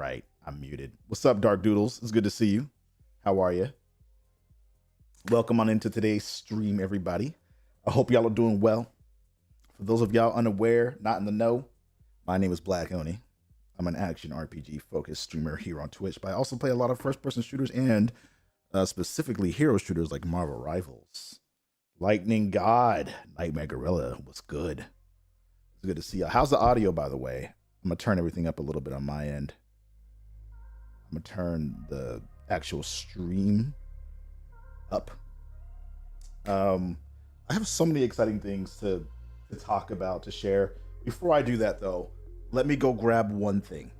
right. I'm muted. What's up, Dark Doodles? It's good to see you. How are you? Welcome on into today's stream, everybody. I hope y'all are doing well. For those of y'all unaware, not in the know, my name is Black Oni. I'm an action RPG focused streamer here on Twitch, but I also play a lot of first-person shooters and specifically hero shooters like Marvel Rivals. Lightning God, Nightmare Gorilla was good. It's good to see y'all. How's the audio, by the way? I'm going to turn everything up a little bit on my end. I'm going to turn the actual stream up. I have so many exciting things to talk about, to share. Before I do that, though, let me go grab one thing.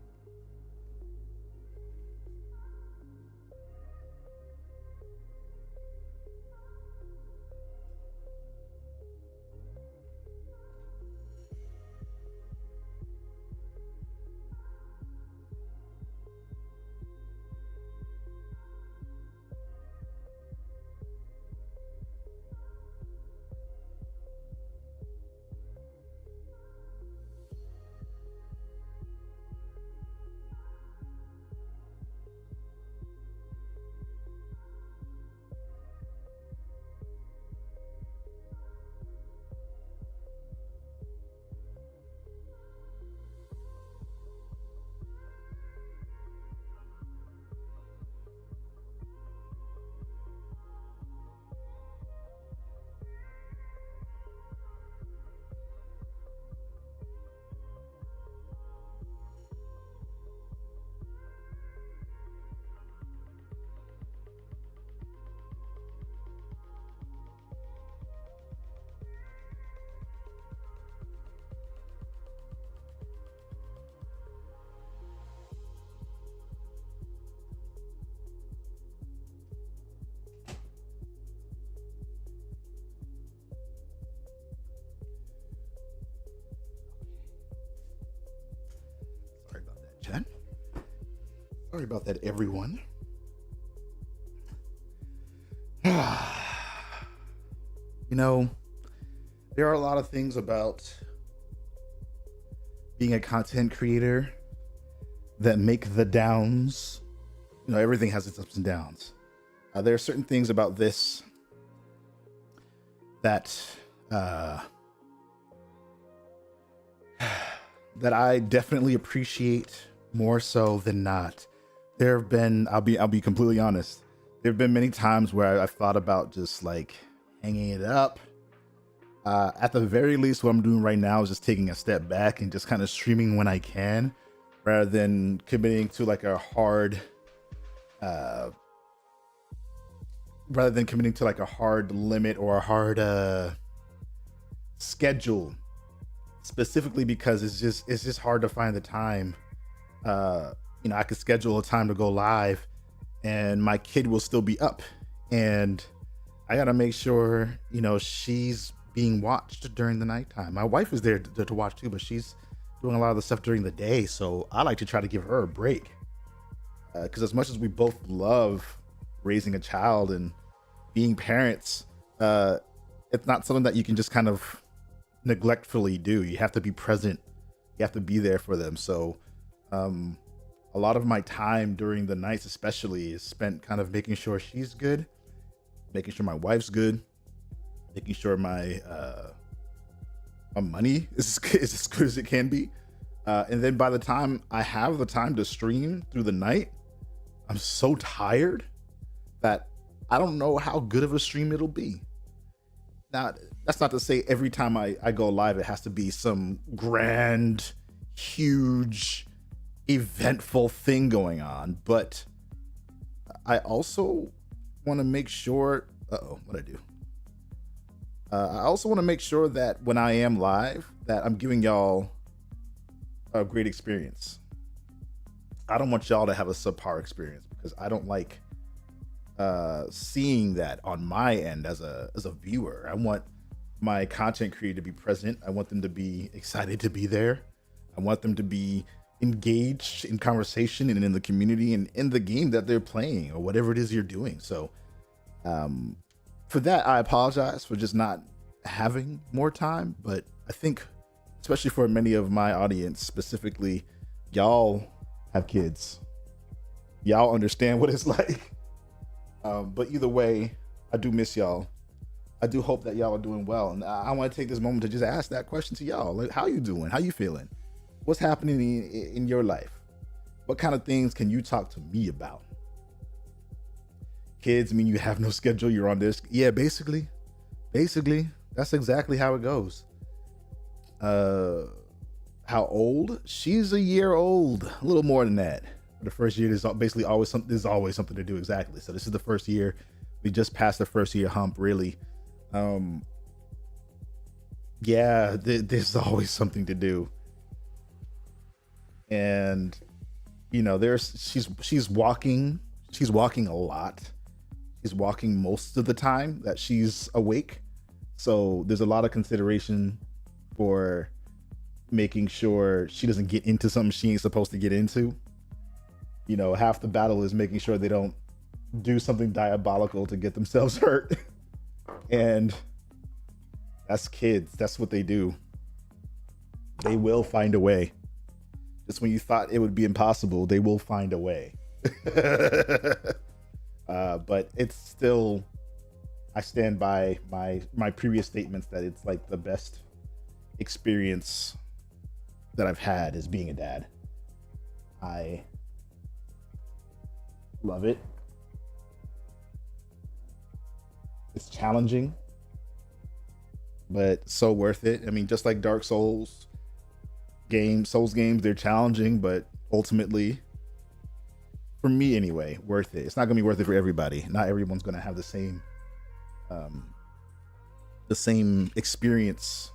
Chat. Sorry about that, everyone. You know, there are a lot of things about being a content creator that make the downs. You know, everything has its ups and downs. There are certain things about this that that I definitely appreciate more so than not. There have been, I'll be completely honest, there have been many times where I've thought about just like hanging it up. At the very least, what I'm doing right now is just taking a step back and just kind of streaming when I can, rather than committing to like a hard limit or a hard schedule, specifically because it's just hard to find the time. You know, I could schedule a time to go live and my kid will still be up, and I gotta make sure, you know, she's being watched during the nighttime. My wife is there to watch too, but she's doing a lot of the stuff during the day, so I like to try to give her a break, because as much as we both love raising a child and being parents, it's not something that you can just kind of neglectfully do. You have to be present, you have to be there for them. So a lot of my time during the nights especially is spent kind of making sure she's good, making sure my wife's good, making sure my money is as good as it can be, and then by the time I have the time to stream through the night, I'm so tired that I don't know how good of a stream it'll be. Now, that's not to say every time I go live it has to be some grand, huge, eventful thing going on, but I also want to make sure, what'd I do? I also want to make sure that when I am live, that I'm giving y'all a great experience. I don't want y'all to have a subpar experience, because I don't like seeing that on my end as a viewer. I want my content creator to be present. I want them to be excited to be there. I want them to be engaged in conversation and in the community and in the game that they're playing or whatever it is you're doing. So for that, I apologize for just not having more time, but I think especially for many of my audience, specifically y'all have kids. Y'all understand what it's like. But either way, I do miss y'all. I do hope that y'all are doing well. And I want to take this moment to just ask that question to y'all. Like, how you doing? How you feeling? What's happening in your life? What kind of things can you talk to me about? Kids mean you have no schedule. You're on this. Yeah, basically, that's exactly how it goes. How old? She's a year old, a little more than that. The first year, there's basically always something. There's always something to do. Exactly. So this is the first year. We just passed the first year hump, really. Yeah, there's always something to do. And you know, she's walking a lot. She's walking most of the time that she's awake. So there's a lot of consideration for making sure she doesn't get into something she ain't supposed to get into. You know, half the battle is making sure they don't do something diabolical to get themselves hurt. And that's kids. That's what they do. They will find a way. Just when you thought it would be impossible, they will find a way. But it's still, I stand by my previous statements that it's like the best experience that I've had is being a dad. I love it. It's challenging, but so worth it. I mean, just like Dark Souls games, they're challenging, but ultimately, for me anyway, worth it. It's not gonna be worth it for everybody. Not everyone's gonna have the same experience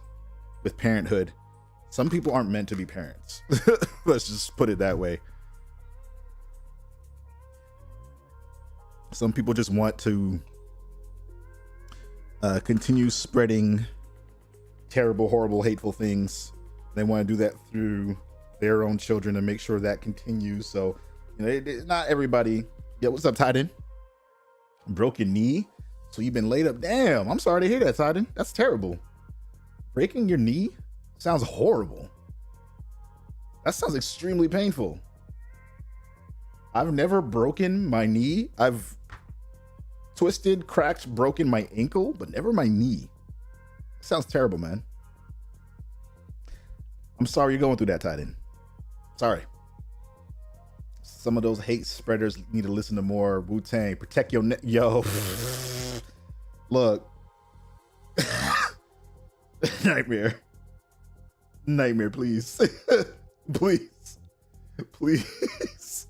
with parenthood. Some people aren't meant to be parents. Let's just put it that way. Some people just want to continue spreading terrible, horrible, hateful things. They want to do that through their own children and make sure that continues. So, you know, not everybody. Yeah, what's up, Titan? Broken knee? So you've been laid up? Damn, I'm sorry to hear that, Titan. That's terrible. Breaking your knee sounds horrible. That sounds extremely painful. I've never broken my knee. I've twisted, cracked, broken my ankle, but never my knee. Sounds terrible, man. I'm sorry you're going through that, Titan. Sorry. Some of those hate spreaders need to listen to more Wu-Tang. Protect your neck. Yo. Look. Nightmare, please. Please. Please.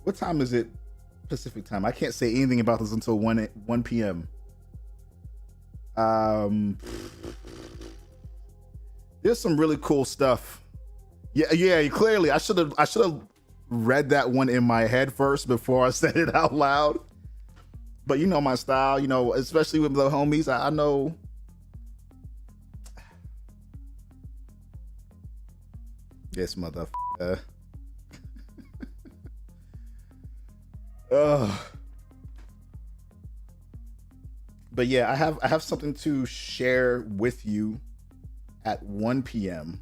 What time is it Pacific time? I can't say anything about this until 1 p.m. There's some really cool stuff. Yeah, clearly I should have read that one in my head first before I said it out loud. But you know my style, you know, especially with the homies, I know. Yes, motherfucker. But yeah, I have something to share with you at 1 p.m.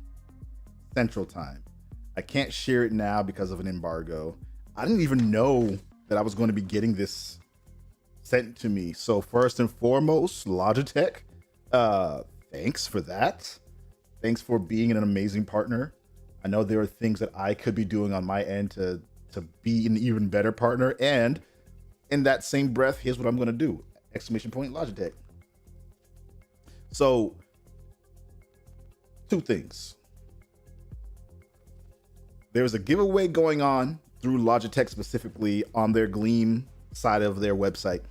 Central Time. I can't share it now because of an embargo. I didn't even know that I was going to be getting this sent to me. So first and foremost, Logitech, thanks for that. Thanks for being an amazing partner. I know there are things that I could be doing on my end to be an even better partner. And in that same breath, here's what I'm going to do. Exclamation point, Logitech. So, two things. There's a giveaway going on through Logitech, specifically on their Gleam side of their website,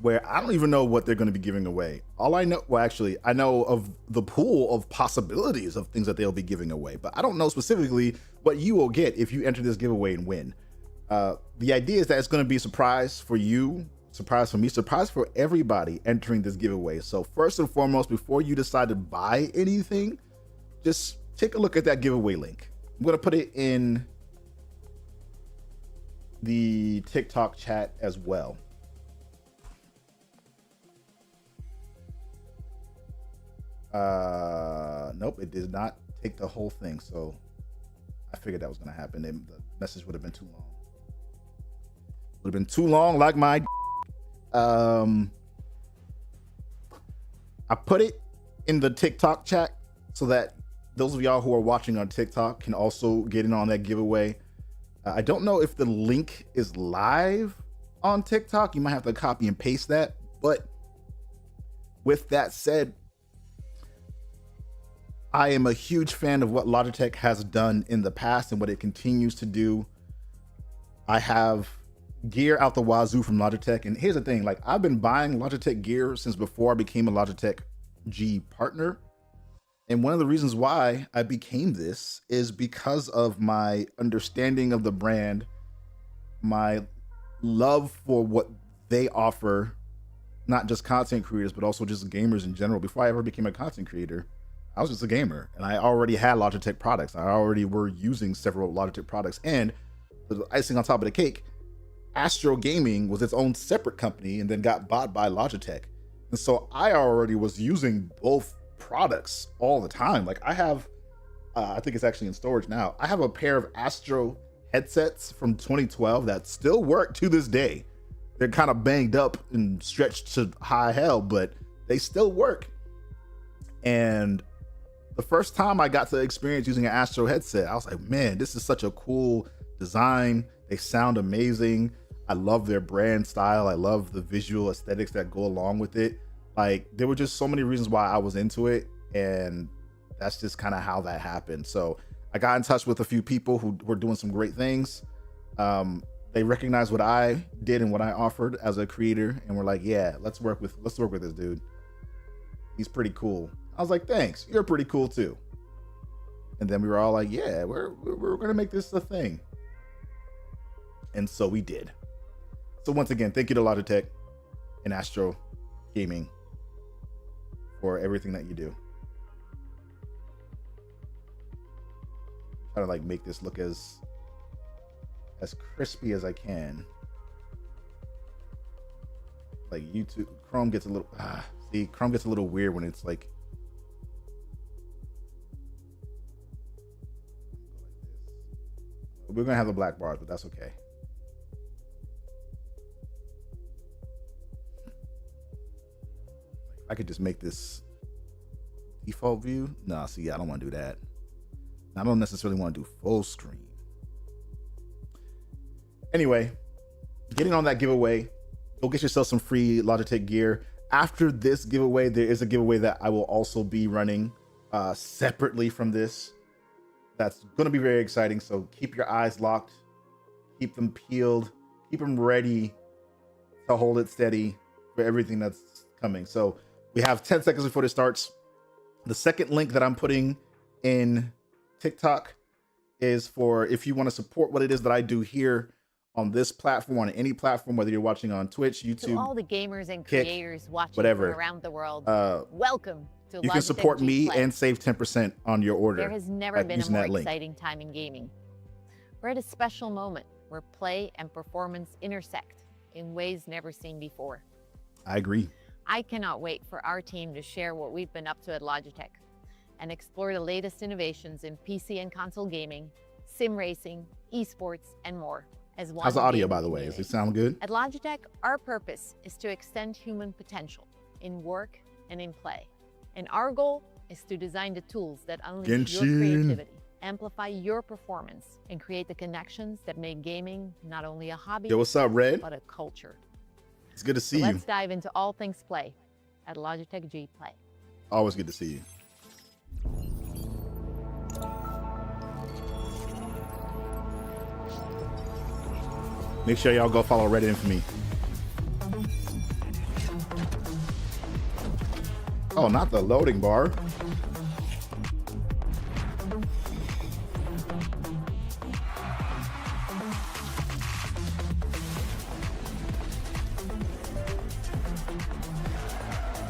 where I don't even know what they're going to be giving away. All I know, well, actually, I know of the pool of possibilities of things that they'll be giving away, but I don't know specifically what you will get if you enter this giveaway and win. The idea is that it's going to be a surprise for you, surprise for me, surprise for everybody entering this giveaway. So first and foremost, before you decide to buy anything, just take a look at that giveaway link. I'm going to put it in the TikTok chat as well. Nope, it did not take the whole thing. So I figured that was going to happen. The message would have been too long. Would have been too long, like my. I put it in the TikTok chat so that those of y'all who are watching on TikTok can also get in on that giveaway. I don't know if the link is live on TikTok. You might have to copy and paste that. But with that said, I am a huge fan of what Logitech has done in the past and what it continues to do. I have gear out the wazoo from Logitech. And here's the thing, like, I've been buying Logitech gear since before I became a Logitech G partner. And one of the reasons why I became this is because of my understanding of the brand, my love for what they offer, not just content creators, but also just gamers in general. Before I ever became a content creator, I was just a gamer and I already had Logitech products. I already were using several Logitech products, and the icing on top of the cake, Astro Gaming was its own separate company and then got bought by Logitech. And so I already was using both products all the time. Like, I have, I think it's actually in storage now. I have a pair of Astro headsets from 2012 that still work to this day. They're kind of banged up and stretched to high hell, but they still work. And the first time I got to experience using an Astro headset, I was like, man, this is such a cool design. They sound amazing. I love their brand style. I love the visual aesthetics that go along with it. Like, there were just so many reasons why I was into it, and that's just kind of how that happened. So I got in touch with a few people who were doing some great things. They recognized what I did and what I offered as a creator, and were like, yeah, let's work with this dude. He's pretty cool. I was like, thanks, you're pretty cool too. And then we were all like, yeah, we're gonna make this a thing. And so we did. So once again, thank you to Logitech and Astro Gaming for everything that you do. Try to like make this look as crispy as I can. Like YouTube, Chrome gets a little, Chrome gets a little weird when it's like, we're gonna have the black bars, but that's okay. I could just make this default view. No, see, I don't want to do that. I don't necessarily want to do full screen. Anyway, getting on that giveaway, go get yourself some free Logitech gear. After this giveaway, there is a giveaway that I will also be running separately from this. That's going to be very exciting. So keep your eyes locked, keep them peeled, keep them ready to hold it steady for everything that's coming. So we have 10 seconds before this starts. The second link that I'm putting in TikTok is for if you want to support what it is that I do here on this platform, on any platform, whether you're watching on Twitch, YouTube, to all the gamers and Kick, creators watching whatever, from around the world, welcome to you can support me and save 10% on your order. There has never been a more exciting time in gaming. We're at a special moment where play and performance intersect in ways never seen before. I agree. I cannot wait for our team to share what we've been up to at Logitech and explore the latest innovations in PC and console gaming, sim racing, esports, and more. How's the audio, by the way? Does it sound good? At Logitech, our purpose is to extend human potential in work and in play. And our goal is to design the tools that unleash your creativity, amplify your performance, and create the connections that make gaming not only a hobby, yo, what's up, Red? But a culture. It's good to see you. Let's dive into all things play at Logitech G Play. Always good to see you. Make sure y'all go follow Reddit Infamy. Oh, not the loading bar.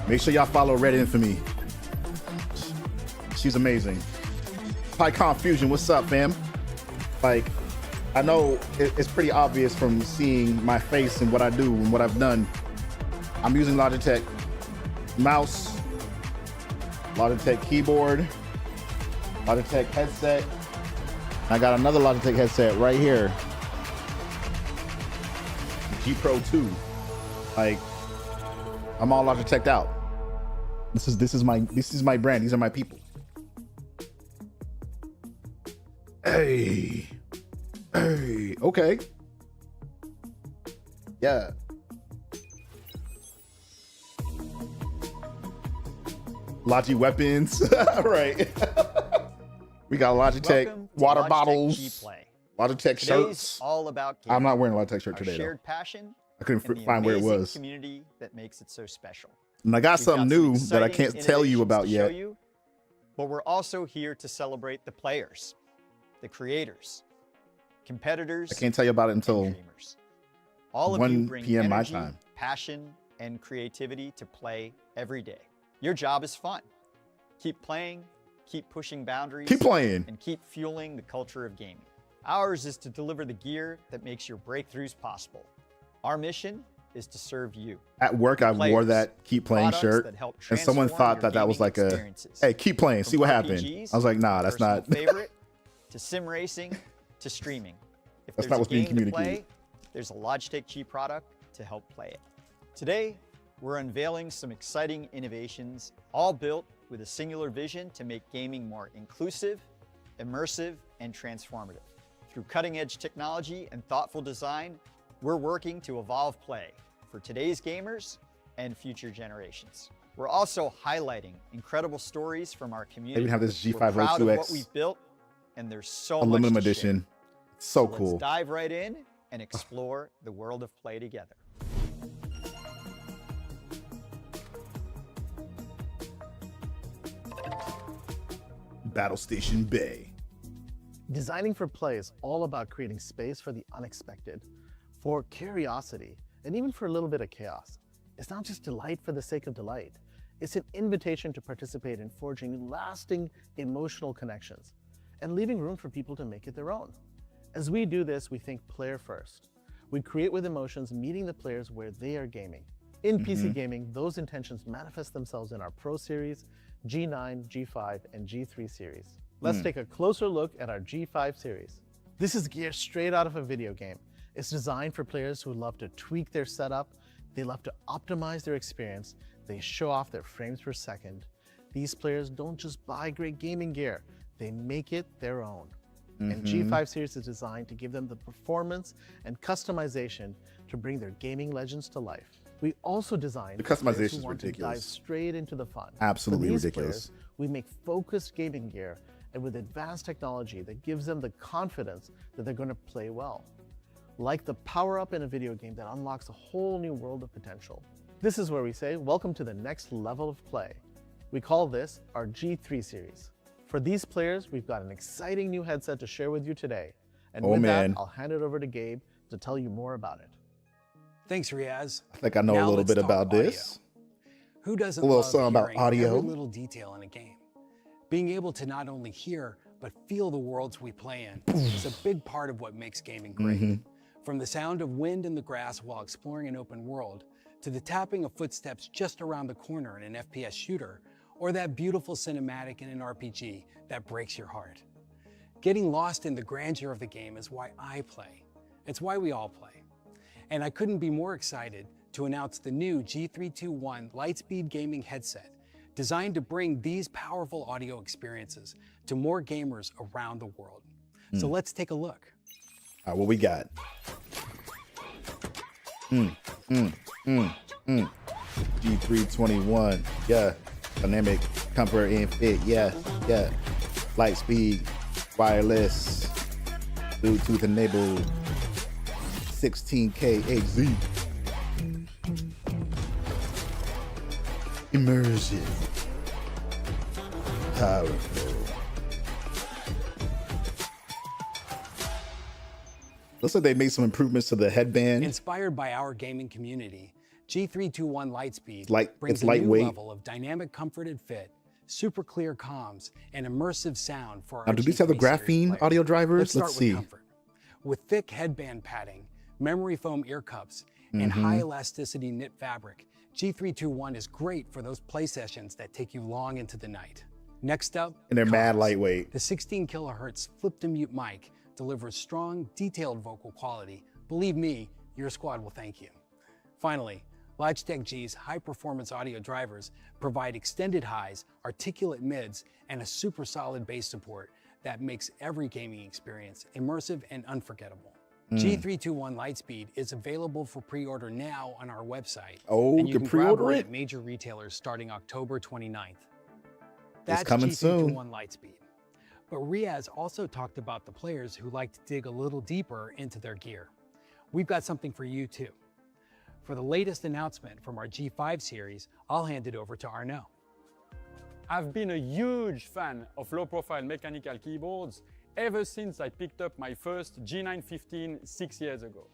Make sure y'all follow Reddit Infamy. She's amazing. PyCon Fusion, what's up, fam? Like, I know it's pretty obvious from seeing my face and what I do and what I've done. I'm using Logitech mouse, Logitech keyboard, Logitech headset. I got another Logitech headset right here. G Pro 2. Like, I'm all Logitech out. This is my brand. These are my people. Hey, okay. Yeah. Logi weapons. Right. We got Logitech water Logitech bottles. G-Play. Logitech Today's shirts. all about gaming. I'm not wearing a Logitech shirt Our today though. shared passion. I couldn't and the find where it amazing was. Community that makes it so special. And I got We've something some new that I exciting can't tell you innovations about to yet. show you, but we're also here to celebrate the players, the creators, competitors. I can't tell you about it and until dreamers. All of 1 you bring p.m. my energy, time. passion, and creativity to play every day. Your job is fun. Keep playing, keep pushing boundaries, Keep playing. and keep fueling the culture of gaming. Ours is to deliver the gear that makes your breakthroughs possible. Our mission is to serve you. At work, I wore that keep playing Products shirt, that help and someone transform thought your that was gaming like a, experiences. hey, keep playing, see From what happened. RPGs, I was like, nah, that's personal not. favorite, to sim racing, to streaming. If That's there's not a what's being game to communicated. play, there's a Logitech G product to help play it. Today, we're unveiling some exciting innovations, all built with a singular vision to make gaming more inclusive, immersive, and transformative. Through cutting-edge technology and thoughtful design, we're working to evolve play for today's gamers and future generations. We're also highlighting incredible stories from our community. They even have this We're proud of what G502X we've built, and there's so aluminum much to edition. share. So Let's cool. dive right in and explore the world of play together. Battle Station Bay. Designing for play is all about creating space for the unexpected, for curiosity, and even for a little bit of chaos. It's not just delight for the sake of delight. It's an invitation to participate in forging lasting emotional connections and leaving room for people to make it their own. As we do this, we think player first. We create with emotions, meeting the players where they are gaming. In PC gaming, those intentions manifest themselves in our Pro Series, G9, G5, and G3 series. Let's take a closer look at our G5 series. This is gear straight out of a video game. It's designed for players who love to tweak their setup, they love to optimize their experience, they show off their frames per second. These players don't just buy great gaming gear, they make it their own. And G5 series is designed to give them the performance and customization to bring their gaming legends to life. We also designed The customization players is who want ridiculous. to dive straight into the fun. Absolutely For these ridiculous. players, we make focused gaming gear and with advanced technology that gives them the confidence that they're going to play well. Like the power-up in a video game that unlocks a whole new world of potential. This is where we say, welcome to the next level of play. We call this our G3 series. For these players, we've got an exciting new headset to share with you today. And Oh, with man. that, I'll hand it over to Gabe to tell you more about it. Thanks, Riaz. I think I know a Now little let's bit talk about audio. this. Who doesn't A little love something about hearing audio? every little detail in a game? Being able to not only hear, but feel the worlds we play in is a big part of what makes gaming great. From the sound of wind in the grass while exploring an open world, to the tapping of footsteps just around the corner in an FPS shooter, or that beautiful cinematic in an RPG that breaks your heart. Getting lost in the grandeur of the game is why I play. It's why we all play. And I couldn't be more excited to announce the new G321 Lightspeed gaming headset, designed to bring these powerful audio experiences to more gamers around the world. So let's take a look. All right, what we got? G321. Yeah. Dynamic comfort and fit. Yeah. Yeah. Light speed. Wireless. Bluetooth enabled. 16K HZ. Immersion. Powerful. Looks like they made some improvements to the headband. Inspired by our gaming community, G321 Lightspeed brings it's a new lightweight. level of dynamic comfort and fit, super clear comms, and immersive sound for our Now, do these have the G3 series graphene players. audio drivers? Let's start Let's with see. comfort. With thick headband padding, memory foam ear cups, and high elasticity knit fabric, G321 is great for those play sessions that take you long into the night. Next up, And they're mad comms. lightweight. The 16 kilohertz flip-to-mute mic delivers strong, detailed vocal quality. Believe me, your squad will thank you. Finally, Logitech G's high-performance audio drivers provide extended highs, articulate mids, and a super solid bass support that makes every gaming experience immersive and unforgettable. G321 Lightspeed is available for pre-order now on our website. Oh, and you to can pre-order grab one it? at major retailers starting October 29th. That's coming soon. G321 Lightspeed. But Riaz also talked about the players who like to dig a little deeper into their gear. We've got something for you too. For the latest announcement from our G5 series, I'll hand it over to Arnaud. I've been a huge fan of low-profile mechanical keyboards ever since I picked up my first G915 6 years ago.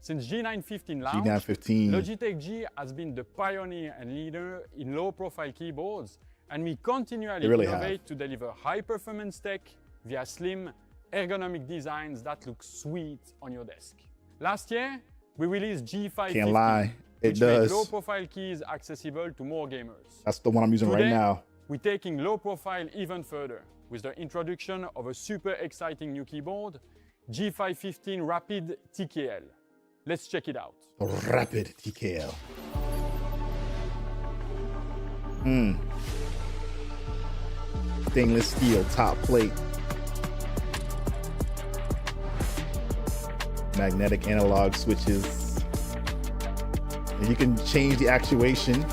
Since G915 launched, G915. Logitech G has been the pioneer and leader in low-profile keyboards, and we continually They really innovate have. to deliver high-performance tech via slim, ergonomic designs that look sweet on your desk. Last year, we released G550, Can't lie, it which does. made low-profile keys accessible to more gamers. That's the one I'm using right Today, now. we're taking low profile even further with the introduction of a super exciting new keyboard, G515 Rapid TKL. Let's check it out. The Rapid TKL. Stainless steel top plate. Magnetic analog switches. And you can change the actuation.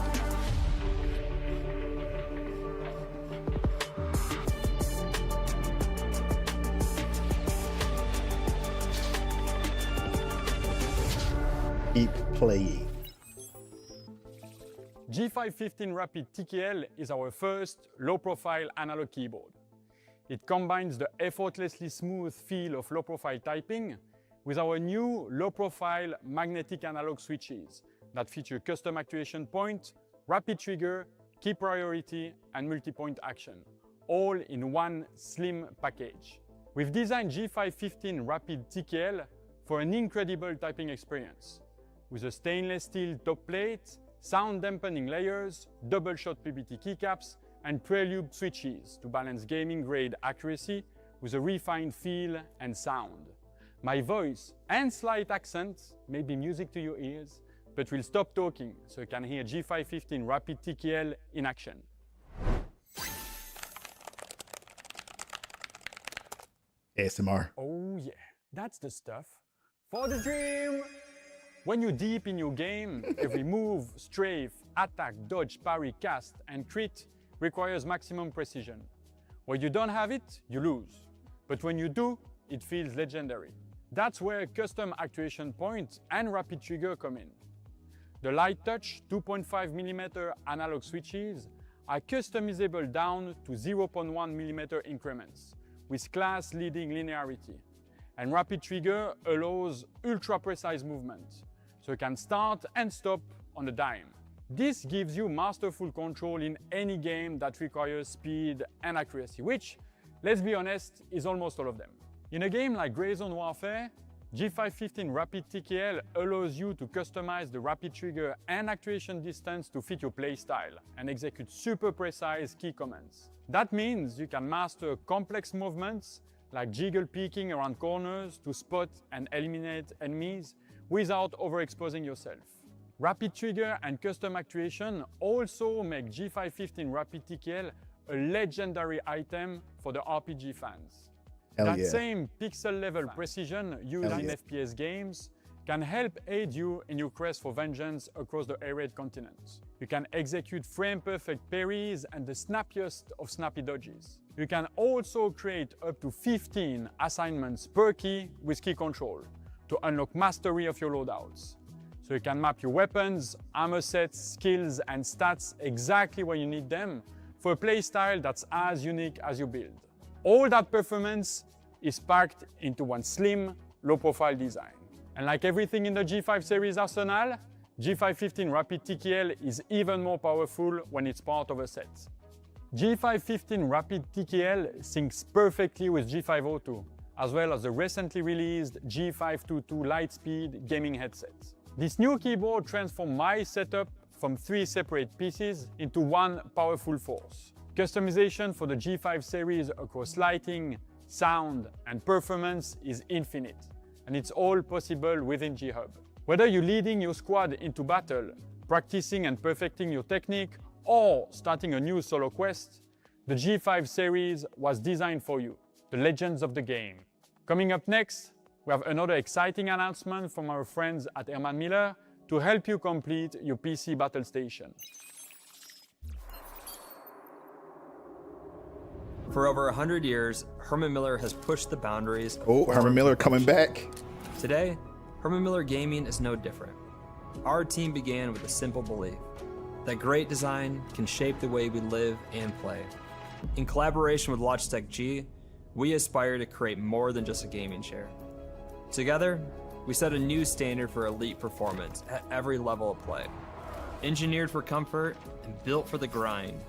Keep playing. G515 Rapid TKL is our first low-profile analog keyboard. It combines the effortlessly smooth feel of low-profile typing with our new low-profile magnetic analog switches that feature custom actuation point, rapid trigger, key priority, and multi-point action, all in one slim package. We've designed G515 Rapid TKL for an incredible typing experience with a stainless steel top plate, sound dampening layers, double shot PBT keycaps, and prelude switches to balance gaming grade accuracy with a refined feel and sound. My voice and slight accent may be music to your ears, but we'll stop talking so you can hear G515 Rapid TKL in action. ASMR. Oh yeah, that's the stuff for the dream! When you're deep in your game, every move, strafe, attack, dodge, parry, cast, and crit requires maximum precision. When you don't have it, you lose. But when you do, it feels legendary. That's where custom actuation point and rapid trigger come in. The light touch 2.5mm analog switches are customizable down to 0.1mm increments with class-leading linearity. And rapid trigger allows ultra-precise movement, so you can start and stop on a dime. This gives you masterful control in any game that requires speed and accuracy, which, let's be honest, is almost all of them. In a game like Gray Zone Warfare, G515 Rapid TKL allows you to customize the rapid trigger and actuation distance to fit your playstyle and execute super precise key commands. That means you can master complex movements like jiggle peeking around corners to spot and eliminate enemies without overexposing yourself. Rapid trigger and custom actuation also make G515 Rapid TKL a legendary item for the RPG fans. Hell That yeah. same pixel-level precision used Hell in yeah. FPS games can help aid you in your quest for vengeance across the arid continent. You can execute frame-perfect parries and the snappiest of snappy dodges. You can also create up to 15 assignments per key with key control to unlock mastery of your loadouts. So you can map your weapons, armor sets, skills, and stats exactly where you need them for a playstyle that's as unique as you build. All that performance is packed into one slim, low-profile design. And like everything in the G5 series arsenal, G515 Rapid TKL is even more powerful when it's part of a set. G515 Rapid TKL syncs perfectly with G502, as well as the recently released G522 Lightspeed gaming headset. This new keyboard transformed my setup from 3 separate pieces into one powerful force. Customization for the G5 series across lighting, sound, and performance is infinite, and it's all possible within G-Hub. Whether you're leading your squad into battle, practicing and perfecting your technique, or starting a new solo quest, the G5 series was designed for you, the legends of the game. Coming up next, we have another exciting announcement from our friends at Herman Miller to help you complete your PC battle station. For over 100 years, Herman Miller has pushed the boundaries. Oh, Herman Miller coming back. Today, Herman Miller Gaming is no different. Our team began with a simple belief that great design can shape the way we live and play. In collaboration with Logitech G, we aspire to create more than just a gaming chair. Together, we set a new standard for elite performance at every level of play. Engineered for comfort and built for the grind.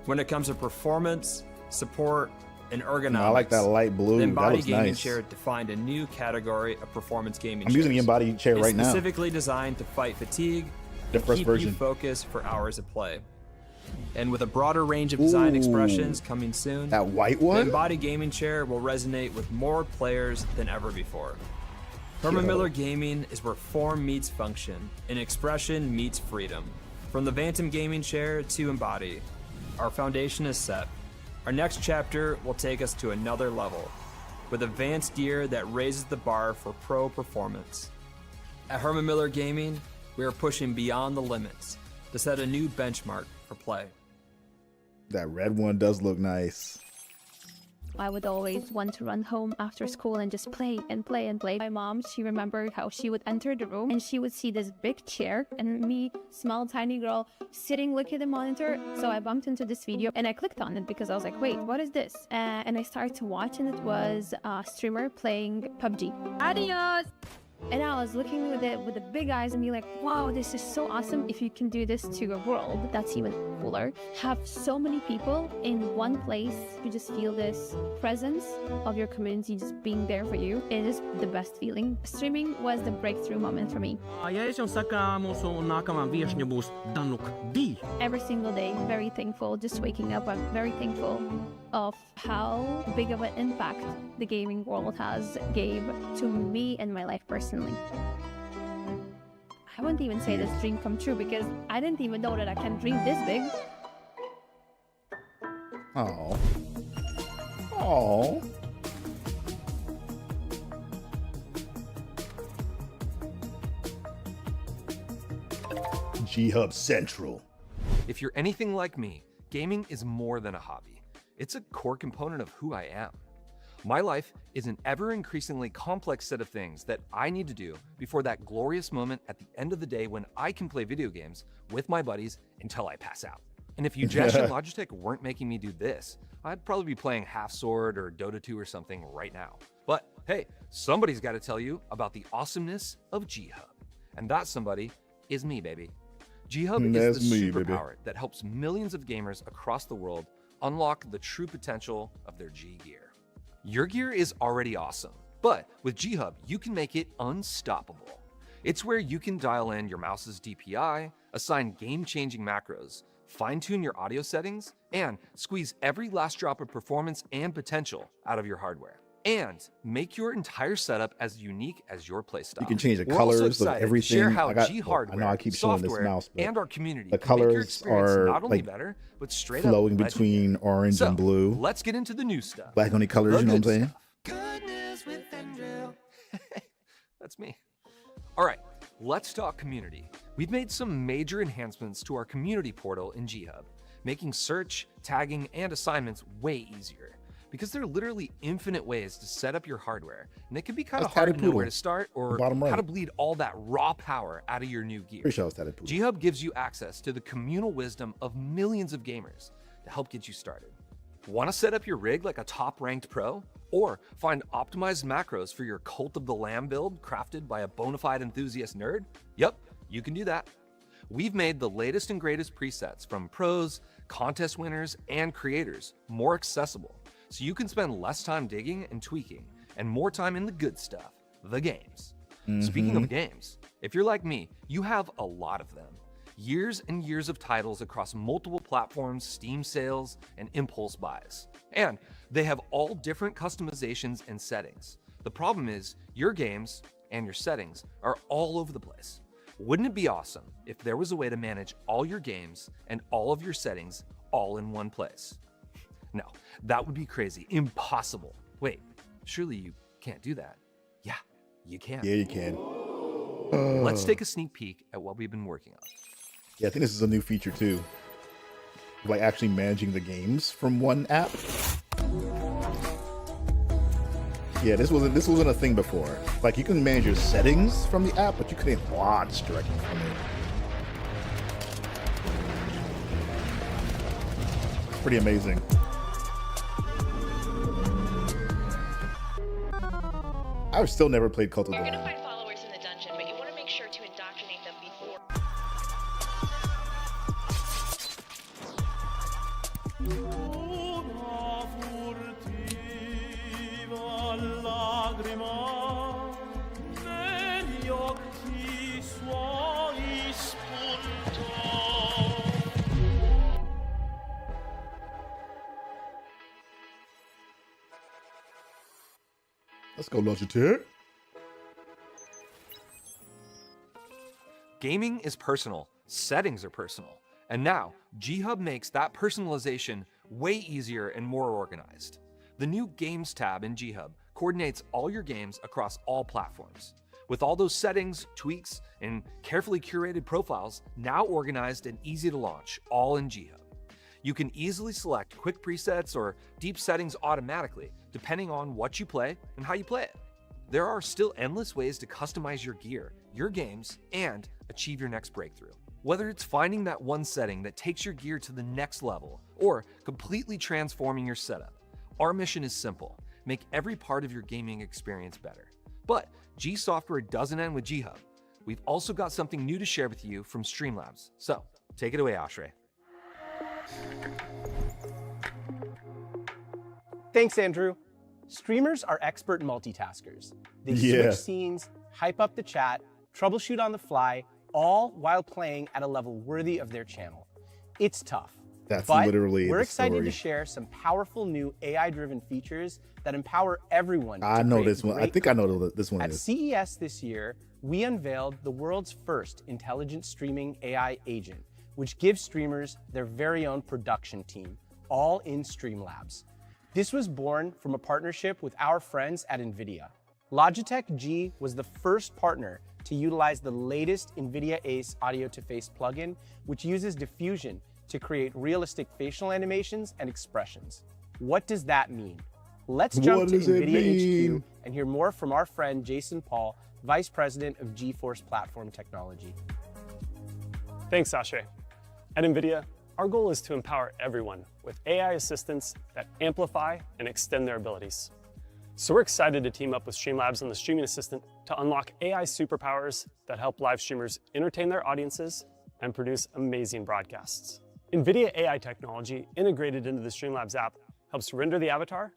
When it comes to performance, support, and ergonomics, I like that light blue. the That Embody looks Gaming nice. Chair defined a new category of performance gaming I'm using the chairs. Embody chair It's right now. specifically designed to fight fatigue The and first keep version. you focused for hours of play. And with a broader range of design Ooh. expressions coming soon, That white the one? Embody Gaming Chair will resonate with more players than ever before. Herman Yo. Miller Gaming is where form meets function and expression meets freedom. From the Phantom Gaming Chair to Embody, our foundation is set. Our next chapter will take us to another level, with advanced gear that raises the bar for pro performance. At Herman Miller Gaming, we are pushing beyond the limits to set a new benchmark for play. That red one does look nice. I would always want to run home after school and just play and play and play. My mom, she remembered how she would enter the room and she would see this big chair and me, small tiny girl, sitting looking at the monitor. So I bumped into this video and I clicked on it because I was like, wait, what is this? And I started to watch and it was a streamer playing PUBG. Adios! And I was looking with the big eyes and be like, wow, this is so awesome. If you can do this to a world, that's even cooler. Have so many people in one place, you just feel this presence of your community just being there for you. It is the best feeling. Streaming was the breakthrough moment for me. Every single day, very thankful. Just waking up, I'm very thankful of how big of an impact the gaming world has gave to me and my life personally. I wouldn't even say this dream come true because I didn't even know that I can dream this big. Oh. Oh. G-Hub Central. If you're anything like me, gaming is more than a hobby. It's a core component of who I am. My life is an ever-increasingly complex set of things that I need to do before that glorious moment at the end of the day when I can play video games with my buddies until I pass out. And if Ujesh and Logitech weren't making me do this, I'd probably be playing Half Sword or Dota 2 or something right now. But hey, somebody's got to tell you about the awesomeness of G-Hub. And that somebody is me, baby. G-Hub is the superpower that helps millions of gamers across the world unlock the true potential of their G gear. Your gear is already awesome, but with G-Hub, you can make it unstoppable. It's where you can dial in your mouse's DPI, assign game-changing macros, fine-tune your audio settings, and squeeze every last drop of performance and potential out of your hardware. And make your entire setup as unique as your playstyle. You can change the We're also colors of excited to everything. share how I know G-Hardware, I keep showing this software, mouse, but and our community the can make your colors experience are not only like better, but straight flowing up between orange so, and blue. Let's get into the new stuff. Black only colors, The you know what I'm good saying? stuff. Goodness with Andrew. That's me. All right, let's talk community. We've made some major enhancements to our community portal in G-Hub, making search, tagging, and assignments way easier. Because there are literally infinite ways to set up your hardware, and it can be kind of hard to know where to start or how to bleed all that raw power out of your new gear. Pretty sure it's Tatted Poodle. G-Hub gives you access to the communal wisdom of millions of gamers to help get you started. Want to set up your rig like a top-ranked pro? Or find optimized macros for your Cult of the Lamb build crafted by a bona fide enthusiast nerd? Yep, you can do that. We've made the latest and greatest presets from pros, contest winners, and creators more accessible, so you can spend less time digging and tweaking and more time in the good stuff, the games. Speaking of games, if you're like me, you have a lot of them. years and years of titles across multiple platforms, Steam sales, and impulse buys. And they have all different customizations and settings. The problem is, your games and your settings are all over the place. Wouldn't it be awesome if there was a way to manage all your games and all of your settings all in one place? No, that would be crazy, impossible. Wait, surely you can't do that. Yeah, you can. Yeah, you can. Let's take a sneak peek at what we've been working on. Yeah, I think this is a new feature too. Like actually managing the games from one app. Yeah, this wasn't a thing before. Like you can manage your settings from the app, but you couldn't launch directly from it. Pretty amazing. I've still never played Cult of the You're gonna Lamb. find followers in the dungeon, but you want to make sure to indoctrinate them before. Let's go, Logitech. Gaming is personal, settings are personal, and now G-Hub makes that personalization way easier and more organized. The new Games tab in G-Hub coordinates all your games across all platforms, with all those settings, tweaks, and carefully curated profiles now organized and easy to launch, all in G-Hub. You can easily select quick presets or deep settings automatically, depending on what you play and how you play it. There are still endless ways to customize your gear, your games, and achieve your next breakthrough. Whether it's finding that one setting that takes your gear to the next level, or completely transforming your setup, our mission is simple: make every part of your gaming experience better. But G Software doesn't end with G-Hub. We've also got something new to share with you from Streamlabs. So take it away, Ashray. Thanks, Andrew. Streamers are expert multitaskers. They Yeah. switch scenes, hype up the chat, troubleshoot on the fly, all while playing at a level worthy of their channel. It's tough. That's but literally we're the excited story. to share some powerful new AI-driven features that empower everyone. I to know create this one. I great think I know what this one At is. CES this year, we unveiled the world's first intelligent streaming AI agent, which gives streamers their very own production team, all in Streamlabs. This was born from a partnership with our friends at NVIDIA. Logitech G was the first partner to utilize the latest NVIDIA Ace audio-to-face plugin, which uses diffusion to create realistic facial animations and expressions. What does that mean? Let's jump to NVIDIA HQ and hear more from our friend Jason Paul, Vice President of GeForce Platform Technology. Thanks, Ashay. At NVIDIA, our goal is to empower everyone with AI assistants that amplify and extend their abilities. So we're excited to team up with Streamlabs and the Streaming Assistant to unlock AI superpowers that help live streamers entertain their audiences and produce amazing broadcasts. NVIDIA AI technology integrated into the Streamlabs app helps render the avatar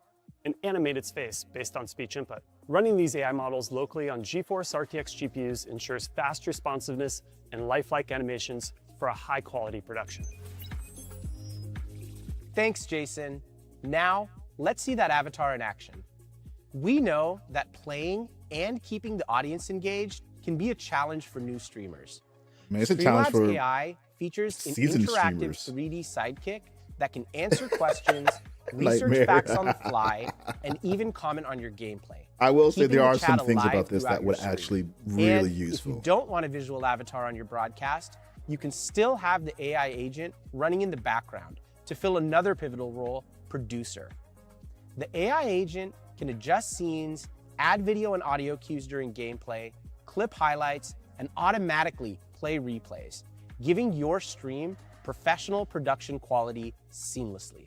and animate its face based on speech input. Running these AI models locally on GeForce RTX GPUs ensures fast responsiveness and lifelike animations for a high-quality production. Thanks, Jason. Now, let's see that avatar in action. We know that playing and keeping the audience engaged can be a challenge for new streamers. Man, it's a challenge for AI features an seasoned interactive streamers. 3D sidekick that can answer questions, research Nightmare. facts on the fly, and even comment on your gameplay. I will say keeping there the are some chat things alive about this throughout that would your stream. actually And really if useful. you don't want a visual avatar on your broadcast, you can still have the AI agent running in the background to fill another pivotal role, producer. The AI agent can adjust scenes, add video and audio cues during gameplay, clip highlights, and automatically play replays, giving your stream professional production quality seamlessly.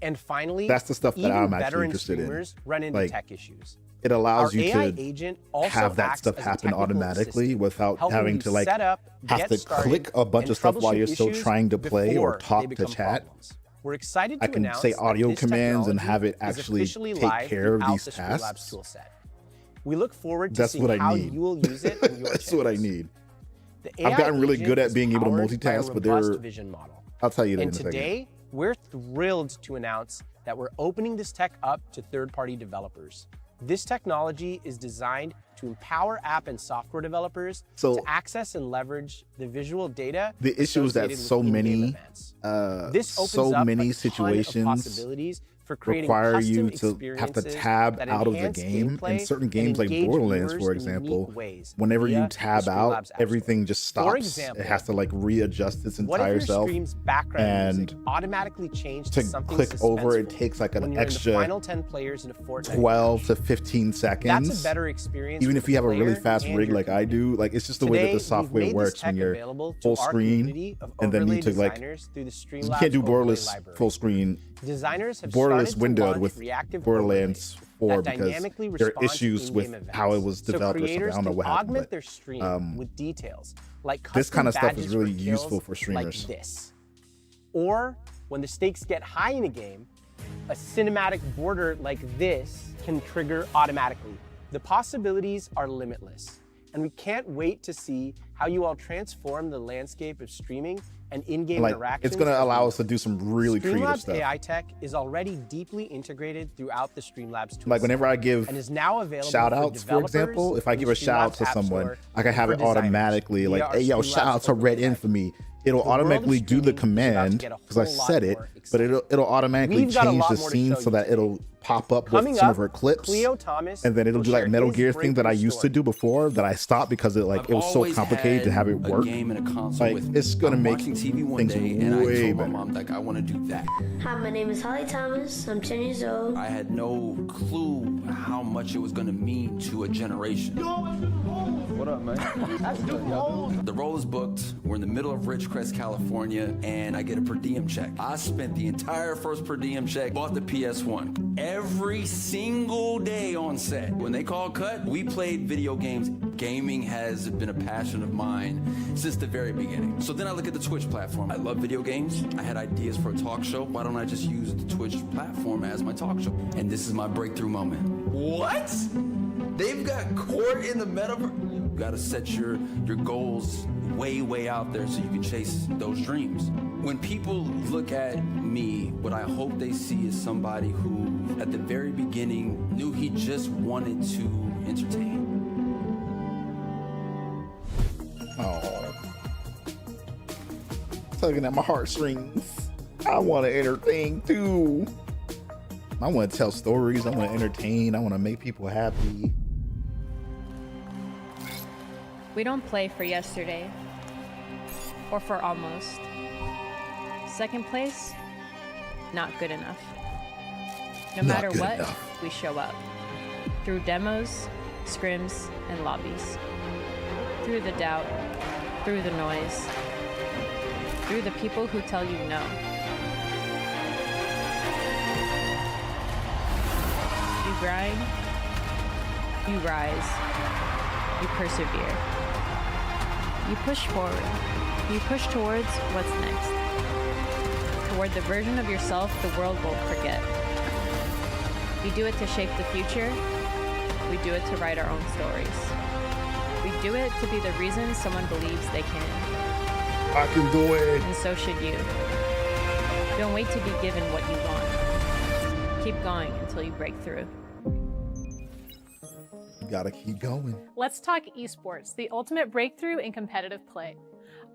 And finally, That's the stuff that even I'm actually veteran interested in. streamers run into Like, tech issues. It allows Our you AI to agent also have that acts stuff as a happen technical automatically assistant, without helping having you to like set up, have get to started, click a bunch and of stuff while you're troubleshoot still issues trying to play or before talk they to become chat. problems. We're excited to I can announce say that audio this commands and technology have it is actually officially take live care of throughout these the Streamlabs tasks. toolset. We look forward to That's seeing what I how need. you will use it in your That's what I channels. need. The AI I've gotten really agent good at is being able to powered by a multitask, but robust vision model. I'll tell you that in And a second. today, we're thrilled to announce that we're opening this tech up to third-party developers. This technology is designed to empower app and software developers to access and leverage the visual data. The issue is that so many situations for creating require you custom to have to tab that out of the enhance game. gameplay In certain and games like engage Borderlands, viewers for in example, unique ways whenever via you the tab Streamlabs out, App Store. everything just For stops. example, It has to like readjust its what if entire your self. stream's background music And automatically changed to something click over, it suspenseful takes like when an you're in the extra final 10 players in a Fortnite 12 to 15 seconds. That's a better experience. Even for if the you have a really player fast and rig your like I do, like it's just the way that Today, the we've software made this works when tech you're available to full our community screen, of and then you overlay need to like designers through the you Streamlabs can't do overlay borderless library. full screen. Designers have Borderless started to windowed launch with reactive Borderlands 4 that because dynamically there are respond to issues with in-game how it events. was developed or something. I creators don't know can what happened, augment but their stream with details like this custom kind of stuff is badges really for kills useful for streamers. like this. Or when the stakes get high in a game, a cinematic border like this can trigger automatically. The possibilities are limitless, and we can't wait to see how you all transform the landscape of streaming and in-game Like interactions. it's going to allow us to do some really creative Streamlabs stuff. AI tech is already deeply integrated throughout the Streamlabs toolset. Like whenever I give and is now available shout outs, for example, if I give a shout out to someone, I can have it automatically like, hey, yo, shout out to Red Infamy. It'll automatically do the command because I said it, but it'll automatically change the scene so that it'll pop up with some of her clips, and then it'll do like Metal Gear thing that I used to do before that I stopped because it was so complicated to have it work. Like it's gonna make things way better. Like I want to do that. Hi, my name is Holly Thomas. I'm 10 years old. I had no clue how much it was going to mean to a generation. What up, man? The role is booked. We're in the middle of Ridgecrest, California, and I get a per diem check. I spent the entire first per diem check, bought the PS1. Every single day on set. When they call cut, we played video games. Gaming has been a passion of mine since the very beginning. So then I look at the Twitch platform. I love video games. I had ideas for a talk show. Why don't I just use the Twitch platform as my talk show? And this is my breakthrough moment. What? They've got court in the metaverse? You gotta set your goals way, way out there so you can chase those dreams. When people look at me, what I hope they see is somebody who, at the very beginning, knew he just wanted to entertain. Oh, tugging at my heartstrings. I want to entertain too. I want to tell stories. I want to entertain. I want to make people happy. We don't play for yesterday or for almost. Second place, not good enough. No matter what, we show up. Through demos, scrims, and lobbies. Through the doubt, through the noise, through the people who tell you no. You grind, you rise, you persevere. You push forward. You push towards what's next. Toward the version of yourself the world won't forget. We do it to shape the future. We do it to write our own stories. We do it to be the reason someone believes they can. I can do it. And so should you. Don't wait to be given what you want. Keep going until you break through. Gotta keep going. Let's talk esports, the ultimate breakthrough in competitive play.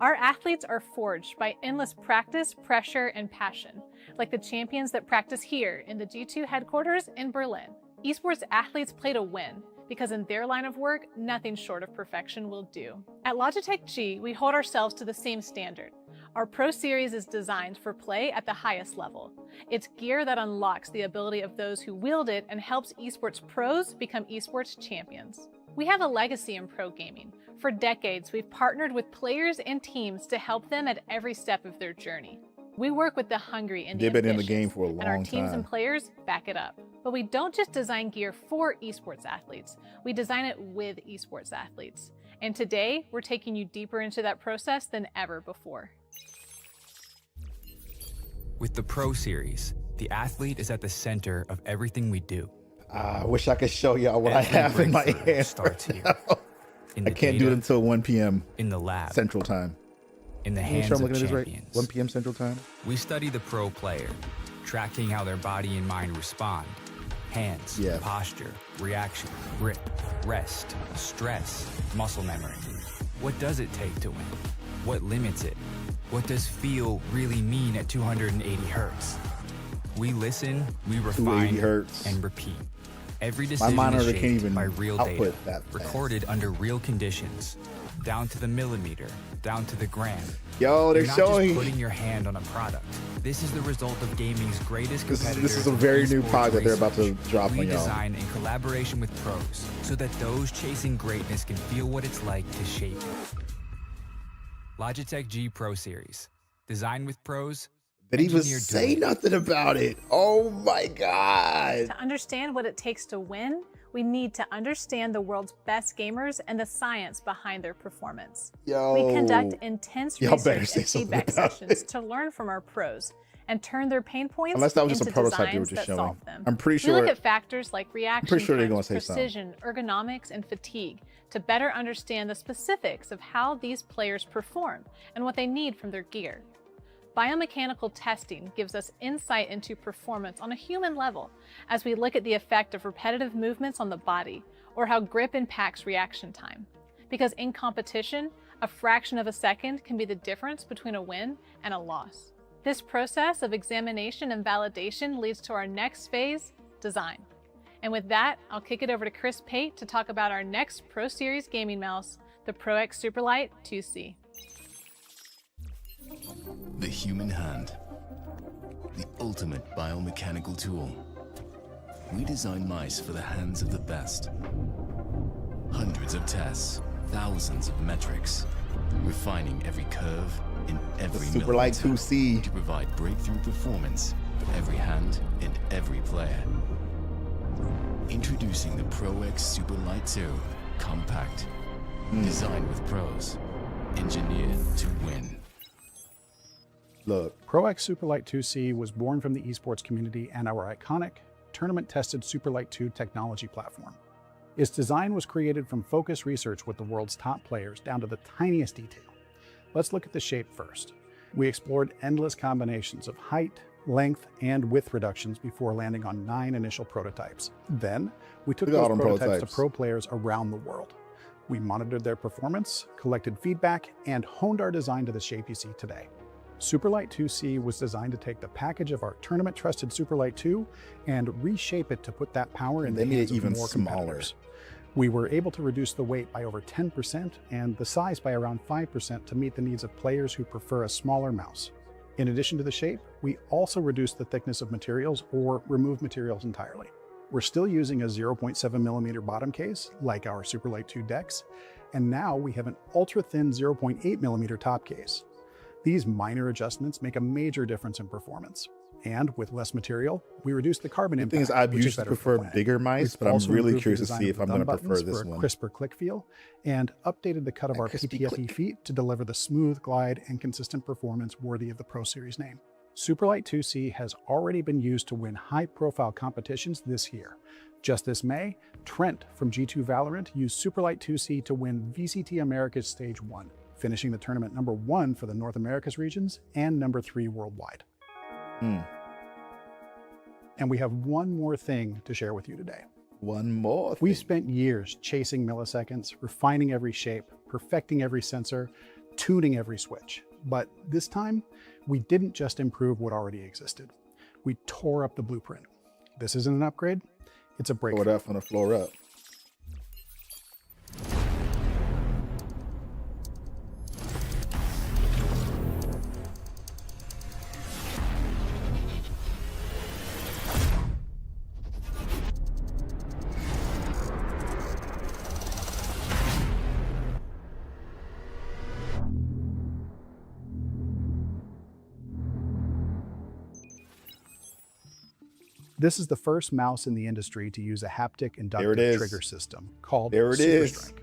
Our athletes are forged by endless practice, pressure, and passion, like the champions that practice here in the G2 headquarters in Berlin. Esports athletes play to win, because in their line of work, nothing short of perfection will do. At Logitech G, we hold ourselves to the same standard. Our Pro Series is designed for play at the highest level. It's gear that unlocks the ability of those who wield it and helps esports pros become esports champions. We have a legacy in pro gaming. For decades, we've partnered with players and teams to help them at every step of their journey. We work with the hungry and the They've been in the ambitious, game for a long and our teams time. and players back it up. But we don't just design gear for esports athletes. We design it with esports athletes. And today, we're taking you deeper into that process than ever before. With the Pro Series, the athlete is at the center of everything we do. I wish I could show y'all what I have in my hand. Starts here. in I the can't do it data, until 1 p.m. in the lab, Central Time. in the Make hands sure I'm of looking at this right. champions. 1 p.m. Central Time. We study the pro player, tracking how their body and mind respond. Hands, Yeah. posture, reaction, grip, rest, stress, muscle memory. What does it take to win? What limits it? What does feel really mean at 280 hertz? We listen, we 280 refine, hertz. and repeat. Every My decision monitor is can't shaped even by real output data, that fast. recorded under real conditions, down to the millimeter, down to the gram. Yo, they're You're not showing. just putting your hand on a product. This is the result of gaming's greatest competitors. This is a very new esports pod that they're about to research. drop We on y'all. design in collaboration with pros so that those chasing greatness can feel what it's like to shape it. Logitech G Pro Series. Designed with pros. Did he even engineered to say win. nothing about it? Oh my God. To understand what it takes to win, we need to understand the world's best gamers and the science behind their performance. Yo. We conduct intense Y'all better research say and something feedback about sessions to learn from our pros and turn their pain points Unless that was just into a prototype they were designs just that showing. solve them. I'm pretty We sure. look at factors like reaction pretty sure they're times, gonna say something. precision, ergonomics, and fatigue to better understand the specifics of how these players perform and what they need from their gear. Biomechanical testing gives us insight into performance on a human level as we look at the effect of repetitive movements on the body or how grip impacts reaction time. Because in competition, a fraction of a second can be the difference between a win and a loss. This process of examination and validation leads to our next phase, design. And with that, I'll kick it over to Chris Pate to talk about our next Pro Series gaming mouse, the Pro X Superlight 2C. The human hand, the ultimate biomechanical tool. We design mice for the hands of the best. Hundreds of tests, thousands of metrics, refining every curve in every Superlight millimeter 2C. to provide breakthrough performance for every hand and every player. Introducing the Pro X Superlight 2, compact, designed with pros, engineered to win. Look, Pro X Superlight 2C was born from the esports community and our iconic, tournament-tested Superlight 2 technology platform. Its design was created from focused research with the world's top players down to the tiniest detail. Let's look at the shape first. We explored endless combinations of height, length, and width reductions before landing on 9 initial prototypes. Then, we took Look at all those them prototypes prototypes. to pro players around the world. We monitored their performance, collected feedback, and honed our design to the shape you see today. Superlight 2C was designed to take the package of our tournament-trusted Superlight 2 and reshape it to put that power in They the made hands it of even more smaller. competitors. We were able to reduce the weight by over 10% and the size by around 5% to meet the needs of players who prefer a smaller mouse. In addition to the shape, we also reduced the thickness of materials or removed materials entirely. We're still using a 0.7 millimeter bottom case, like our Superlight 2 decks, and now we have an ultra-thin 0.8 millimeter top case. These minor adjustments make a major difference in performance. And with less material, we reduce the carbon The impact. thing is, I which is used to better for prefer playing. bigger mice, We've but I'm also really improved the curious to design see of if the I'm thumb going to buttons prefer this for a one. crisper click feel, and updated the cut of our crispy PTFE click. feet to deliver the smooth glide and consistent performance worthy of the Pro Series name. Superlight 2C has already been used to win high-profile competitions this year. Just this May, Trent from G2 Valorant used Superlight 2C to win VCT Americas Stage 1, finishing the tournament #1 for the North Americas regions and #3 worldwide. And we have one more thing to share with you today. One more. We spent years chasing milliseconds, refining every shape, perfecting every sensor, tuning every switch. But this time, we didn't just improve what already existed. We tore up the blueprint. This isn't an upgrade, it's a breakthrough. Throw it up from the floor up. This is the first mouse in the industry to use a haptic inductive is. trigger system called There it is. SuperStrike.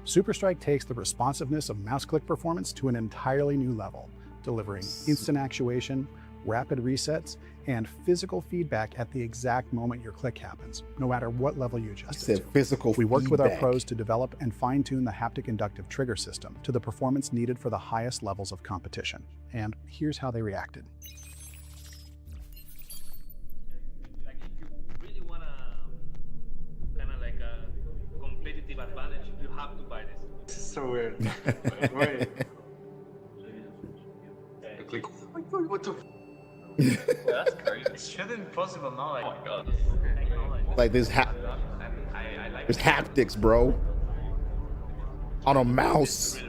SuperStrike takes the responsiveness of mouse click performance to an entirely new level, delivering instant actuation, rapid resets, and physical feedback at the exact moment your click happens, no matter what level you adjust it to. Physical We worked with our feedback. pros to develop and fine-tune the haptic inductive trigger system to the performance needed for the highest levels of competition. And here's how they reacted. Like if you really want a kind of like a competitive advantage, you have to buy this. This is so weird. Wait. I click. What the? Yeah, that's crazy. It shouldn't be possible now. Like, oh my god. Like there's there's haptics, bro. On a mouse.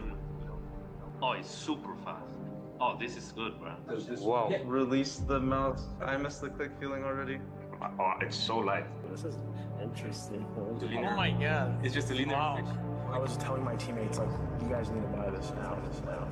Oh, it's super fast. Oh, this is good, bro. Wow. Release the mouse. I miss the click feeling already. Oh, it's so light. This is interesting. Oh my god. It's just a linear effect. I was telling my teammates, like, you guys need to buy this now.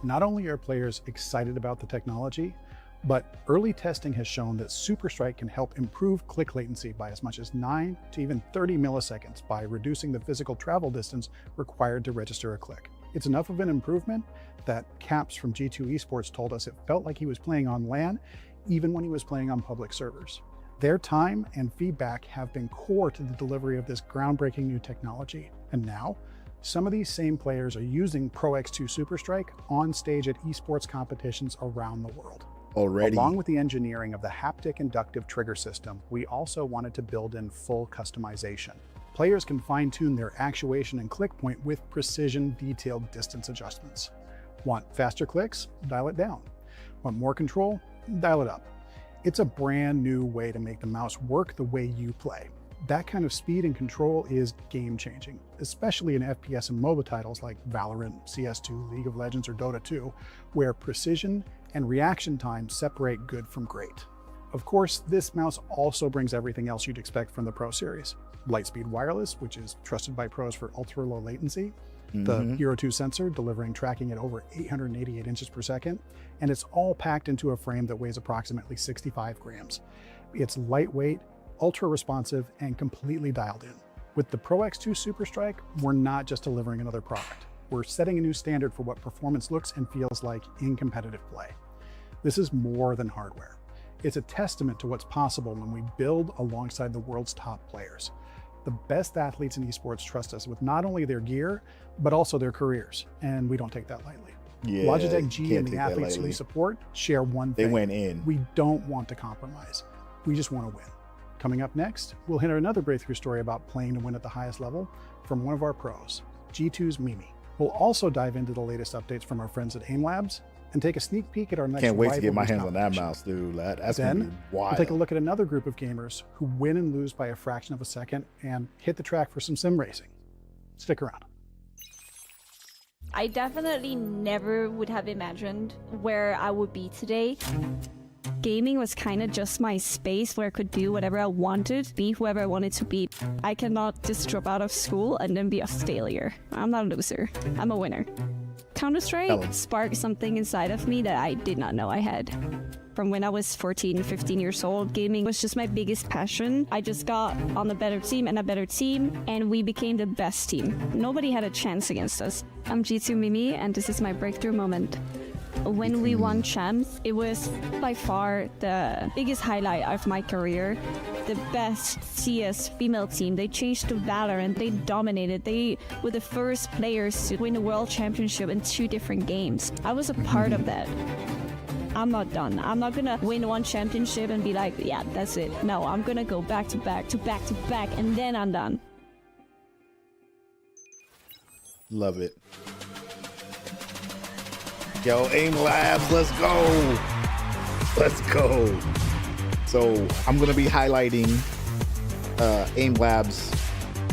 Not only are players excited about the technology, but early testing has shown that Super Strike can help improve click latency by as much as 9 to even 30 milliseconds by reducing the physical travel distance required to register a click. It's enough of an improvement that Caps from G2 Esports told us it felt like he was playing on LAN even when he was playing on public servers. Their time and feedback have been core to the delivery of this groundbreaking new technology. And now, some of these same players are using Pro X2 Super Strike on stage at esports competitions around the world. Already. Along with the engineering of the haptic inductive trigger system, we also wanted to build in full customization. Players can fine-tune their actuation and click point with precision, detailed distance adjustments. Want faster clicks? Dial it down. Want more control? Dial it up. It's a brand new way to make the mouse work the way you play. That kind of speed and control is game-changing, especially in FPS and MOBA titles like Valorant, CS2, League of Legends, or Dota 2, where precision and reaction time separate good from great. Of course, this mouse also brings everything else you'd expect from the Pro series. Lightspeed wireless, which is trusted by pros for ultra-low latency, the Hero 2 sensor delivering tracking at over 888 inches per second, and it's all packed into a frame that weighs approximately 65 grams. It's lightweight, ultra responsive, and completely dialed in. With the Pro X2 Super Strike, we're not just delivering another product. We're setting a new standard for what performance looks and feels like in competitive play. This is more than hardware. It's a testament to what's possible when we build alongside the world's top players. The best athletes in esports trust us with not only their gear, but also their careers, and we don't take that lightly. Yeah, Logitech G can't and the take that athletes lightly. we support share one thing. They went in. We don't want to compromise. We just want to win. Coming up next, we'll hit another breakthrough story about playing to win at the highest level from one of our pros, G2's Mimi. We'll also dive into the latest updates from our friends at AIM Labs and take a sneak peek at our next Can't wait to get my rivalries hands on that competition. mouse, dude. That's Then, gonna be wild. we'll take a look at another group of gamers who win and lose by a fraction of a second and hit the track for some sim racing. Stick around. I definitely never would have imagined where I would be today. Gaming was kind of just my space where I could do whatever I wanted, be whoever I wanted to be. I cannot just drop out of school and then be a failure. I'm not a loser. I'm a winner. Counter-Strike sparked something inside of me that I did not know I had. From when I was 14, 15 years old, gaming was just my biggest passion. I just got on a better team and a better team, and we became the best team. Nobody had a chance against us. I'm G2 Mimi, and this is my breakthrough moment. When we won champs, it was by far the biggest highlight of my career. The best CS female team. They changed to Valorant, they dominated. They were the first players to win a world championship in 2 different games. I was a part of that. I'm not done. I'm not gonna win one championship and be like, yeah, that's it. No, I'm gonna go back to back to back to back, and then I'm done. Love it. Yo, AIM Labs, let's go. Let's go. So I'm gonna be highlighting AIM Labs,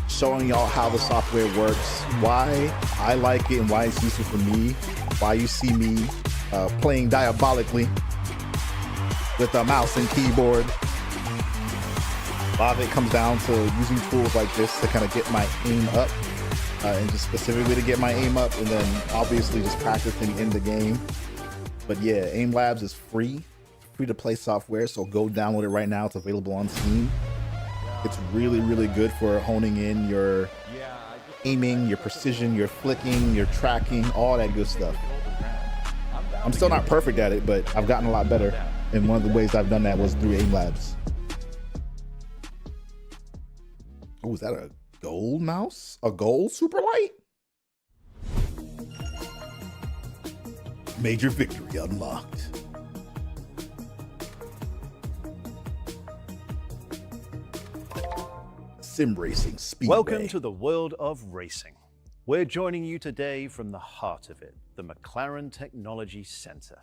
showing y'all how the software works, why I like it and why it's useful for me, why you see me playing diabolically with a mouse and keyboard. A lot of it comes down to using tools like this to kind of get my aim up. And just specifically to get my aim up, and then obviously just practicing in the game. But yeah, AIM Labs is free to play software, so go download it right now. It's available on Steam. It's really, really good for honing in your aiming, your precision, your flicking, your tracking, all that good stuff. I'm still not perfect at it, but I've gotten a lot better. And one of the ways I've done that was through Aim Labs. Oh, is that a gold mouse? A gold super light? Major victory unlocked. Sim racing speedway. Welcome to the world of racing. We're joining you today from the heart of it, the McLaren Technology Center.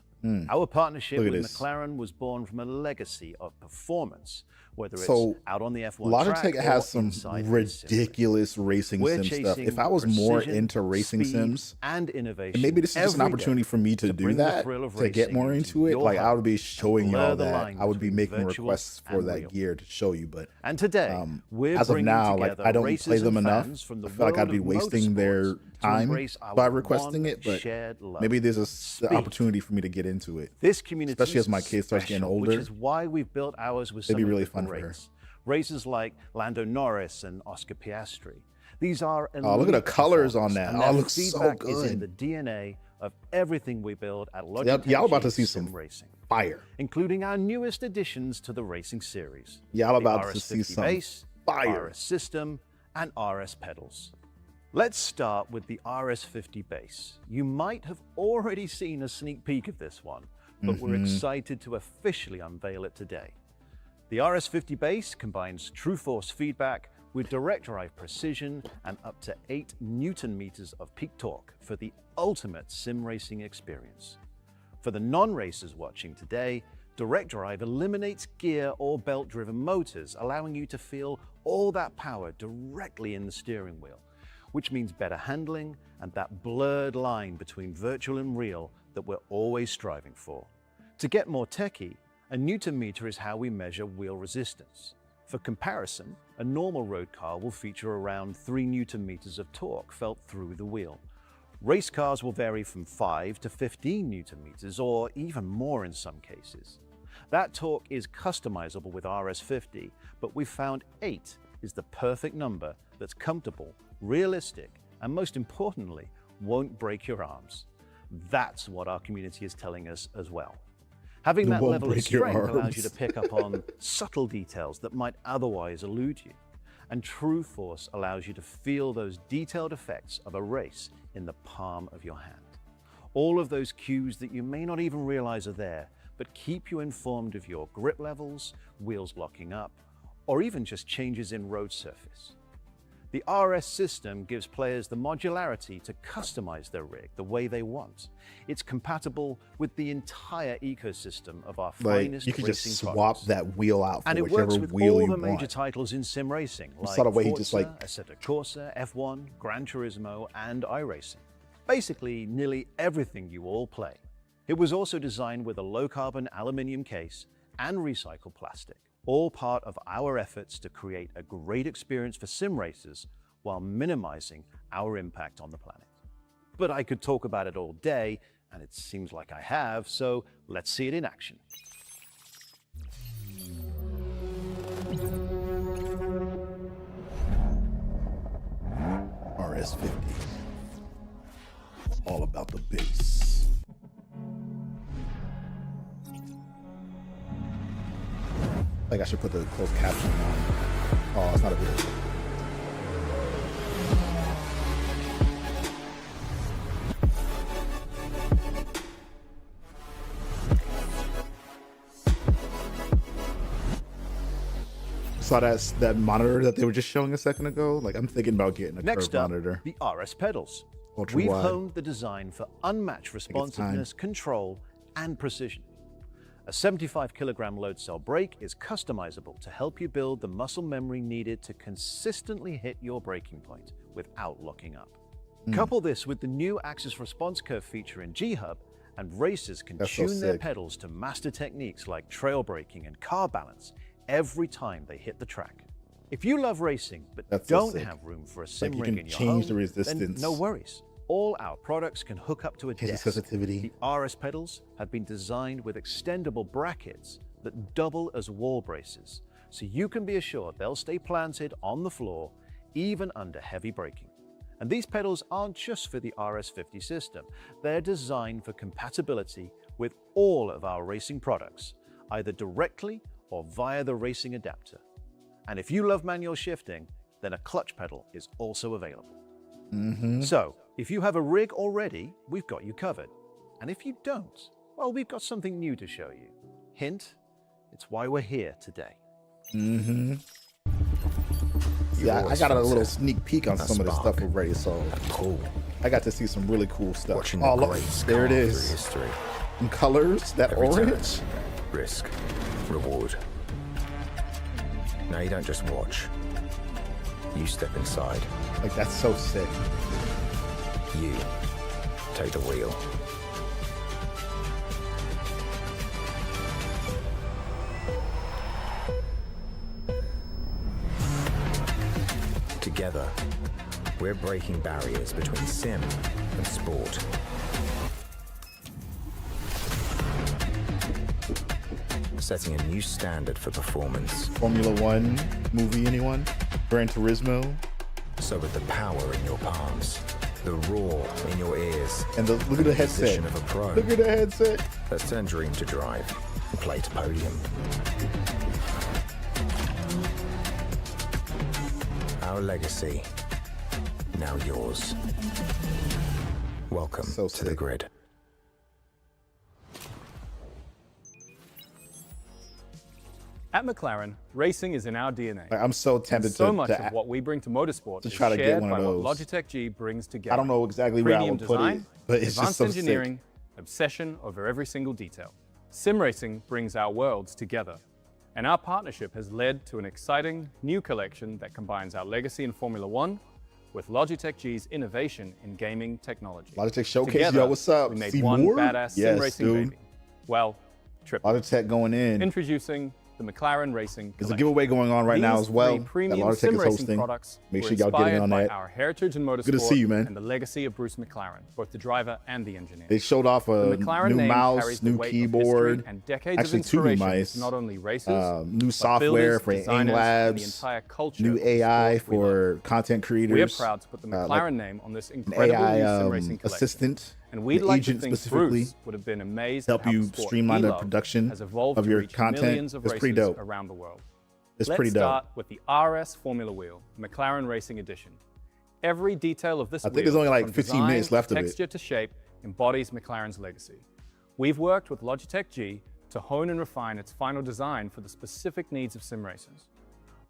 Our partnership with McLaren was born from a legacy of performance, whether it's out on the F1 Logitech track has or some ridiculous racing sim stuff. If I was more into racing sims, and innovation, and maybe this is just an opportunity for me to do that, to get more into it, like I would be showing y'all that. I would be making requests for that gear to show you, but and today, we're as of now, like I don't racers play them and enough. fans from I the feel like I'd be world of wasting their time by requesting it, but shared love. maybe there's an opportunity for me to get into it. This community, especially as my kids start getting older, which is why we've built ours with it'd be some really of the fun for her. Racers like Lando Norris and Oscar Piastri. These are oh, look at the colors on that. Oh, it looks so feedback is in good. the DNA of everything we build at Logitech. Y'all about to see some racing, fire, including our newest additions to the racing series. Y'all about the to see RS50 some base, fire. RS system, and RS pedals. Let's start with the RS50 base. You might have already seen a sneak peek of this one, but we're excited to officially unveil it today. The RS50 base combines true force feedback with direct drive precision and up to 8 Newton meters of peak torque for the ultimate sim racing experience. For the non-racers watching today, direct drive eliminates gear or belt-driven motors, allowing you to feel all that power directly in the steering wheel, which means better handling and that blurred line between virtual and real that we're always striving for. To get more techie, a Newton meter is how we measure wheel resistance. For comparison, a normal road car will feature around 3 Newton meters of torque felt through the wheel. Race cars will vary from 5 to 15 Newton meters, or even more in some cases. That torque is customizable with RS50, but we've found 8 is the perfect number that's comfortable, realistic, and most importantly, won't break your arms. That's what our community is telling us as well. Having that level of strength allows you to pick up on subtle details that might otherwise elude you. And True Force allows you to feel those detailed effects of a race in the palm of your hand. All of those cues that you may not even realize are there, but keep you informed of your grip levels, wheels locking up, or even just changes in road surface. The RS system gives players the modularity to customize their rig the way they want. It's compatible with the entire ecosystem of our finest you could just racing swap products. that wheel out for And it whichever works with wheel all you the major want. titles in sim racing, I like saw the way he Forza, just, like- Assetto Corsa, F1, Gran Turismo, and iRacing. Basically, nearly everything you all play. It was also designed with a low-carbon aluminium case and recycled plastic, all part of our efforts to create a great experience for sim racers while minimizing our impact on the planet. But I could talk about it all day, and it seems like I have, so let's see it in action. RS50. It's all about the bass. Like I should put the closed caption on. Oh, it's not a video. Saw that monitor that they were just showing a second ago. Like I'm thinking about getting a Next curved up, monitor. the RS pedals. Ultra We've wide. honed the design for unmatched responsiveness, control, and precision. A 75-kilogram load cell brake is customizable to help you build the muscle memory needed to consistently hit your braking point without locking up. Couple this with the new Axis Response Curve feature in G-Hub, and racers can That's so tune their sick. pedals to master techniques like trail braking and car balance every time they hit the track. If you love racing but That's so don't sick. have room for a sim Like you rig can in your change home, the resistance. then no worries. All our products can hook up to a Change the desk. sensitivity. The RS pedals have been designed with extendable brackets that double as wall braces, so you can be assured they'll stay planted on the floor even under heavy braking. And these pedals aren't just for the RS50 system. They're designed for compatibility with all of our racing products, either directly or via the racing adapter. And if you love manual shifting, then a clutch pedal is also available. So, if you have a rig already, we've got you covered. And if you don't, well, we've got something new to show you. Hint, it's why we're here today. Yeah, I got a little sneak peek on some of the stuff already, so I got to see some really cool stuff. Oh, look, there it is. In colors, that orange. Risk, reward. Now you don't just watch. You step inside. Like, that's so sick. You take the wheel. Together, we're breaking barriers between sim and sport. Setting a new standard for performance. Formula One movie, anyone? Gran Turismo? So with the power in your palms, the roar in your ears, and look at the headset. Of a pro, look at the headset. Let's turn dream to drive and play to podium. Our legacy, now yours. Welcome to the grid. At McLaren, racing is in our DNA. I'm so tempted so much of what we bring to motorsport to is try to shared get one by of those. what Logitech G brings together. I don't know exactly where I would put it, but it's just so engineering, sick. Obsession over every single detail. Sim racing brings our worlds together. And our partnership has led to an exciting new collection that combines our legacy in Formula One with Logitech G's innovation in gaming technology. Logitech Showcase, Together, yo, what's up? We made See one more? badass sim Yes, racing dude. baby. Well, triple. Logitech going in. Introducing the McLaren Racing There's a Collection. giveaway going on right now These as well. three That premium Logitech sim is racing hosting. products Make were sure y'all get in inspired on by that. our heritage in motorsport Good to see you, man. and the legacy of Bruce McLaren, both the driver and the engineer. They showed off a The McLaren new name mouse, carries the new weight of keyboard, history and decades of actually 2 new inspiration mice, to not only racers, new but software builders, for AIM designers, and the Labs, entire culture new of the AI sport we for content creators. We are proud to put the McLaren like name on this an incredible AI new sim racing collection. assistant, And we'd an like to agent think specifically, Bruce would have been amazed help at how you the sport streamline he the loved production has evolved of to your reach content. millions of It's pretty racers dope. around the world. It's Let's pretty dope. start with the RS Formula Wheel, McLaren Racing Edition. Every detail of this I think wheel, there's only like from 15 design minutes left to of it. texture to shape, embodies McLaren's legacy. We've worked with Logitech G to hone and refine its final design for the specific needs of sim racers.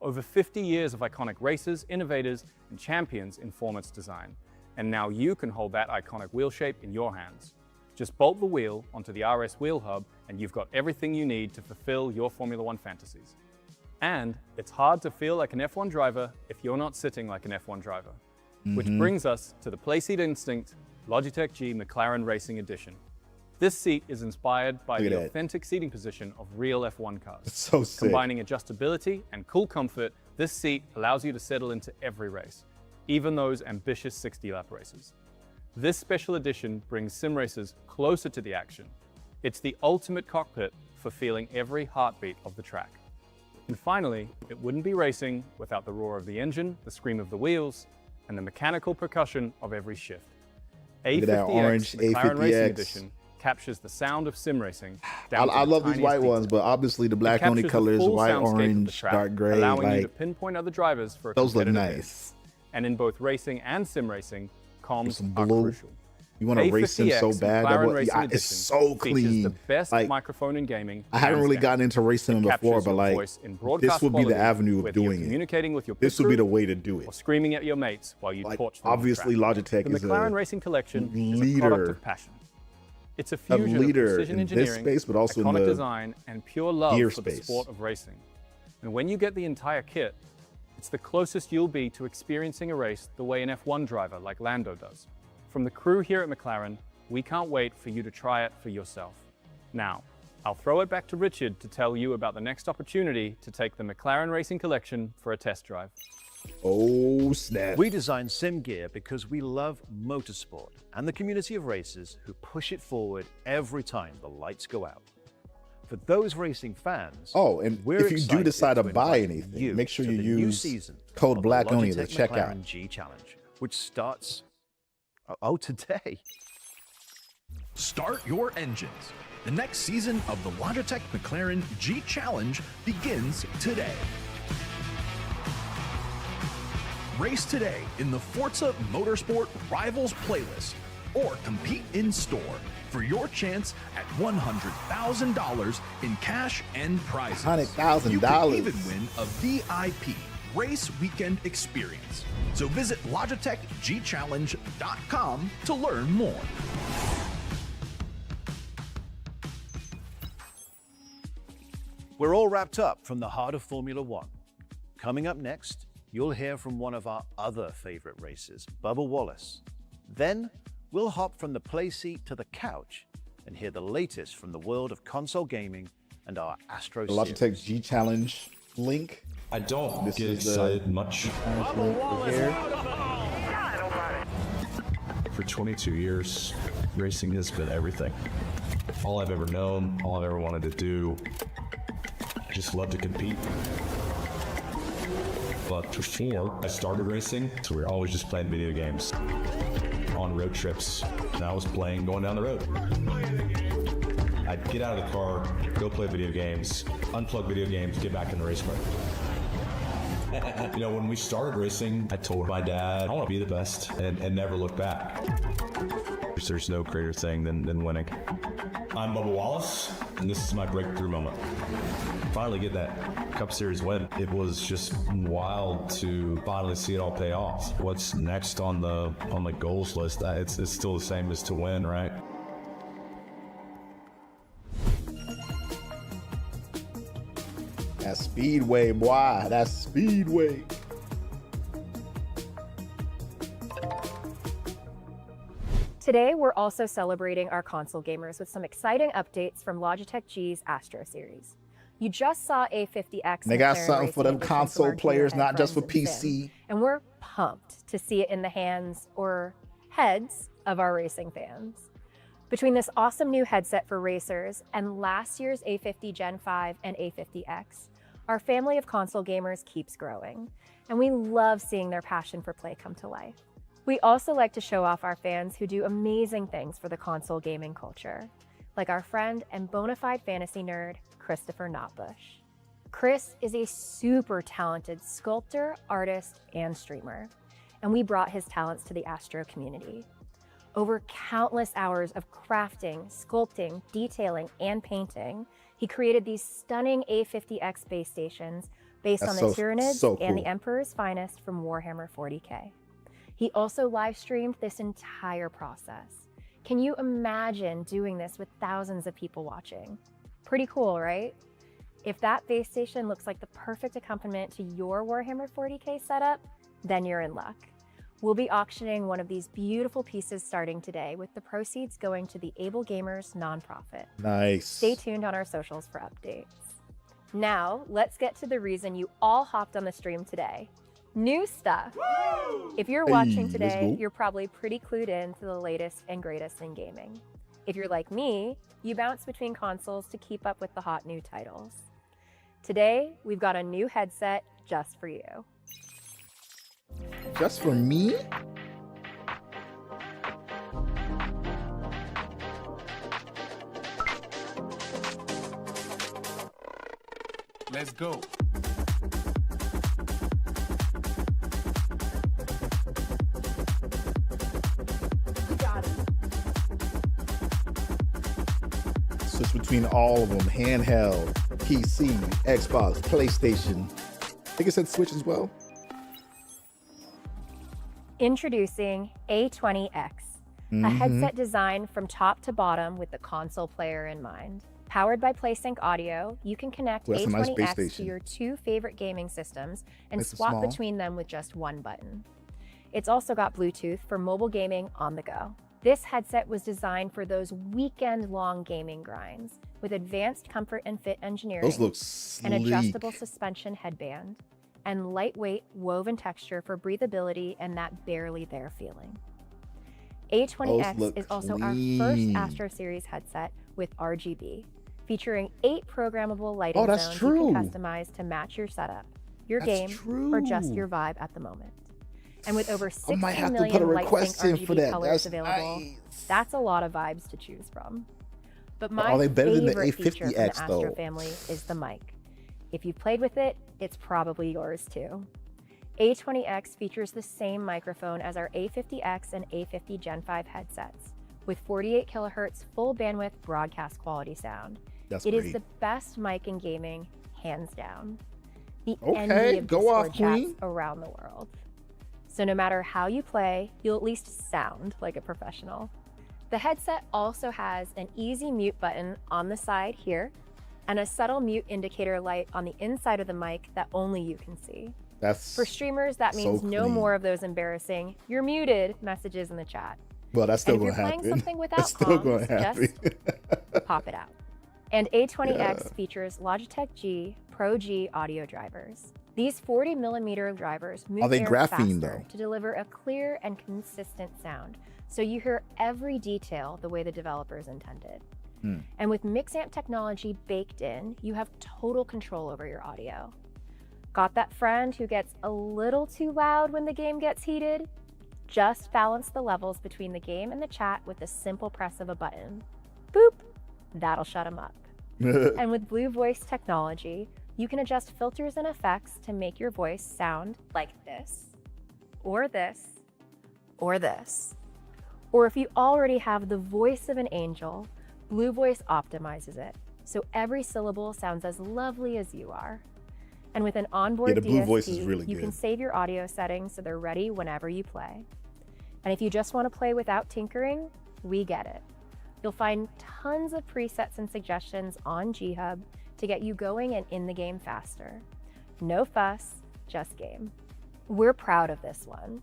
Over 50 years of iconic racers, innovators, and champions inform its design. And now you can hold that iconic wheel shape in your hands. Just bolt the wheel onto the RS wheel hub and you've got everything you need to fulfill your Formula One fantasies. And it's hard to feel like an F1 driver if you're not sitting like an F1 driver. Which brings us to the Playseat Instinct Logitech G McLaren Racing Edition. This seat is inspired by Look at the that. authentic seating position of real F1 cars. It's so sick. Combining adjustability and cool comfort, this seat allows you to settle into every race, even those ambitious 60-lap races. This special edition brings sim racers closer to the action. It's the ultimate cockpit for feeling every heartbeat of the track. And finally, it wouldn't be racing without the roar of the engine, the scream of the wheels, and the mechanical percussion of every shift. Look at that orange McLaren Racing A50X. Edition captures the sound of sim racing. I down to love the these white tiniest ones, but obviously the black It only captures the colors, full white, soundscape of the orange, track, dark gray, allowing you to like pinpoint other drivers for a those look competitive nice. edge. And in both racing and sim racing, comms some are blue. crucial. You want to race them so A50X bad. McLaren That Racing it's Edition so features clean. the best Like, microphone in gaming. I haven't hands really down. gotten into racing It before, captures but your like voice in this broadcast would be the quality, avenue of whether you're doing it. communicating with your This pit would be crew the way to do it. or screaming at your mates while you Like, torch them on the obviously, track. Logitech The is a McLaren Racing Collection is a leader- product of passion. It's a a fusion of leader precision in this engineering, space, but also in iconic the design, and pure love gear for the space. sport of racing. And when you get the entire kit, it's the closest you'll be to experiencing a race the way an F1 driver like Lando does. From the crew here at McLaren, we can't wait for you to try it for yourself. Now, I'll throw it back to Richard to tell you about the next opportunity to take the McLaren Racing Collection for a test drive. Oh, snap. We design sim gear because we love motorsport and the community of racers who push it forward every time the lights go out. For those racing fans, Oh, and we're if you do excited decide to buy invite anything, you make sure to you the new use season code of the BLACK only Logitech at the checkout. McLaren G Challenge, which starts, today. Start your engines. The next season of the Logitech McLaren G Challenge begins today. Race today in the Forza Motorsport Rivals playlist or compete in store for your chance at $100,000 in cash and prizes. $100,000. You can even win a VIP race weekend experience. So visit LogitechGChallenge.com to learn more. We're all wrapped up from the heart of Formula One. Coming up next, you'll hear from one of our other favorite racers, Bubba Wallace. Then, we'll hop from the playseat to the couch and hear the latest from the world of console gaming and our Astro The Logitech G Challenge link. I don't get excited much. For 22 years, racing has been everything. All I've ever known, all I've ever wanted to do. I just love to compete. But before I started racing, so we were always just playing video games. On road trips, and I was playing going down the road. I'd get out of the car, go play video games, unplug video games, get back in the race car. You know, when we started racing, I told my dad, I want to be the best and never look back. There's no greater thing than winning. I'm Bubba Wallace, and this is my breakthrough moment. Finally get that Cup Series win. It was just wild to finally see it all pay off. What's next on the goals list? It's still the same as to win, right? That's Speedway, boy. That's Speedway. Today, we're also celebrating our console gamers with some exciting updates from Logitech G's Astro series. You just saw A50X. They got something for them console players, not just for PC. And we're pumped to see it in the hands or heads of our racing fans. Between this awesome new headset for racers and last year's A50 Gen 5 and A50X, our family of console gamers keeps growing, and we love seeing their passion for play come to life. We also like to show off our fans who do amazing things for the console gaming culture, like our friend and bona fide fantasy nerd, Christopher Notbush. Chris is a super talented sculptor, artist, and streamer, and we brought his talents to the Astro community. Over countless hours of crafting, sculpting, detailing, and painting, he created these stunning A50X base stations based on the Tyranids and the Emperor's finest from Warhammer 40K. He also live streamed this entire process. Can you imagine doing this with thousands of people watching? Pretty cool, right? If that base station looks like the perfect accompaniment to your Warhammer 40K setup, then you're in luck. We'll be auctioning one of these beautiful pieces starting today, with the proceeds going to the Able Gamers nonprofit. Nice. Stay tuned on our socials for updates. Now, let's get to the reason you all hopped on the stream today. New stuff. Woo! If you're watching today, you're probably pretty clued in to the latest and greatest in gaming. If you're like me, you bounce between consoles to keep up with the hot new titles. Today, we've got a new headset just for you. Just for me? Let's go. Switch between all of them: handheld, PC, Xbox, PlayStation. I think it said Switch as well. Introducing A20X, a headset designed from top to bottom with the console player in mind. Powered by PlaySync Audio, you can connect A20X to your two favorite gaming systems and swap between them with just one button. It's also got Bluetooth for mobile gaming on the go. This headset was designed for those weekend-long gaming grinds with advanced comfort and fit engineering, Those look sleek. an adjustable suspension headband, and lightweight woven texture for breathability and that barely there feeling. A20X is also our first Astro Series headset with RGB, featuring 8 programmable lighting zones you can customize to match your setup, your game, or just your vibe at the moment. And with over 60 might have to million put a light request sync in for RGB that. colors That's available, that's a lot of vibes to choose from. But my are they better than the favorite feature from the A50X Astro though? family is the mic. If you've played with it, it's probably yours too. A20X features the same microphone as our A50X and A50 Gen 5 headsets, with 48 kilohertz full bandwidth broadcast quality sound. That's It great. is the best mic in gaming, hands down. The Okay, envy of go Discord off, chats queen. around the world. So no matter how you play, you'll at least sound like a professional. The headset also has an easy mute button on the side here, and a subtle mute indicator light on the inside of the mic that only you can see. That's For streamers, that means so no clean. more of those embarrassing "you're muted" messages in the chat. Well, that's still And if gonna you're happen. playing something without That's still gonna comms, happen. just pop it out. And A20X Yeah. features Logitech G Pro G audio drivers. These 40mm drivers move Are they air graphene, faster though? to deliver a clear and consistent sound, so you hear every detail the way the developers intended. And with Mixamp technology baked in, you have total control over your audio. Got that friend who gets a little too loud when the game gets heated? Just balance the levels between the game and the chat with the simple press of a button. Boop! That'll shut them up. And with Blue Voice technology, you can adjust filters and effects to make your voice sound like this, or this, or this. Or if you already have the voice of an angel, Blue Voice optimizes it, so every syllable sounds as lovely as you are. And with an onboard Yeah, the Blue DSP, Voice is really you good. can save your audio settings so they're ready whenever you play. And if you just want to play without tinkering, we get it. You'll find tons of presets and suggestions on G-Hub to get you going and in the game faster. No fuss, just game. We're proud of this one,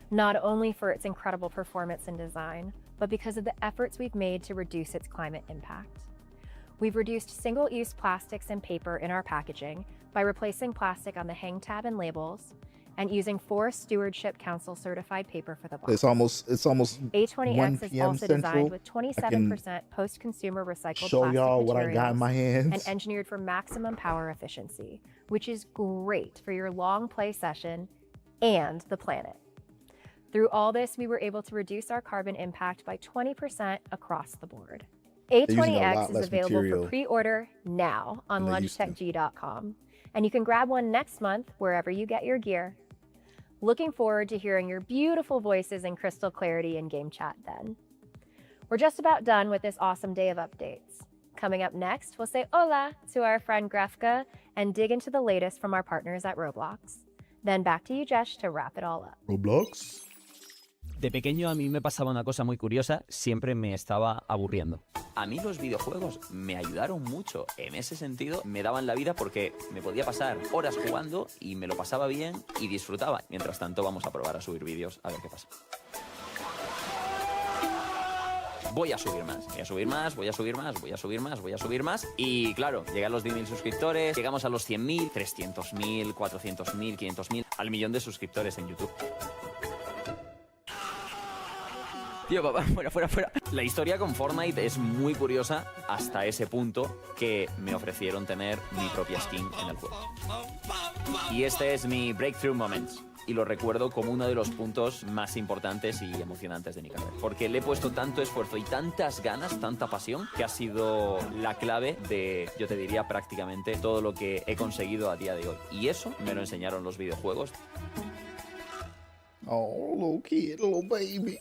not only for its incredible performance and design, but because of the efforts we've made to reduce its climate impact. We've reduced single-use plastics and paper in our packaging by replacing plastic on the hang tab and labels, and using Forest Stewardship Council certified paper for the box. It's almost 1 A20X is p.m. also Central. designed with 27% post-consumer recycled show plastic y'all what I materials got in my hands. and engineered for maximum power efficiency, which is great for your long play session and the planet. Through all this, we were able to reduce our carbon impact by 20% across the board. using a lot A20X is less available material for pre-order now on than they used to. logitechg.com, and you can grab one next month wherever you get your gear. Looking forward to hearing your beautiful voices in crystal clarity in game chat then. We're just about done with this awesome day of updates. Coming up next, we'll say hola to our friend Grefka and dig into the latest from our partners at Roblox. Then back to you, Jesh, to wrap it all up. Roblox. De pequeño a mí me pasaba una cosa muy curiosa, siempre me estaba aburriendo. A mí los videojuegos me ayudaron mucho. En ese sentido, me daban la vida porque me podía pasar horas jugando y me lo pasaba bien y disfrutaba. Mientras tanto, vamos a probar a subir vídeos a ver qué pasa. Voy a subir más, voy a subir más, voy a subir más, voy a subir más, voy a subir más. Y claro, llegan los 10.000 suscriptores, llegamos a los 100.000, 300.000, 400.000, 500.000, al millón de suscriptores en YouTube. Tío, papá, fuera. La historia con Fortnite es muy curiosa hasta ese punto que me ofrecieron tener mi propia skin en el juego. Y este es mi Breakthrough Moments. Y lo recuerdo como uno de los puntos más importantes y emocionantes de mi carrera. Porque le he puesto tanto esfuerzo y tantas ganas, tanta pasión, que ha sido la clave de, yo te diría, prácticamente todo lo que he conseguido a día de hoy. Y eso me lo enseñaron los videojuegos. Oh, little kid, little baby.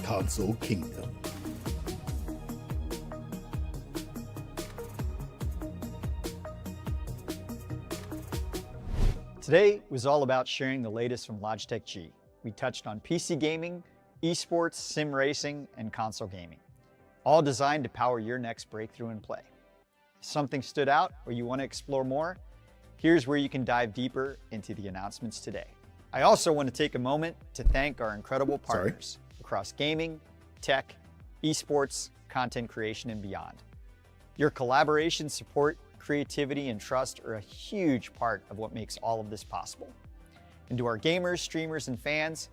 Console Kingdom. Today was all about sharing the latest from Logitech G. We touched on PC gaming, esports, sim racing, and console gaming, all designed to power your next breakthrough in play. If something stood out or you want to explore more, here's where you can dive deeper into the announcements today. I also want to take a moment to thank our incredible partners across gaming, tech, esports, content creation and beyond. Your collaboration, support, creativity, and trust are a huge part of what makes all of this possible. And to our gamers, streamers, and fans,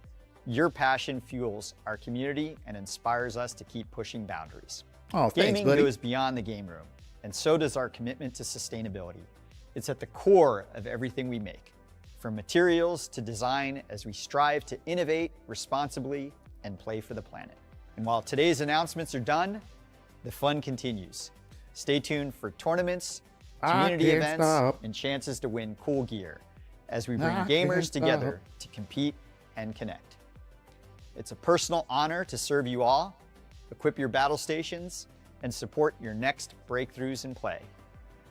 your passion fuels our community and inspires us to keep pushing boundaries. Oh, thanks, Gaming buddy. goes beyond the game room, and so does our commitment to sustainability. It's at the core of everything we make, from materials to design, as we strive to innovate responsibly and play for the planet. And while today's announcements are done, the fun continues. Stay tuned for tournaments, community events, and chances to win cool gear as we bring gamers together to compete and connect. It's a personal honor to serve you all, equip your battle stations, and support your next breakthroughs in play.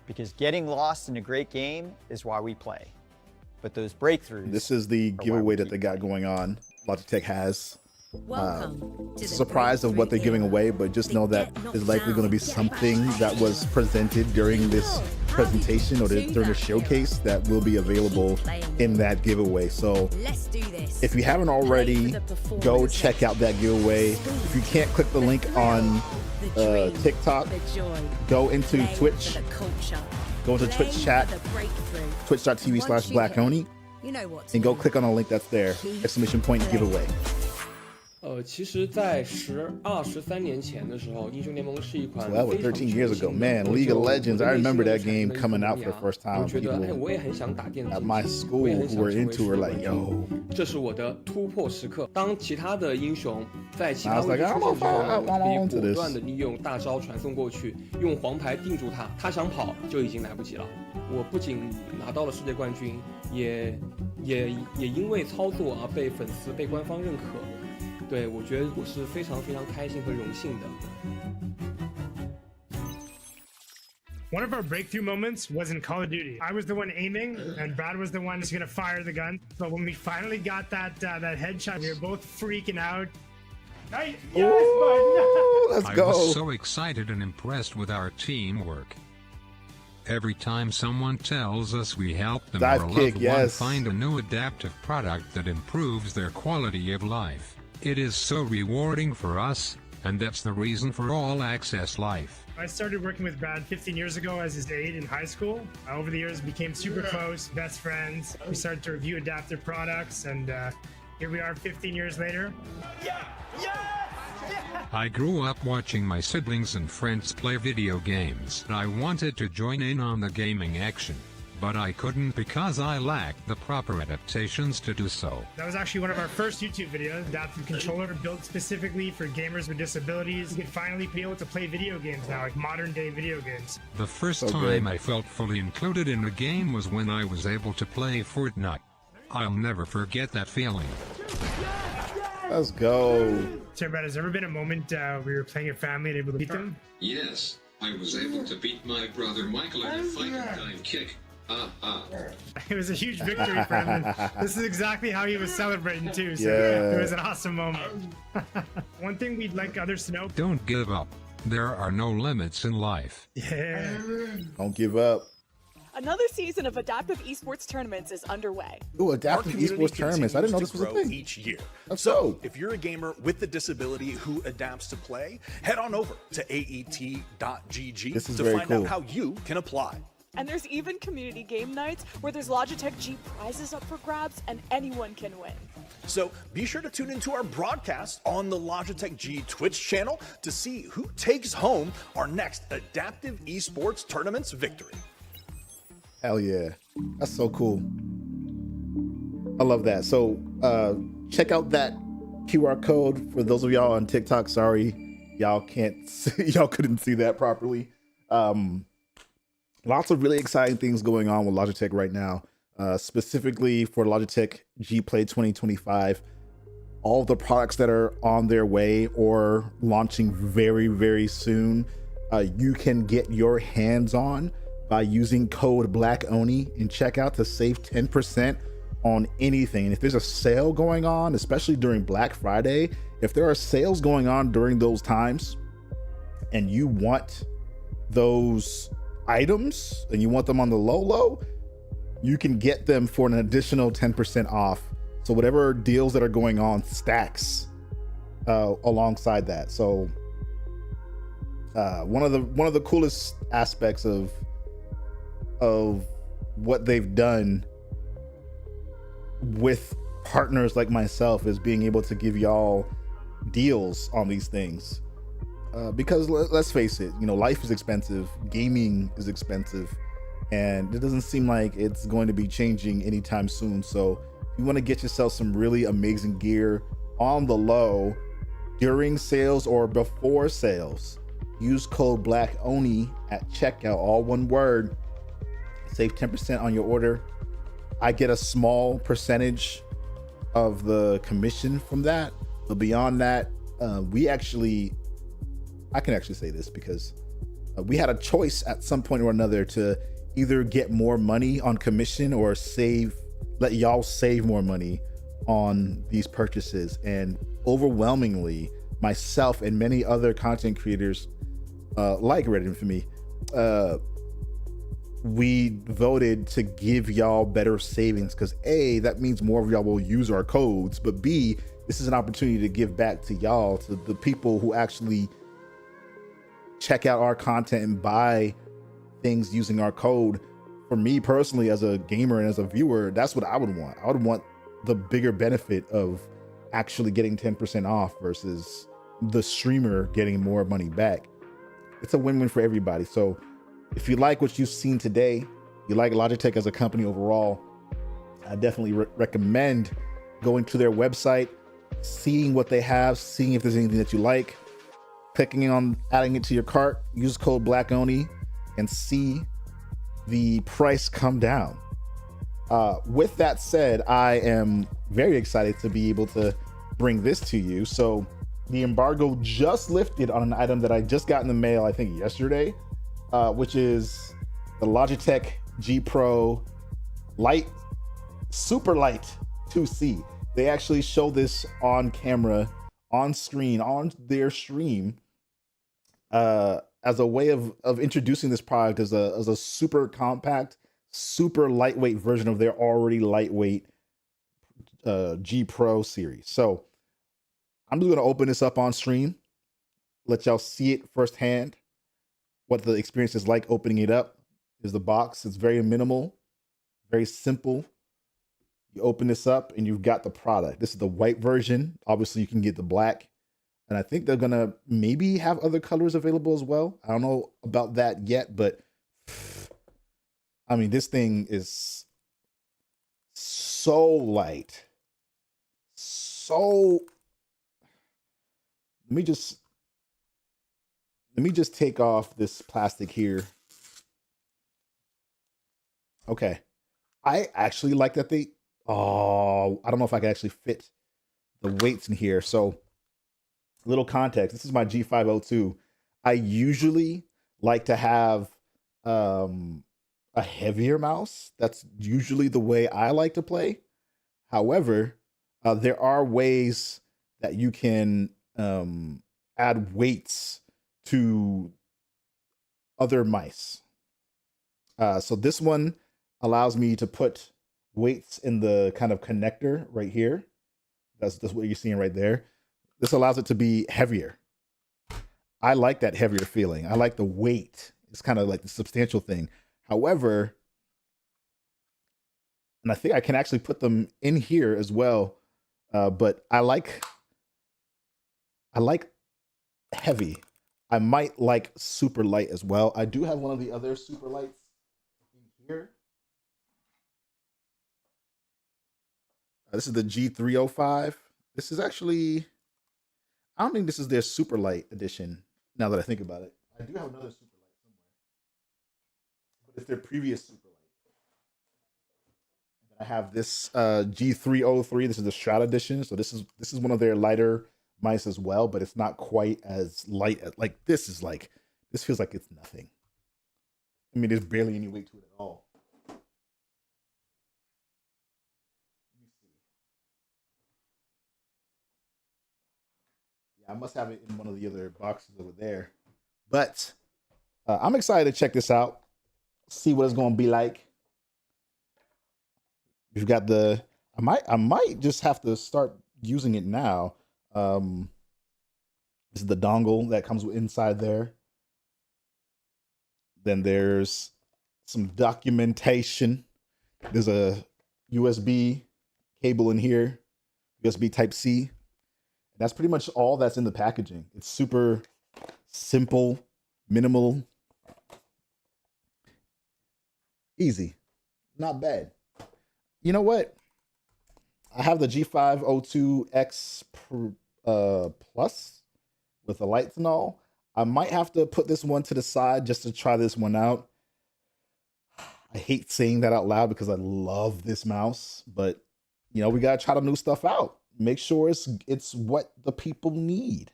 Because getting lost in a great game is why we play. But those breakthroughs. This is the giveaway that they got going on. Logitech has. It's a surprise of what they're giving away, but just know that there's likely going to be something that was presented during this presentation or during the showcase that will be available in that giveaway. So if you haven't already, go check out that giveaway. If you can't click the link on TikTok, go into Twitch, go into Twitch chat, twitch.tv/blackoni, and go click on the link that's there, !giveaway. 其实在13年前的时候，英雄联盟是一款 So that was 13 years ago. Man, League of Legends, I remember that game coming out for the first time. People at my school who were into were like, yo. 这是我的突破时刻。当其他的英雄在其他位置出现之后，我可以果断的利用大招传送过去，用黄牌定住他，他想跑就已经来不及了。我不仅拿到了世界冠军，也因为操作而被粉丝、被官方认可。 对，我觉得我是非常非常开心和荣幸的。 One of our breakthrough moments was in Call of Duty. I was the one aiming, and Brad was the one who's gonna fire the gun. But when we finally got that headshot, we were both freaking out. Nice. Yes, bud. Let's go. I was so excited and impressed with our teamwork. Every time someone tells us we help them or a loved one find a new adaptive product that improves their quality of life, it is so rewarding for us, and that's the reason for All Access Life. I started working with Brad 15 years ago as his aide in high school. Over the years, became super close, best friends. We started to review adaptive products, and here we are 15 years later. I grew up watching my siblings and friends play video games. I wanted to join in on the gaming action, but I couldn't because I lacked the proper adaptations to do so. That was actually one of our first YouTube videos, adaptive controller built specifically for gamers with disabilities. You can finally be able to play video games now, like modern day video games. The first time I felt fully included in a game was when I was able to play Fortnite. I'll never forget that feeling. Let's go. So Brad, has there ever been a moment where you were playing your family and able to beat them? Yes, I was able to beat my brother Michael in a fighting time kick. It was a huge victory for him. And this is exactly how he was celebrating too. So it was an awesome moment. One thing we'd like others to know. Don't give up. There are no limits in life. Yeah. Don't give up. Another season of adaptive esports tournaments is underway. Ooh, adaptive esports tournaments. I didn't know this was a thing. Each year. So, if you're a gamer with a disability who adapts to play, head on over to aet.gg to find out how you can apply. And there's even community game nights where there's Logitech G prizes up for grabs and anyone can win. So be sure to tune into our broadcast on the Logitech G Twitch channel to see who takes home our next adaptive esports tournaments victory. Hell yeah. That's so cool. I love that. So check out that QR code for those of y'all on TikTok. Sorry, y'all can't see, y'all couldn't see that properly. Lots of really exciting things going on with Logitech right now, specifically for Logitech G Play 2025. All the products that are on their way or launching very, very soon, you can get your hands on by using code BLACKONI in checkout to save 10% on anything. And if there's a sale going on, especially during Black Friday, if there are sales going on during those times and you want those items and you want them on the low, you can get them for an additional 10% off. So whatever deals that are going on stacks alongside that. So One of the coolest aspects of what they've done with partners like myself is being able to give y'all deals on these things. Because let's face it, life is expensive, gaming is expensive, and it doesn't seem like it's going to be changing anytime soon. So if you want to get yourself some really amazing gear on the low during sales or before sales, use code BLACKONI at checkout, all one word. Save 10% on your order. I get a small percentage of the commission from that, but beyond that, I can actually say this because we had a choice at some point or another to either get more money on commission or let y'all save more money on these purchases. And overwhelmingly, myself and many other content creators like Reddit Infamy, we voted to give y'all better savings because A, that means more of y'all will use our codes, but B, this is an opportunity to give back to y'all, to the people who actually check out our content and buy things using our code. For me personally, as a gamer and as a viewer, that's what I would want. I would want the bigger benefit of actually getting 10% off versus the streamer getting more money back. It's a win-win for everybody. So if you like what you've seen today, you like Logitech as a company overall, I definitely recommend going to their website, seeing what they have, seeing if there's anything that you like, clicking on adding it to your cart, use code BLACKONI, and see the price come down. With that said, I am very excited to be able to bring this to you. So the embargo just lifted on an item that I just got in the mail, I think yesterday, which is the Logitech G Pro Light, Super Light 2C. They actually show this on camera, on screen, on their stream, as a way of introducing this product as a super compact, super lightweight version of their already lightweight G Pro series. So I'm just gonna open this up on stream, let y'all see it firsthand, what the experience is like opening it up. Is the box. It's very minimal, very simple. You open this up and you've got the product. This is the white version. Obviously you can get the black. And I think they're gonna maybe have other colors available as well. I don't know about that yet, but I mean, this thing is so light. So let me just take off this plastic here. Okay. I actually like that I don't know if I can actually fit the weights in here. So little context, this is my G502. I usually like to have a heavier mouse. That's usually the way I like to play. However, there are ways that you can add weights to other mice. So this one allows me to put weights in the kind of connector right here. That's what you're seeing right there. This allows it to be heavier. I like that heavier feeling. I like the weight. It's kind of like the substantial thing. However, and I think I can actually put them in here as well. But I like heavy. I might like super light as well. I do have one of the other super lights in here. This is the G305. This is actually, I don't think this is their super light edition, now that I think about it. I do have another super light somewhere, but it's their previous super light. And I have this G303. This is the Strat edition. So this is one of their lighter mice as well, but it's not quite as light as, like, this feels like it's nothing. I mean, there's barely any weight to it at all. I must have it in one of the other boxes over there. But I'm excited to check this out, see what it's going to be like. We've got the, I might just have to start using it now. This is the dongle that comes inside there. Then there's some documentation. There's a USB cable in here, USB Type-C. That's pretty much all that's in the packaging. It's super simple, minimal, easy, not bad. You know what? I have the G502X Plus with the lights and all. I might have to put this one to the side just to try this one out. I hate saying that out loud because I love this mouse, but you know, we gotta try the new stuff out. Make sure it's what the people need.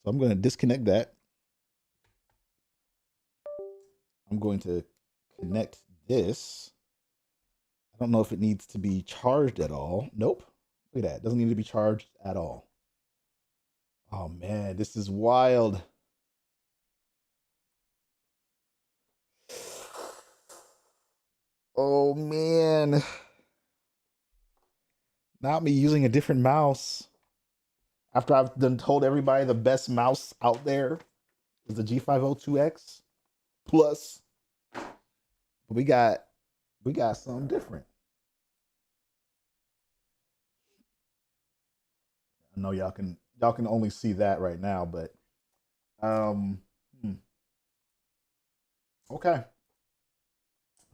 So I'm gonna disconnect that. I'm going to connect this. I don't know if it needs to be charged at all. Nope. Look at that. It doesn't need to be charged at all. Oh man, this is wild. Oh man. Not me using a different mouse. After I've done told everybody the best mouse out there is the G502X Plus. But we got something different. I know y'all can only see that right now, but okay.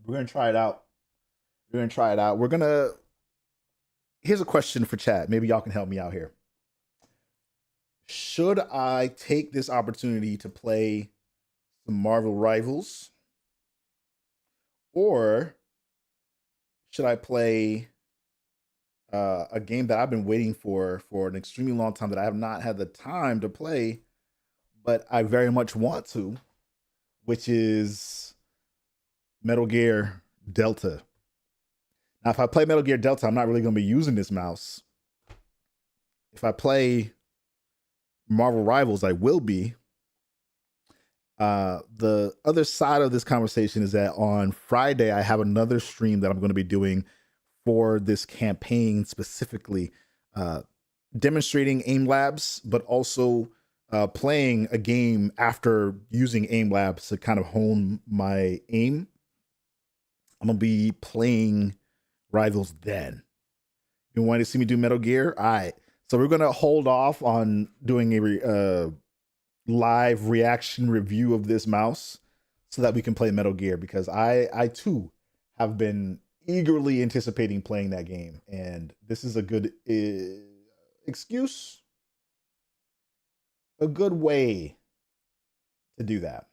We're gonna try it out. Here's a question for chat. Maybe y'all can help me out here. Should I take this opportunity to play some Marvel Rivals? Or should I play a game that I've been waiting for an extremely long time that I have not had the time to play, but I very much want to, which is Metal Gear Delta. Now, if I play Metal Gear Delta, I'm not really going to be using this mouse. If I play Marvel Rivals, I will be. The other side of this conversation is that on Friday, I have another stream that I'm going to be doing for this campaign specifically, demonstrating aim labs, but also playing a game after using aim labs to kind of hone my aim. I'm going to be playing Rivals then. You want to see me do Metal Gear? All right. So we're going to hold off on doing a live reaction review of this mouse so that we can play Metal Gear, because I too have been eagerly anticipating playing that game, and this is a good excuse, a good way to do that.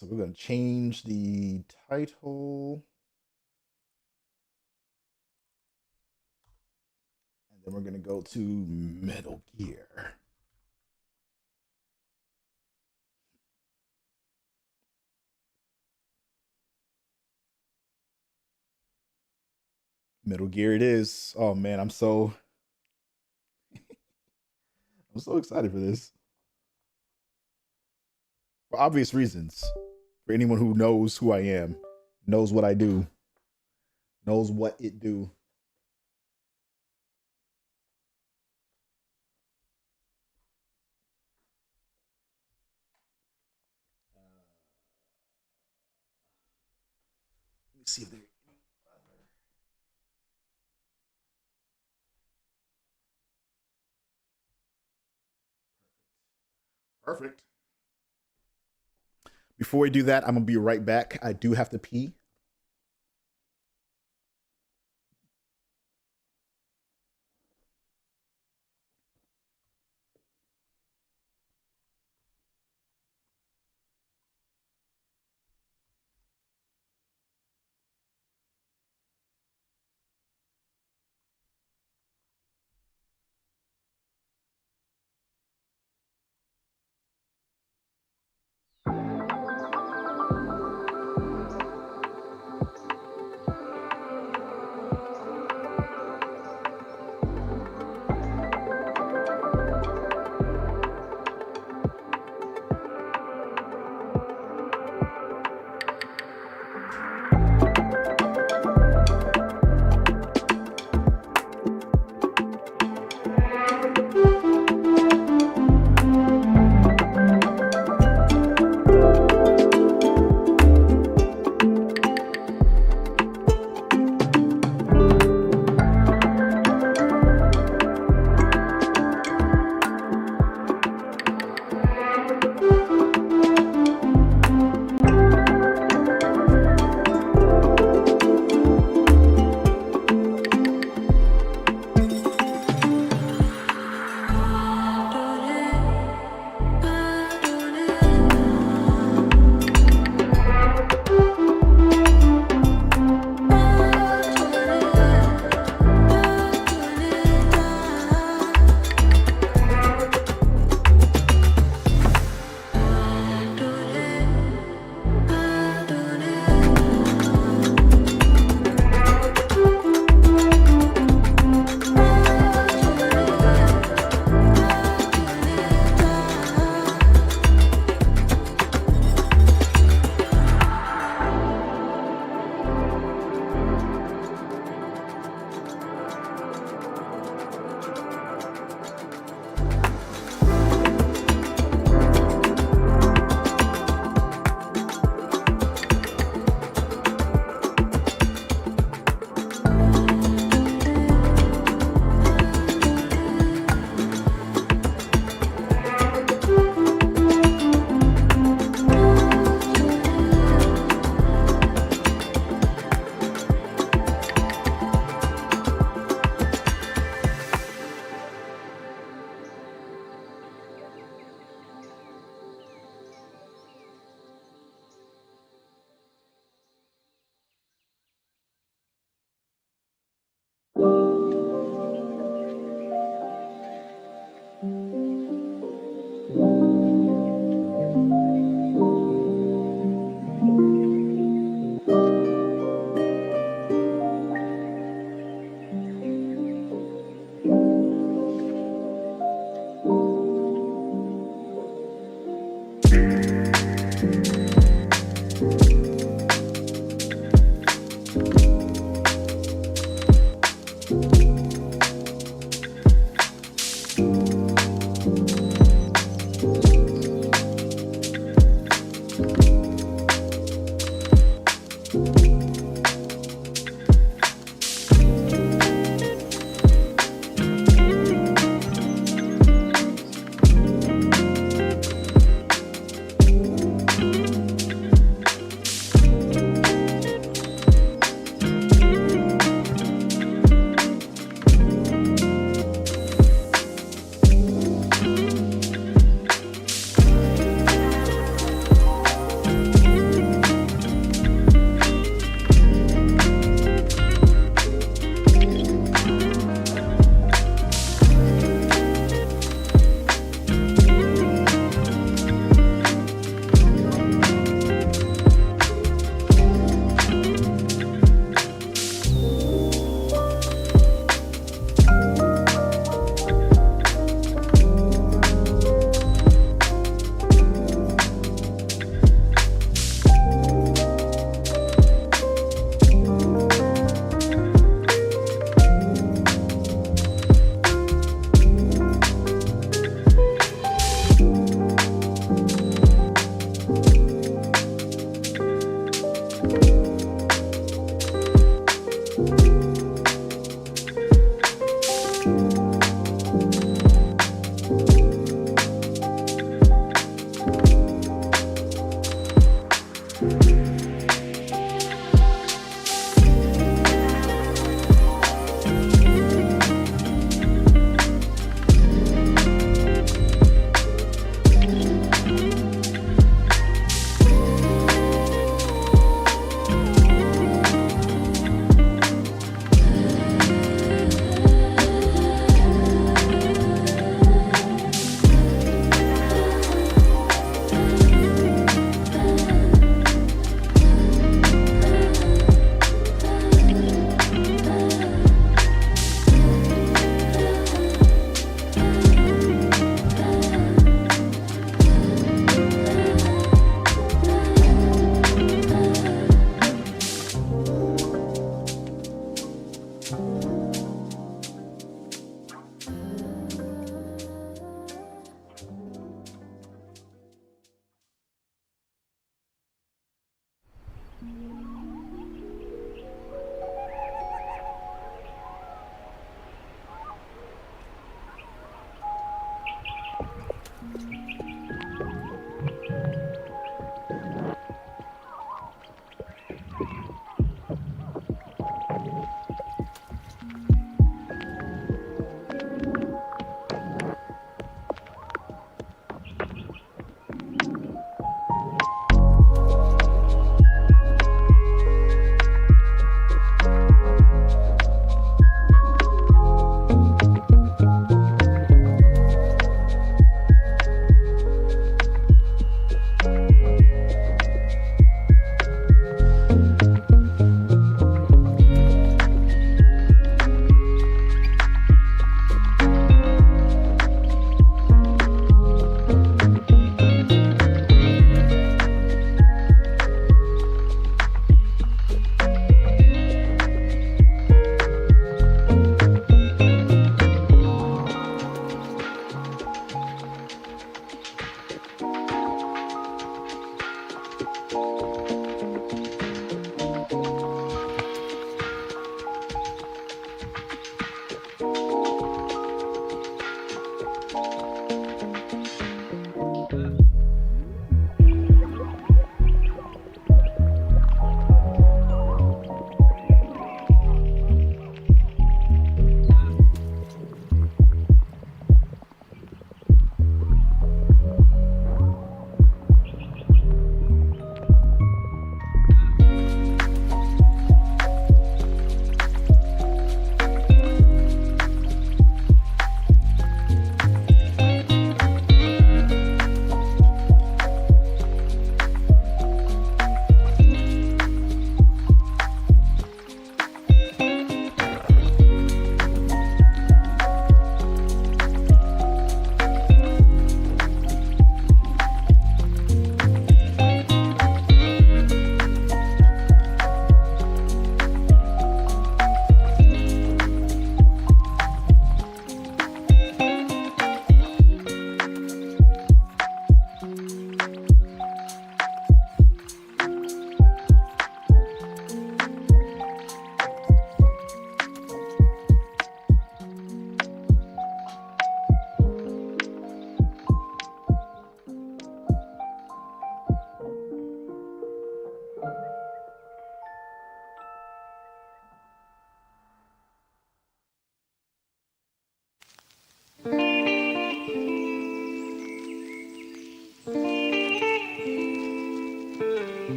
So we're going to change the title. And then we're going to go to Metal Gear. Metal Gear it is. Oh man, I'm so excited for this. For obvious reasons. For anyone who knows who I am, knows what I do, knows what it do. Let me see if there. Perfect. Before we do that, I'm gonna be right back. I do have to pee.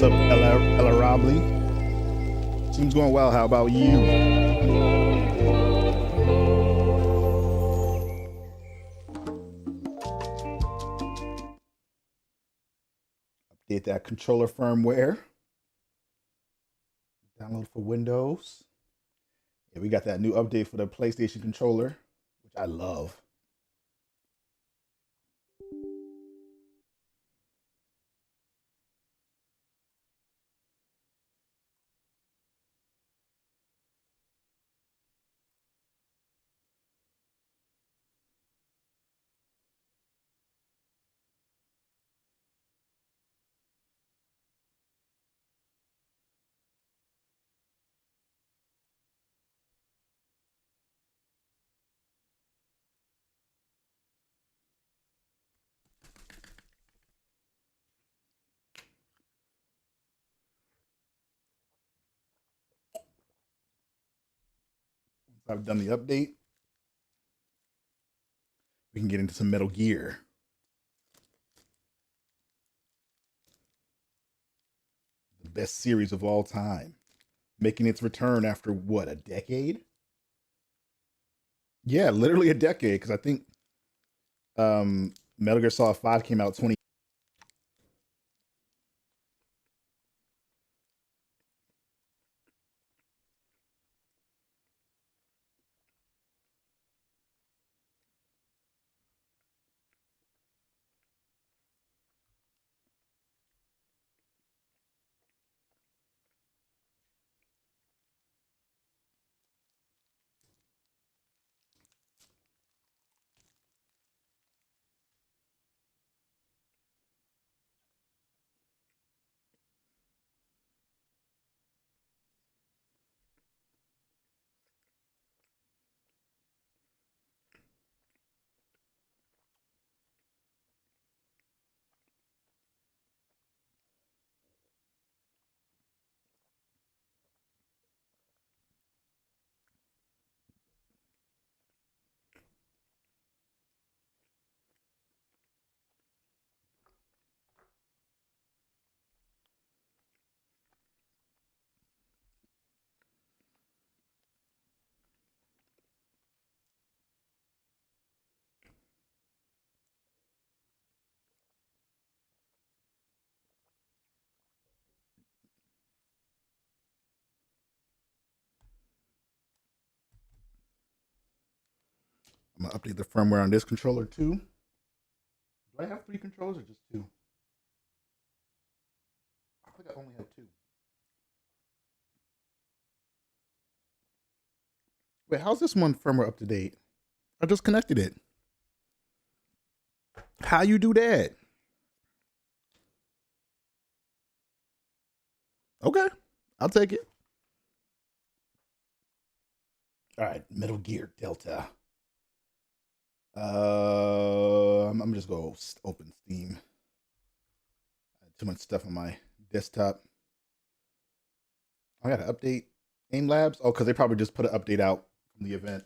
What's up, Ella Robley? Team's going well. How about you? Update that controller firmware. Download for Windows. Yeah, we got that new update for the PlayStation controller, which I love. I've done the update. We can get into some Metal Gear. The best series of all time. Making its return after what, a decade? Yeah, literally a decade, because I think Metal Gear Solid 5 came out 20. I'm gonna update the firmware on this controller too. Do I have 3 controllers or just 2? I think I only have 2. Wait, how's this one firmware up to date? I just connected it. How you do that? Okay, I'll take it. All right, Metal Gear Delta. I'm just gonna open Steam. I had too much stuff on my desktop. I gotta update Aim Labs. Oh, because they probably just put an update out from the event.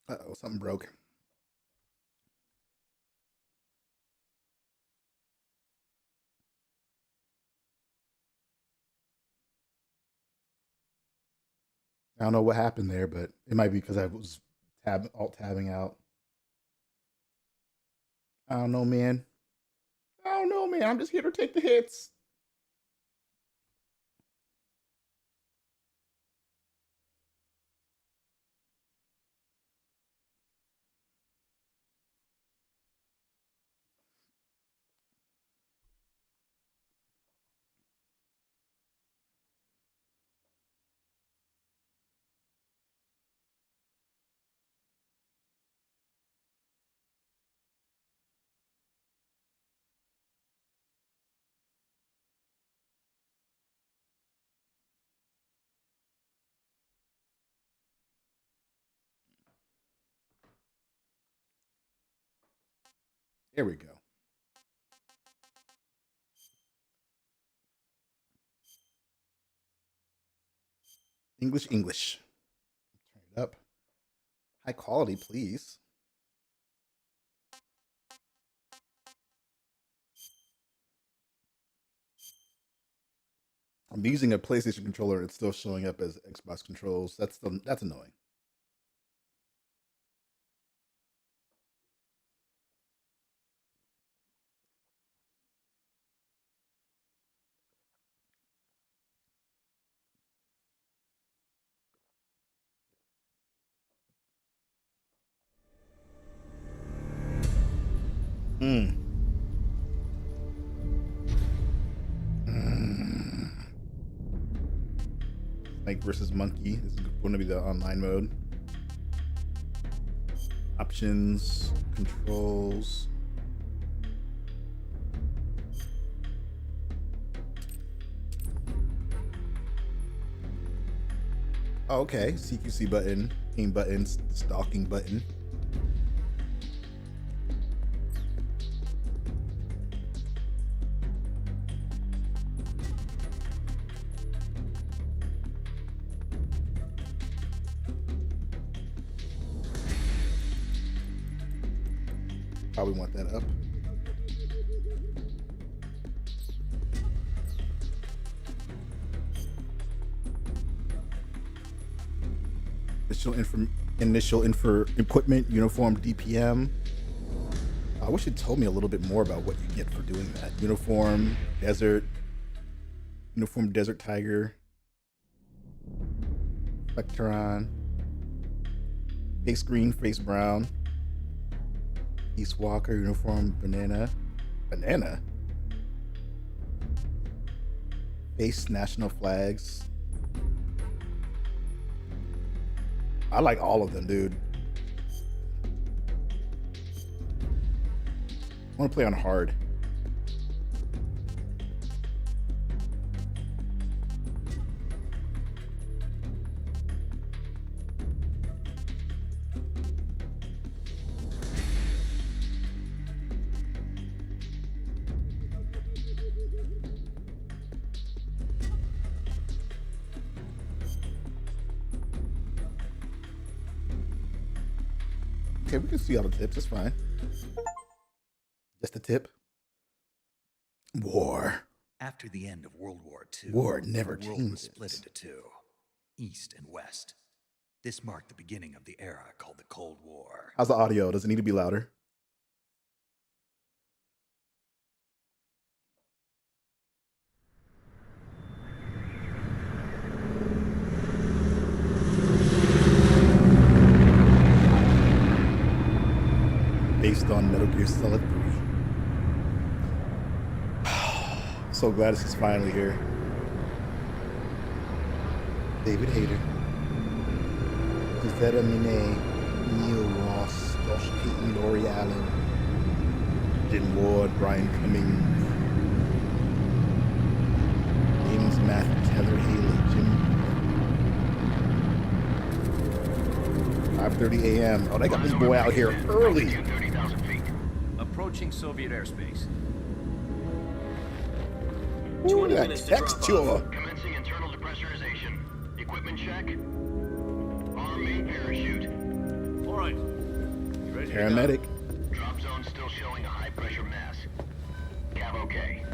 Uh-oh, something broke. I don't know what happened there, but it might be because I was alt-tabbing out. I don't know, man. I'm just here to take the hits. There we go. English. Turn it up. High quality, please. I'm using a PlayStation controller and it's still showing up as Xbox controls. That's annoying. Snake versus Monkey. This is going to be the online mode. Options, controls. Oh, okay. CQC button, aim buttons, stalking button. Probably want that up. Initial equipment, uniform DPM. I wish it told me a little bit more about what you get for doing that. Uniform desert tiger, Vectron, face green, face brown, East Walker, uniform banana, face national flags. I like all of them, dude. I want to play on hard. Okay, we can see all the tips. It's fine. Just a tip. War. After the end of World War II, War never the world was changes. split into two, East and West. This marked the beginning of the era called the Cold War. How's the audio? Does it need to be louder? Based on Metal Gear Solid 3. So glad this is finally here. David Hayter, Gisetta Minet, Neil Ross, Josh Keaton, Laurie Allen, Jim Ward, Brian Cummings, James Matthews, Heather Haley, Jim. 5:30 a.m. Oh, they got this boy out here early. Approaching Soviet airspace. Ooh, that texture. Commencing internal depressurization. Equipment check. Arm main parachute. All right, Paramedic. Drop zone still showing a high pressure mass. Cav okay.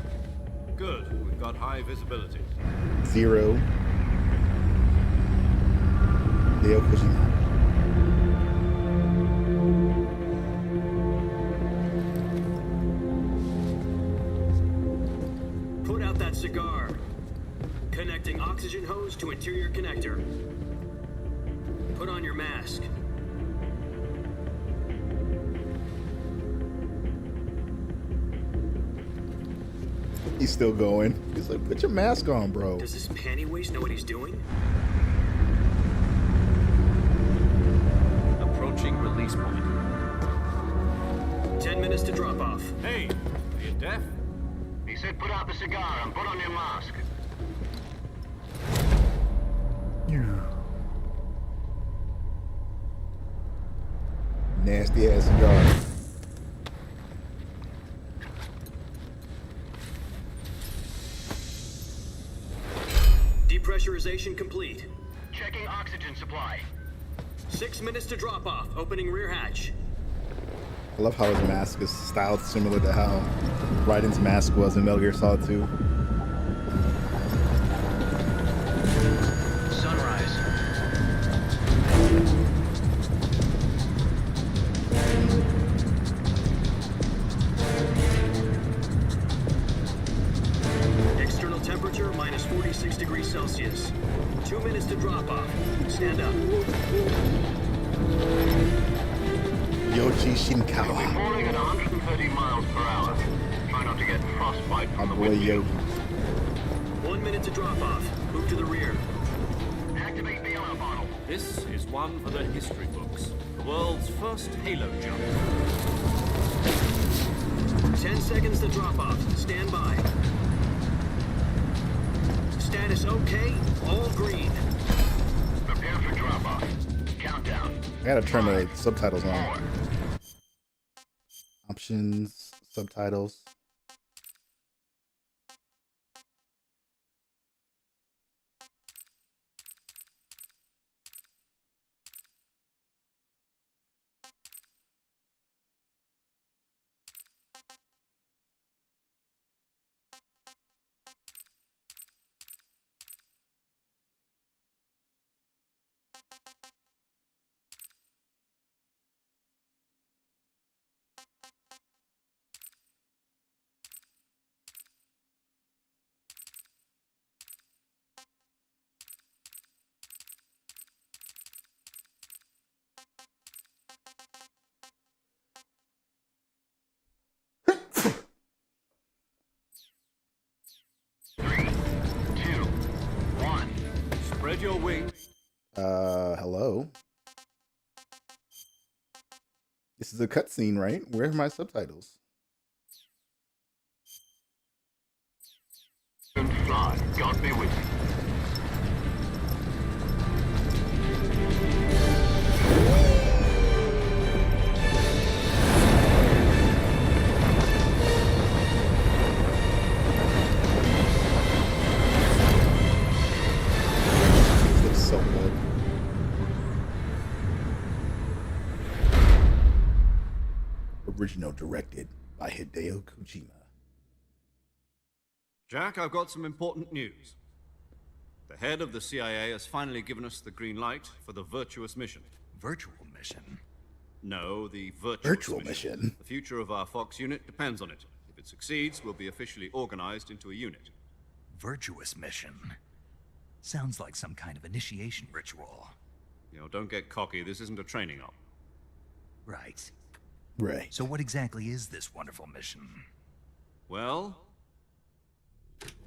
Good. We've got high visibility. 0. Hideo Kojima. Put out that cigar. Connecting oxygen hose to interior connector. Put on your mask. He's still going. He's like, put your mask on, bro. Does this panty waste know what he's doing? Approaching release point. 10 minutes to drop off. Hey, are you deaf? He said put out the cigar and put on your mask. Nasty ass cigar. Depressurization complete. Checking oxygen supply. 6 minutes to drop off. Opening rear hatch. I love how his mask is styled similar to how Raiden's mask was in Metal Gear Solid 2. Sunrise. External temperature minus 46 degrees Celsius. 2 minutes to drop off. Stand up. Yoji It'll be Shinkawa. falling at 130 miles per hour. Try not to get frostbite My from the boy windshield. Yoji. 1 minute to drop off. Move to the rear. Activate bailout bottle. This is one for the history books. The world's first Halo jump. 10 seconds to drop off. Stand by. Status okay. All green. Prepare for drop off. Countdown. I gotta turn the subtitles on. Options, subtitles. Spread your wings. Hello. This is a cutscene, right? Where's my subtitles? And fly. God be with you. Looks so good. Original directed by Hideo Kojima. Jack, I've got some important news. The head of the CIA has finally given us the green light for the virtuous mission. Virtual mission? No, the Virtual mission. The future of our Fox unit depends on it. If it succeeds, we'll be officially organized into a unit. Virtuous mission? Sounds like some kind of initiation ritual. You know, don't get cocky. This isn't a training op. Right. Right. So what exactly is this wonderful mission? Well,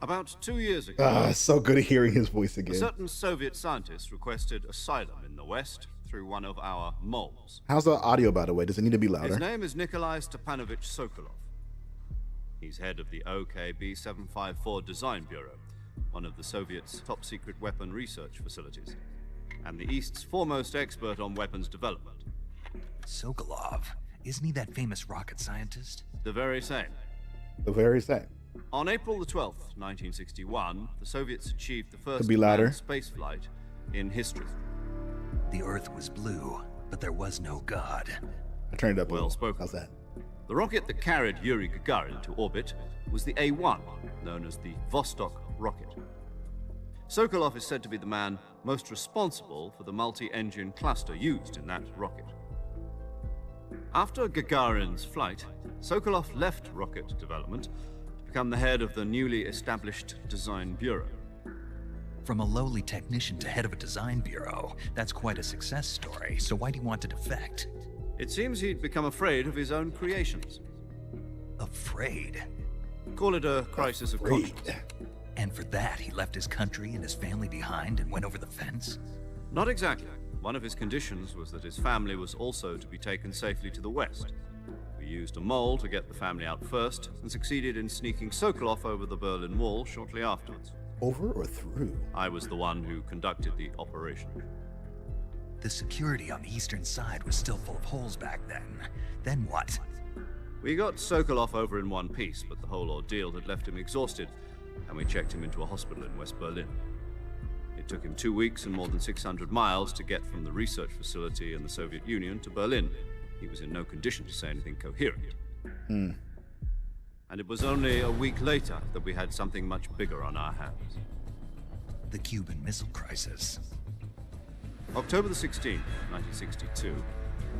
about 2 years ago... It's so good at hearing his voice A again. certain Soviet scientist requested asylum in the West through one of our moles. How's the audio, by the way? Does it need to be His louder? name is Nikolai Stepanovich Sokolov. He's head of the OKB-754 Design Bureau, one of the Soviets' top-secret weapon research facilities, and the East's foremost expert on weapons development. Sokolov? Isn't he that famous rocket scientist? The very same. The very same. On April the 12th, 1961, the Soviets achieved the first Could be louder. manned spaceflight in history. The Earth was blue, but there was no God. I turned it up. Well spoken. How's that? The rocket that carried Yuri Gagarin to orbit was the A-1, known as the Vostok rocket. Sokolov is said to be the man most responsible for the multi-engine cluster used in that rocket. After Gagarin's flight, Sokolov left rocket development to become the head of the newly established Design Bureau. From a lowly technician to head of a design bureau, that's quite a success story. So why do you want to defect? It seems he'd become afraid of his own creations. Afraid? Call it a crisis of conscience. And for that, he left his country and his family behind and went over the fence? Not exactly. One of his conditions was that his family was also to be taken safely to the west. We used a mole to get the family out first and succeeded in sneaking Sokolov over the Berlin Wall shortly afterwards. Over or through? I was the one who conducted the operation. The security on the eastern side was still full of holes back then. Then what? We got Sokolov over in one piece, but the whole ordeal had left him exhausted, and we checked him into a hospital in West Berlin. It took him 2 weeks and more than 600 miles to get from the research facility in the Soviet Union to Berlin. He was in no condition to say anything coherent. And it was only a week later that we had something much bigger on our hands. The Cuban Missile Crisis. October the 16th, 1962,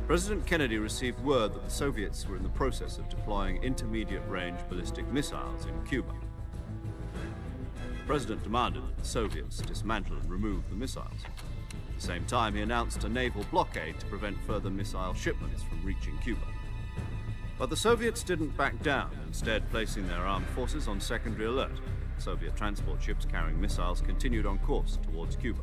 President Kennedy received word that the Soviets were in the process of deploying intermediate-range ballistic missiles in Cuba. The President demanded that the Soviets dismantle and remove the missiles. At the same time, he announced a naval blockade to prevent further missile shipments from reaching Cuba. But the Soviets didn't back down, instead placing their armed forces on secondary alert. Soviet transport ships carrying missiles continued on course towards Cuba.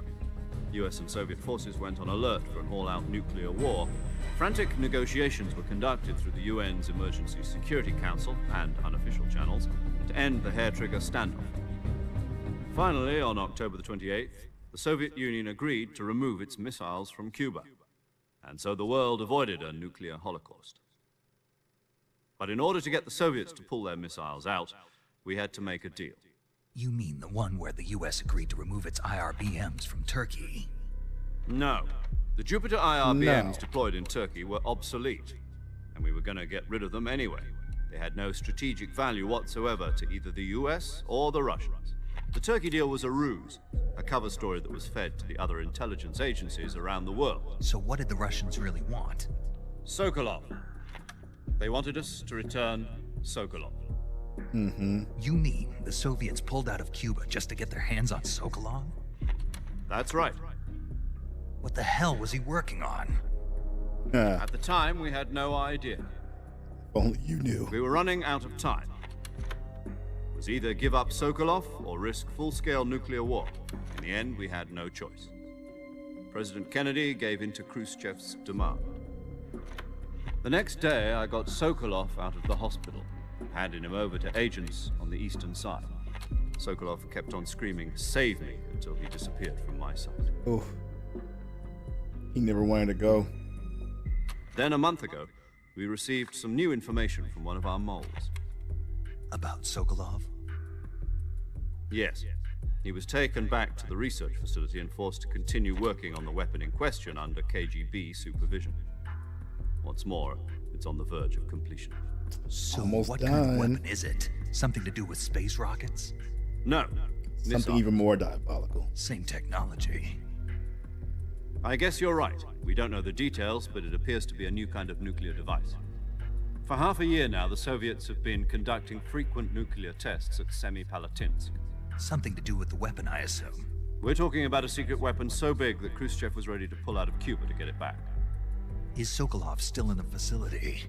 US and Soviet forces went on alert for an all-out nuclear war. Frantic negotiations were conducted through the UN's Emergency Security Council and unofficial channels to end the hair-trigger standoff. Finally, on October the 28th, the Soviet Union agreed to remove its missiles from Cuba. And so the world avoided a nuclear holocaust. But in order to get the Soviets to pull their missiles out, we had to make a deal. You mean the one where the US agreed to remove its IRBMs from Turkey? No. The Jupiter IRBMs deployed in Turkey were obsolete, and we were going to get rid of them anyway. They had no strategic value whatsoever to either the US or the Russians. The Turkey deal was a ruse, a cover story that was fed to the other intelligence agencies around the world. So what did the Russians really want? Sokolov. They wanted us to return Sokolov. You mean the Soviets pulled out of Cuba just to get their hands on Sokolov? That's right. What the hell was he working on? At the time, we had no idea. Only you knew. We were running out of time. It was either give up Sokolov or risk full-scale nuclear war. In the end, we had no choice. President Kennedy gave in to Khrushchev's demand. The next day, I got Sokolov out of the hospital, handing him over to agents on the eastern side. Sokolov kept on screaming, "Save me," until he disappeared from my sight. Oof. He never wanted to go. Then a month ago, we received some new information from one of our moles. About Sokolov? Yes. He was taken back to the research facility and forced to continue working on the weapon in question under KGB supervision. What's more, it's on the verge of completion. So Almost what done. kind of weapon is it? Something to do with space rockets? No. Something Missile. even more diabolical. Same technology. I guess you're right. We don't know the details, but it appears to be a new kind of nuclear device. For half a year now, the Soviets have been conducting frequent nuclear tests at Semipalatinsk. Something to do with the weapon, I assume. We're talking about a secret weapon so big that Khrushchev was ready to pull out of Cuba to get it back. Is Sokolov still in the facility?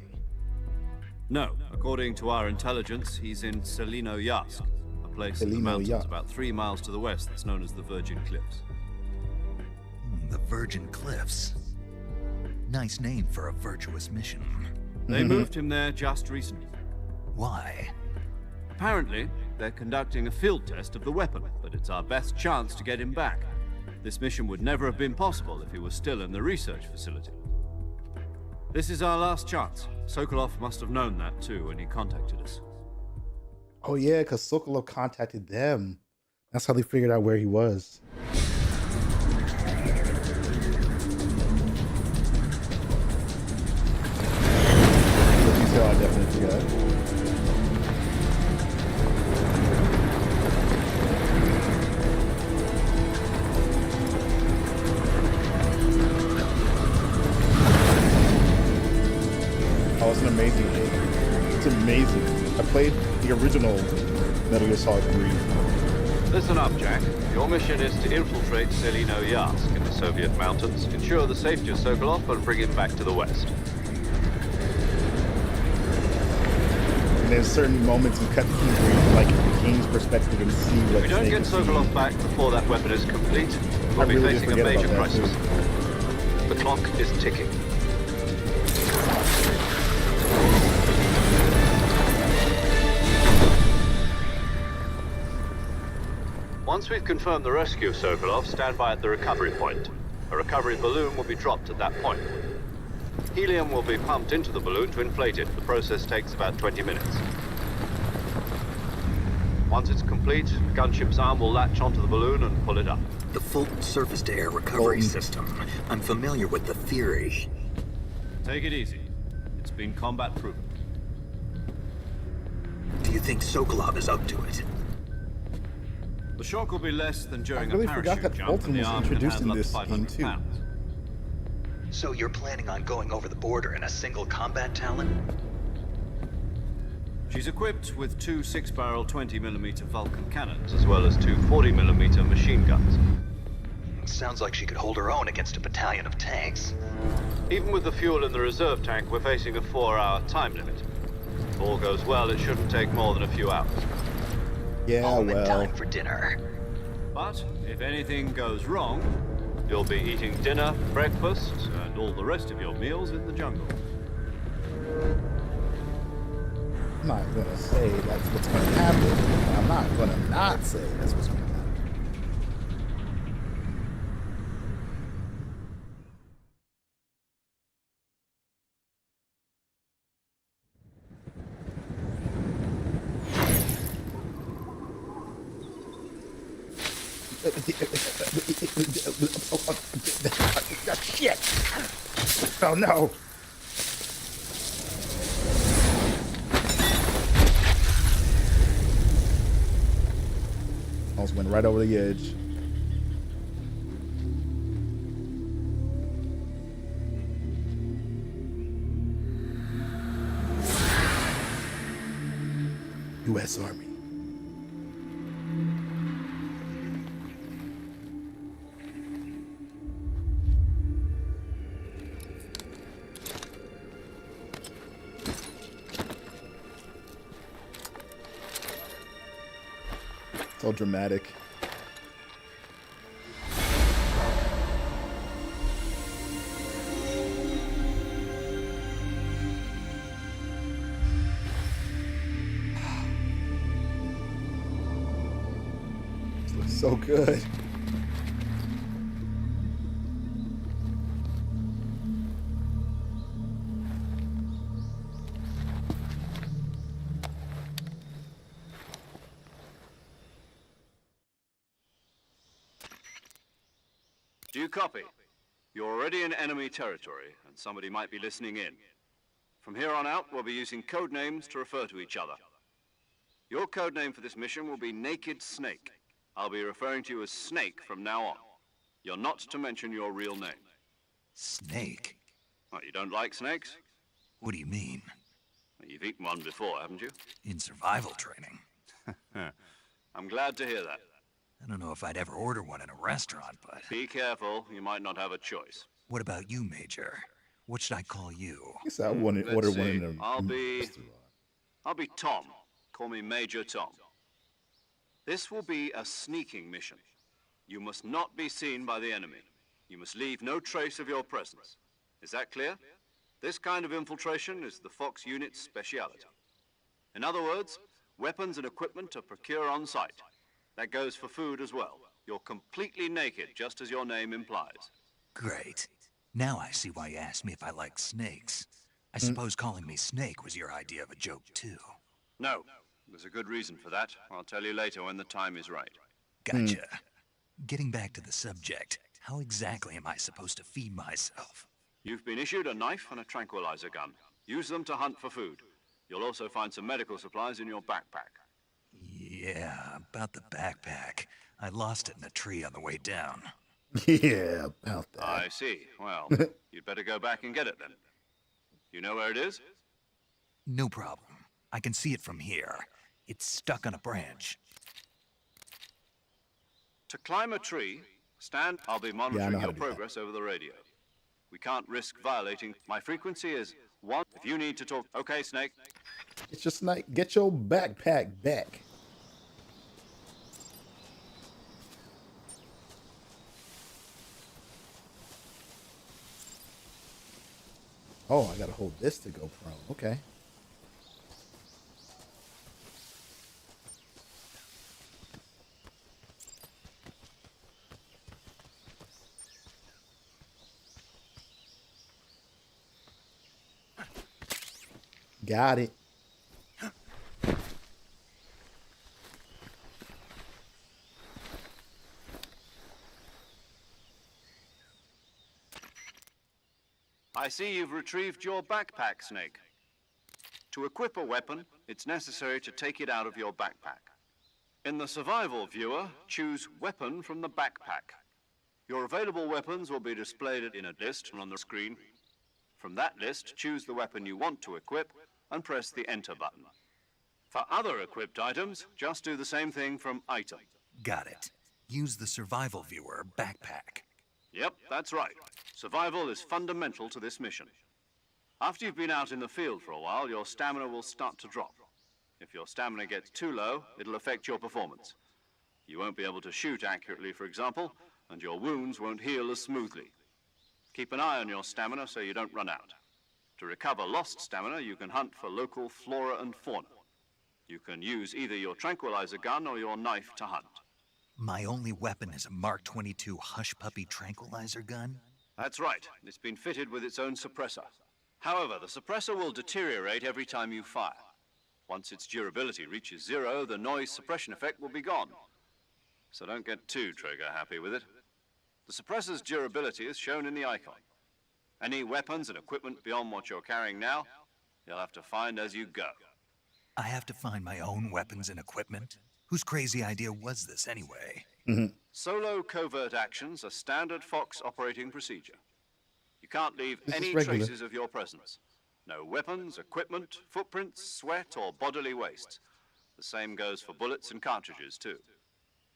No. According to our intelligence, he's in Selinoyarsk, a place in the mountains about 3 miles to the west that's known as the Virgin Cliffs. The Virgin Cliffs. Nice name for a virtuous mission. They moved him there just recently. Why? Apparently, they're conducting a field test of the weapon, but it's our best chance to get him back. This mission would never have been possible if he was still in the research facility. This is our last chance. Sokolov must have known that too when he contacted us. Oh yeah, because Sokolov contacted them. That's how they figured out where he was. good. Oh, it's an amazing game. It's amazing. I played the original Metal Gear Solid 3. Listen up, Jack. Your mission is to infiltrate Selino Yask in the Soviet mountains, ensure the safety of Sokolov, and bring him back to the West. And there's certain moments in cutscenes where you can, like, the game's perspective and see what. If we don't get Sokolov back before that weapon is complete, we'll be facing a major crisis. The clock is ticking. Once we've confirmed the rescue of Sokolov, stand by at the recovery point. A recovery balloon will be dropped at that point. Helium will be pumped into the balloon to inflate it. The process takes about 20 minutes. Once it's complete, the gunship's arm will latch onto the balloon and pull it up. The Fulton surface-to-air recovery system. I'm familiar with the theory. Take it easy. It's been combat-proven. Do you think Sokolov is up to it? The shock will be less than during I really a parachute forgot that jump, Fulton and the was arm can introduced in handle up to this 500 game too. pounds. So you're planning on going over the border in a single combat Talon? She's equipped with two 6-barrel 20mm Vulcan cannons, as well as two 40mm machine guns. Sounds like she could hold her own against a battalion of tanks. Even with the fuel in the reserve tank, we're facing a 4-hour time limit. If all goes well, it shouldn't take more than a few hours. Yeah, Home in well. time for dinner. But if anything goes wrong, you'll be eating dinner, breakfast, and all the rest of your meals in the jungle. I'm not gonna say that's what's gonna happen. I'm not gonna not say that's what's gonna happen. Shit! Oh no! Almost went right over the edge. U.S. Army. So dramatic. This looks so good. Do you copy? You're already in enemy territory, and somebody might be listening in. From here on out, we'll be using code names to refer to each other. Your code name for this mission will be Naked Snake. I'll be referring to you as Snake from now on. You're not to mention your real name. Snake? What, you don't like snakes? What do you mean? Well, you've eaten one before, haven't you? In survival training. I'm glad to hear that. I don't know if I'd ever order one in a restaurant, but... Be careful, you might not have a choice. What about you, Major? What should I call you? I guess I want to order Let's one see. in a I'll be Tom. Call me Major Tom. This will be a sneaking mission. You must not be seen by the enemy. You must leave no trace of your presence. Is that clear? This kind of infiltration is the Fox unit's speciality. In other words, weapons and equipment are procured on site. That goes for food as well. You're completely naked, just as your name implies. Great. Now I see why you asked me if I like snakes. I suppose calling me Snake was your idea of a joke, too. No, there's a good reason for that. I'll tell you later when the time is right. Gotcha. Getting back to the subject, how exactly am I supposed to feed myself? You've been issued a knife and a tranquilizer gun. Use them to hunt for food. You'll also find some medical supplies in your backpack. Yeah, about the backpack. I lost it in a tree on the way down. Yeah, about that. I see. Well, you'd better go back and get it then. You know where it is? No problem. I can see it from here. It's stuck on a branch. To climb a tree, stand. I'll be monitoring your do progress over the radio. We can't risk violating. My frequency is 1. If you need to talk. Okay, Snake. It's just like, get your backpack back. Oh, I gotta hold this to go prone. Okay. Got it. I see you've retrieved your backpack, Snake. To equip a weapon, it's necessary to take it out of your backpack. In the survival viewer, choose Weapon from the backpack. Your available weapons will be displayed in a list on the screen. From that list, choose the weapon you want to equip and press the Enter button. For other equipped items, just do the same thing from Item. Got it. Use the survival viewer backpack. Yep, that's right. Survival is fundamental to this mission. After you've been out in the field for a while, your stamina will start to drop. If your stamina gets too low, it'll affect your performance. You won't be able to shoot accurately, for example, and your wounds won't heal as smoothly. Keep an eye on your stamina so you don't run out. To recover lost stamina, you can hunt for local flora and fauna. You can use either your tranquilizer gun or your knife to hunt. My only weapon is a Mark 22 Hush Puppy tranquilizer gun? That's right. It's been fitted with its own suppressor. However, the suppressor will deteriorate every time you fire. Once its durability reaches 0, the noise suppression effect will be gone. So don't get too trigger happy with it. The suppressor's durability is shown in the icon. Any weapons and equipment beyond what you're carrying now, you'll have to find as you go. I have to find my own weapons and equipment? Whose crazy idea was this anyway? Solo covert actions are standard Fox operating procedure. You can't leave This is any regular. traces of your presence. No weapons, equipment, footprints, sweat, or bodily wastes. The same goes for bullets and cartridges, too.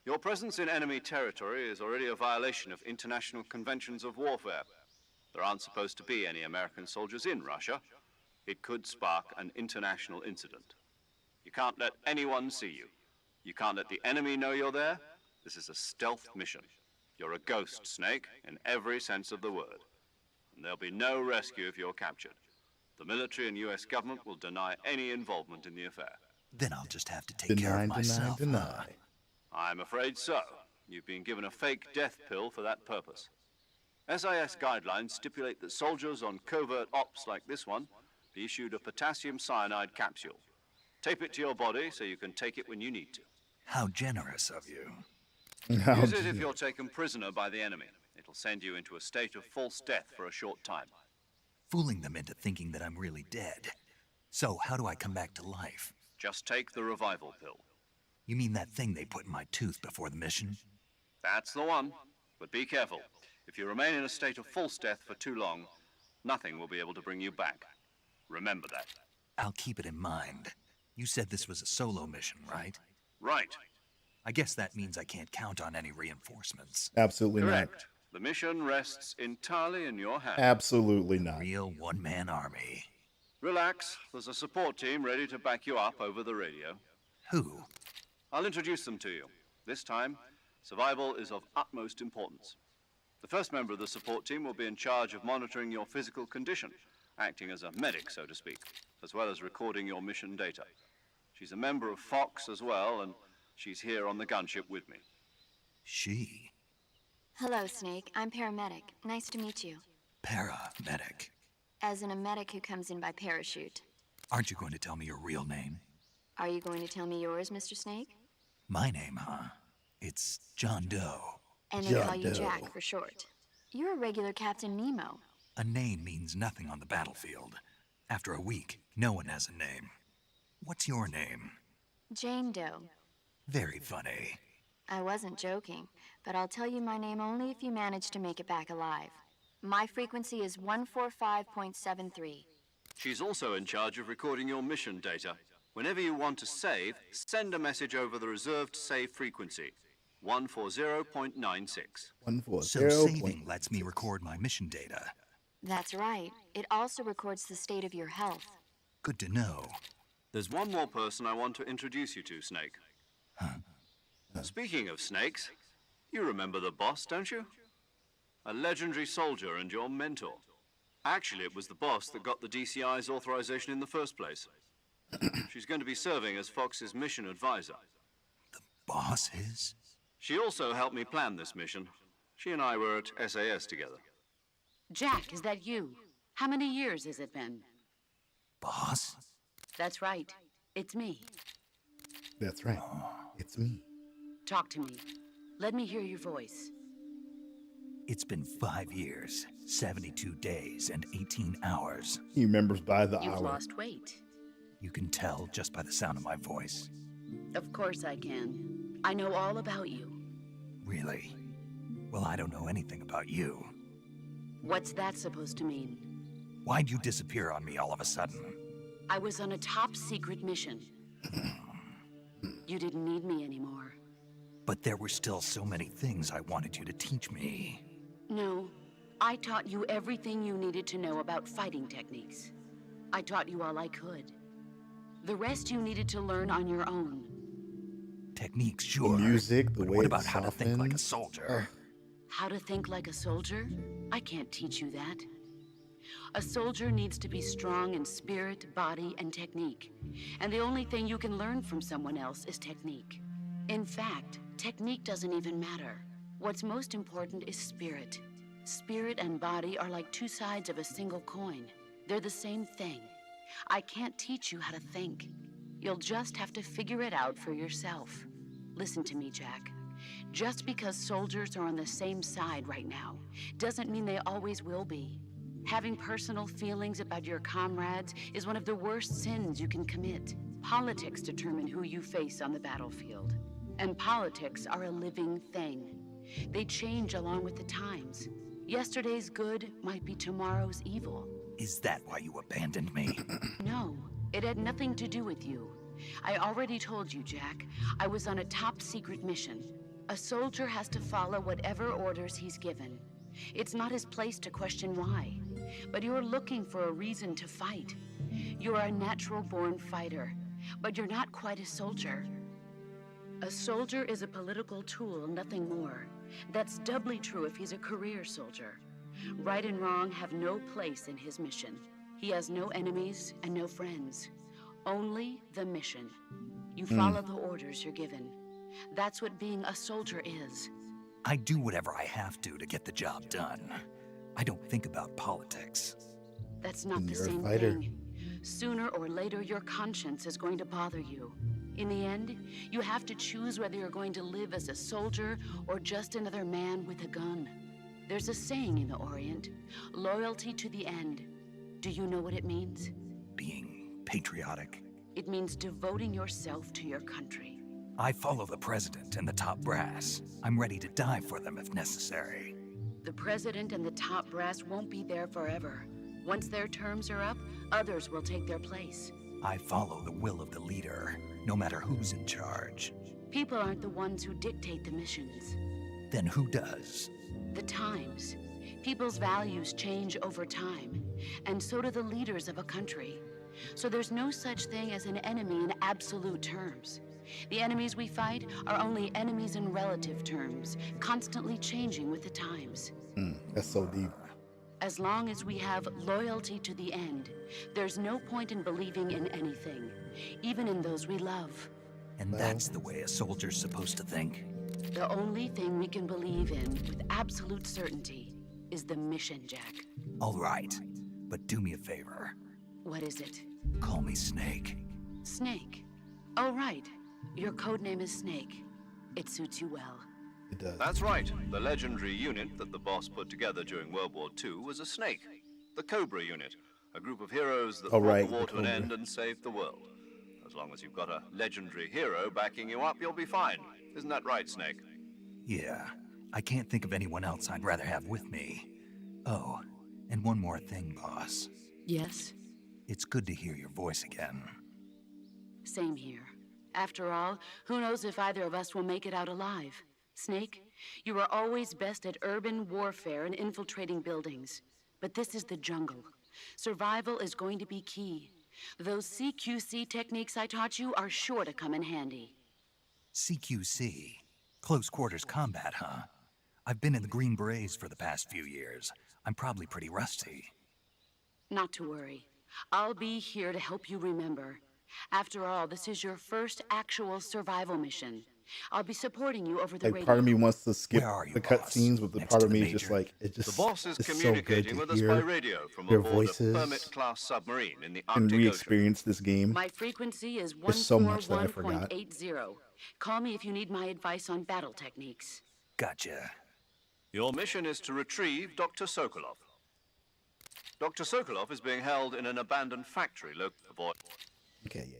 Your presence in enemy territory is already a violation of international conventions of warfare. There aren't supposed to be any American soldiers in Russia. It could spark an international incident. You can't let anyone see you. You can't let the enemy know you're there. This is a stealth mission. You're a ghost, Snake, in every sense of the word. And there'll be no rescue if you're captured. The military and US government will deny any involvement in the affair. Then I'll just have to take care of myself. Deny. I'm afraid so. You've been given a fake death pill for that purpose. SIS guidelines stipulate that soldiers on covert ops like this one be issued a potassium cyanide capsule. Tape it to your body so you can take it when you need to. How generous of you. Use it if you're taken prisoner by the enemy. It'll send you into a state of false death for a short time. Fooling them into thinking that I'm really dead. So, how do I come back to life? Just take the revival pill. You mean that thing they put in my tooth before the mission? That's the one. But be careful. If you remain in a state of false death for too long, nothing will be able to bring you back. Remember that. I'll keep it in mind. You said this was a solo mission, right? Right. I guess that means I can't count on any reinforcements. Absolutely Correct. The mission rests entirely in your hands. not. Absolutely not. Real one-man army. Relax. There's a support team ready to back you up over the radio. Who? I'll introduce them to you. This time, survival is of utmost importance. The first member of the support team will be in charge of monitoring your physical condition, acting as a medic, so to speak, as well as recording your mission data. She's a member of Fox as well, and she's here on the gunship with me. She? Hello, Snake. I'm paramedic. Nice to meet you. Paramedic. As in a medic who comes in by parachute. Aren't you going to tell me your real name? Are you going to tell me yours, Mr. Snake? My name, huh? It's John Doe. And they call you Jack for short. You're a regular Captain Nemo. A name means nothing on the battlefield. After a week, no one has a name. What's your name? Jane Doe. Very funny. I wasn't joking, but I'll tell you my name only if you manage to make it back alive. My frequency is 145.73. She's also in charge of recording your mission data. Whenever you want to save, send a message over the reserved save frequency, 140.96. So saving lets me record my mission data. That's right. It also records the state of your health. Good to know. There's one more person I want to introduce you to, Snake. Speaking of snakes, you remember the boss, don't you? A legendary soldier and your mentor. Actually, it was the boss that got the DCI's authorization in the first place. She's going to be serving as Fox's mission advisor. Boss is? She also helped me plan this mission. She and I were at SAS together. Jack, is that you? How many years has it been? Boss? That's right. It's me. That's right. It's me. Talk to me. Let me hear your voice. It's been 5 years, 72 days, and 18 hours. He remembers by the You've hour. lost weight. You can tell just by the sound of my voice. Of course I can. I know all about you. Really? Well, I don't know anything about you. What's that supposed to mean? Why'd you disappear on me all of a sudden? I was on a top secret mission. You didn't need me anymore. But there were still so many things I wanted you to teach me. No, I taught you everything you needed to know about fighting techniques. I taught you all I could. The rest you needed to learn on your own. Techniques, sure. The music, the but way what it about how to think like a softens. soldier? How to think like a soldier? I can't teach you that. A soldier needs to be strong in spirit, body, and technique. And the only thing you can learn from someone else is technique. In fact, technique doesn't even matter. What's most important is spirit. Spirit and body are like two sides of a single coin. They're the same thing. I can't teach you how to think. You'll just have to figure it out for yourself. Listen to me, Jack. Just because soldiers are on the same side right now doesn't mean they always will be. Having personal feelings about your comrades is one of the worst sins you can commit. Politics determine who you face on the battlefield. And politics are a living thing. They change along with the times. Yesterday's good might be tomorrow's evil. Is that why you abandoned me? No, it had nothing to do with you. I already told you, Jack. I was on a top secret mission. A soldier has to follow whatever orders he's given. It's not his place to question why. But you're looking for a reason to fight. You're a natural-born fighter, but you're not quite a soldier. A soldier is a political tool, nothing more. That's doubly true if he's a career soldier. Right and wrong have no place in his mission. He has no enemies and no friends. Only the mission. You follow the orders you're given. That's what being a soldier is. I do whatever I have to get the job done. I don't think about politics. That's not the You're a same fighter. thing. Sooner or later, your conscience is going to bother you. In the end, you have to choose whether you're going to live as a soldier or just another man with a gun. There's a saying in the Orient, loyalty to the end. Do you know what it means? Being patriotic. It means devoting yourself to your country. I follow the president and the top brass. I'm ready to die for them if necessary. The president and the top brass won't be there forever. Once their terms are up, others will take their place. I follow the will of the leader, no matter who's in charge. People aren't the ones who dictate the missions. Then who does? The times. People's values change over time, and so do the leaders of a country. So there's no such thing as an enemy in absolute terms. The enemies we fight are only enemies in relative terms, constantly changing with the times. That's so deep. As long as we have loyalty to the end, there's no point in believing in anything, even in those we love. And that's the way a soldier's supposed to think? The only thing we can believe in with absolute certainty is the mission, Jack. All right, but do me a favor. What is it? Call me Snake. Snake. Oh, right. Your codename is Snake. It suits you well. It does. That's right. The legendary unit that the boss put together during World War II was a snake. The Cobra unit, a group of heroes that brought the war to an end and saved the world. As As long as you've got a legendary hero backing you up, you'll be fine. Isn't that right, Snake? Yeah, I can't think of anyone else I'd rather have with me. Oh, and one more thing, boss. Yes? It's good to hear your voice again. Same here. After all, who knows if either of us will make it out alive? Snake, you are always best at urban warfare and infiltrating buildings. But this is the jungle. Survival is going to be key. Those CQC techniques I taught you are sure to come in handy. CQC? Close quarters combat, huh? I've been in the Green Berets for the past few years. I'm probably pretty rusty. Not to worry. I'll be here to help you remember. After all, this is your first actual survival mission. I'll be supporting you over the radio. Part of me wants to skip the cutscenes, but the part of me is just like, The boss is communicating with us by radio from their aboard a voices Permit-class submarine in the and Arctic Ocean. re-experience this game. My frequency is There's so much that I forgot. 141.80. Call me if you need my advice on battle techniques. Gotcha. Your mission is to retrieve Dr. Sokolov. Dr. Sokolov is being held in an abandoned factory located. Okay, yeah.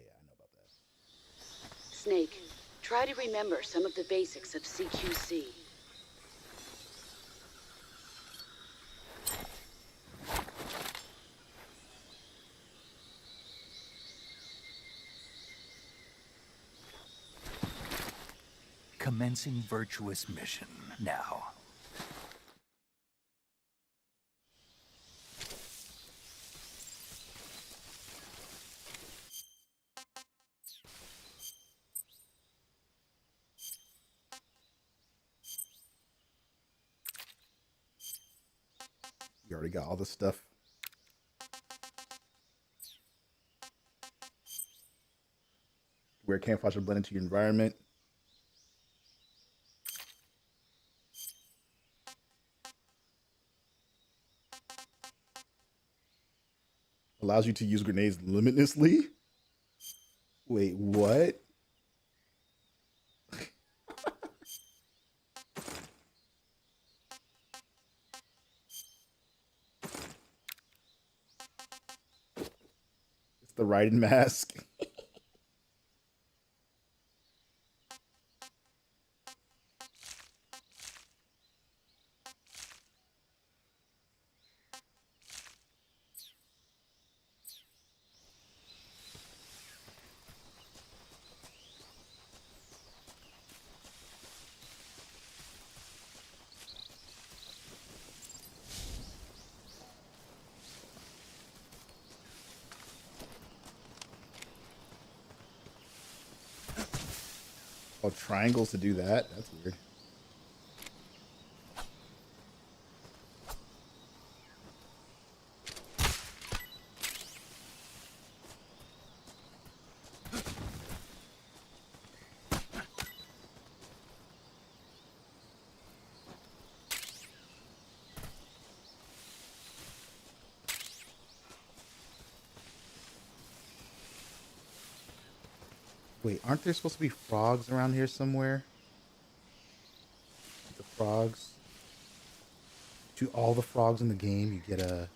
Snake, try to remember some of the basics of CQC. Commencing virtuous mission now. You already got all the stuff. Wear camouflage to blend into your environment. Allows you to use grenades limitlessly. Wait, what? It's the Raiden mask. Oh, triangles to do that? That's weird. Wait, aren't there supposed to be frogs around here somewhere? The frogs. To all the frogs in the game, you get an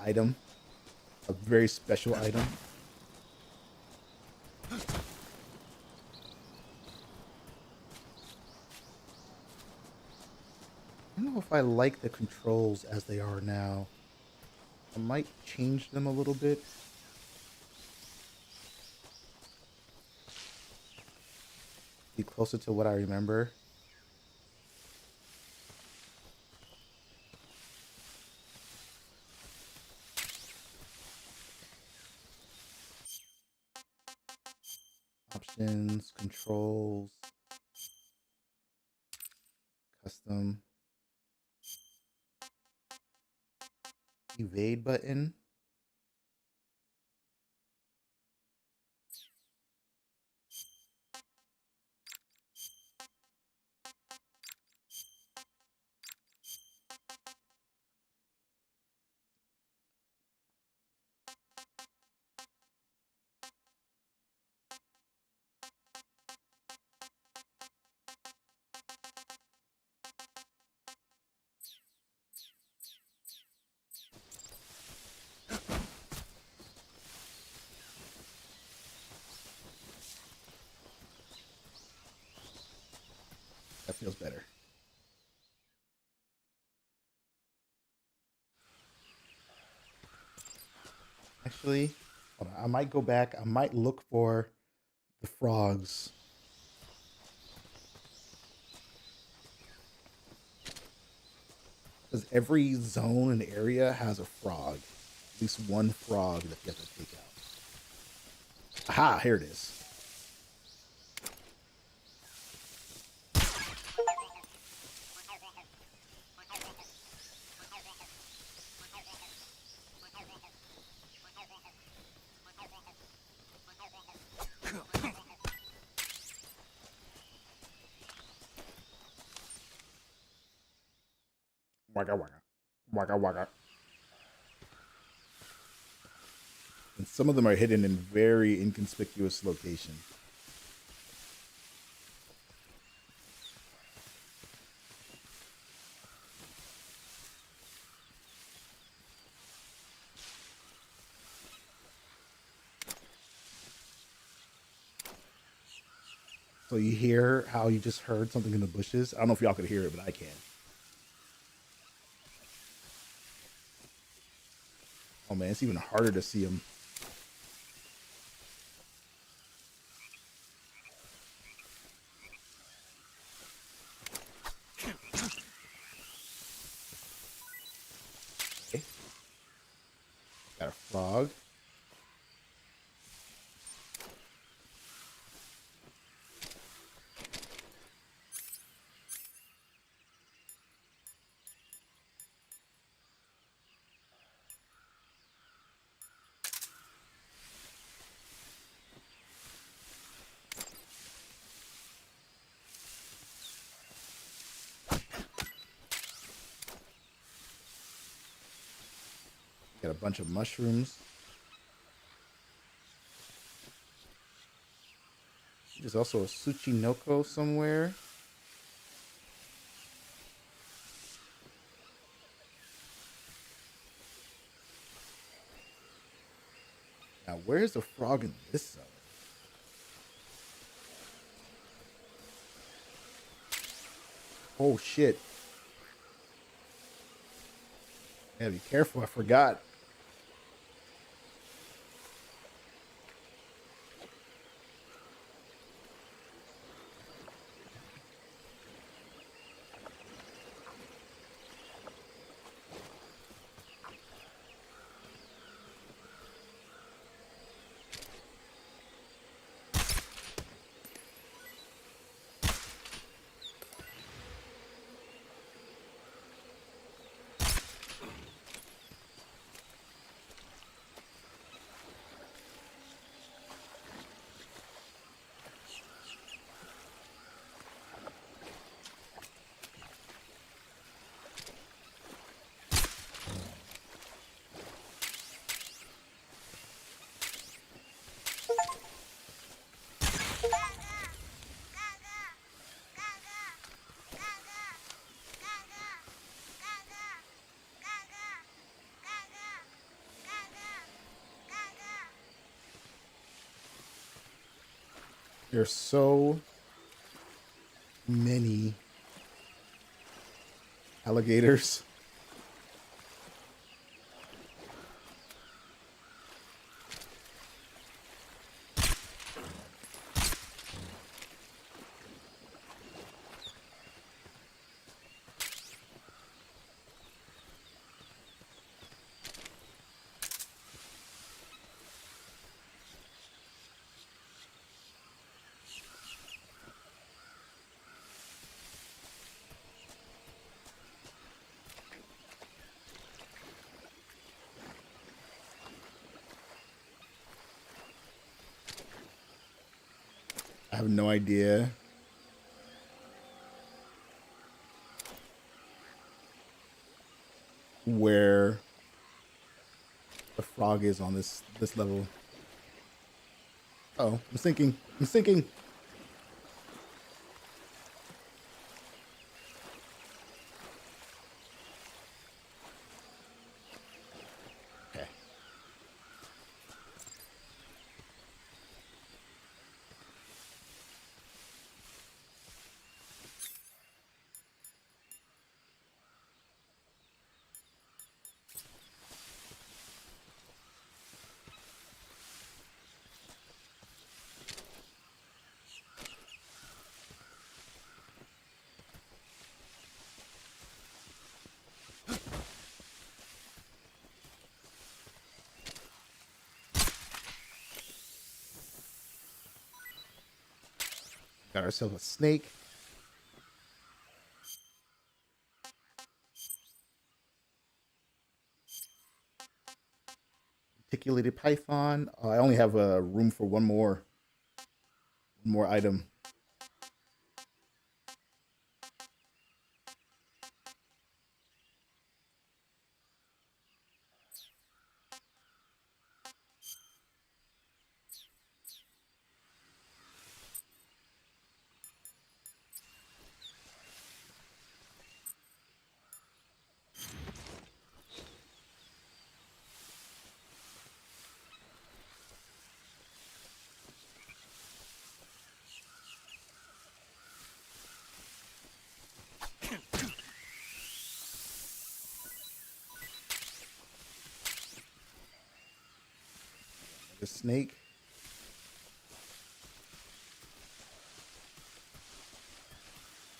item. A very special item. I don't know if I like the controls as they are now. I might change them a little bit. Be closer to what I remember. Options, controls, custom. Evade button. That feels better. Actually, hold on. I might go back. I might look for the frogs. Because every zone and area has a frog. At least one frog that you have to take out. Aha, here it is. Waka waka. Waka waka. And some of them are hidden in very inconspicuous locations. So you hear how you just heard something in the bushes? I don't know if y'all could hear it, but I can. Oh man, it's even harder to see them. Okay. Got a frog. Got a bunch of mushrooms. There's also a Tsuchinoko somewhere. Now, where's the frog in this zone? Oh, shit. Yeah, be careful. I forgot. There's so many alligators. I have no idea. Where the frog is on this level. Oh, I'm sinking. I'm sinking. Okay. Got ourselves a snake. Articulated python. I only have room for one more item. The snake.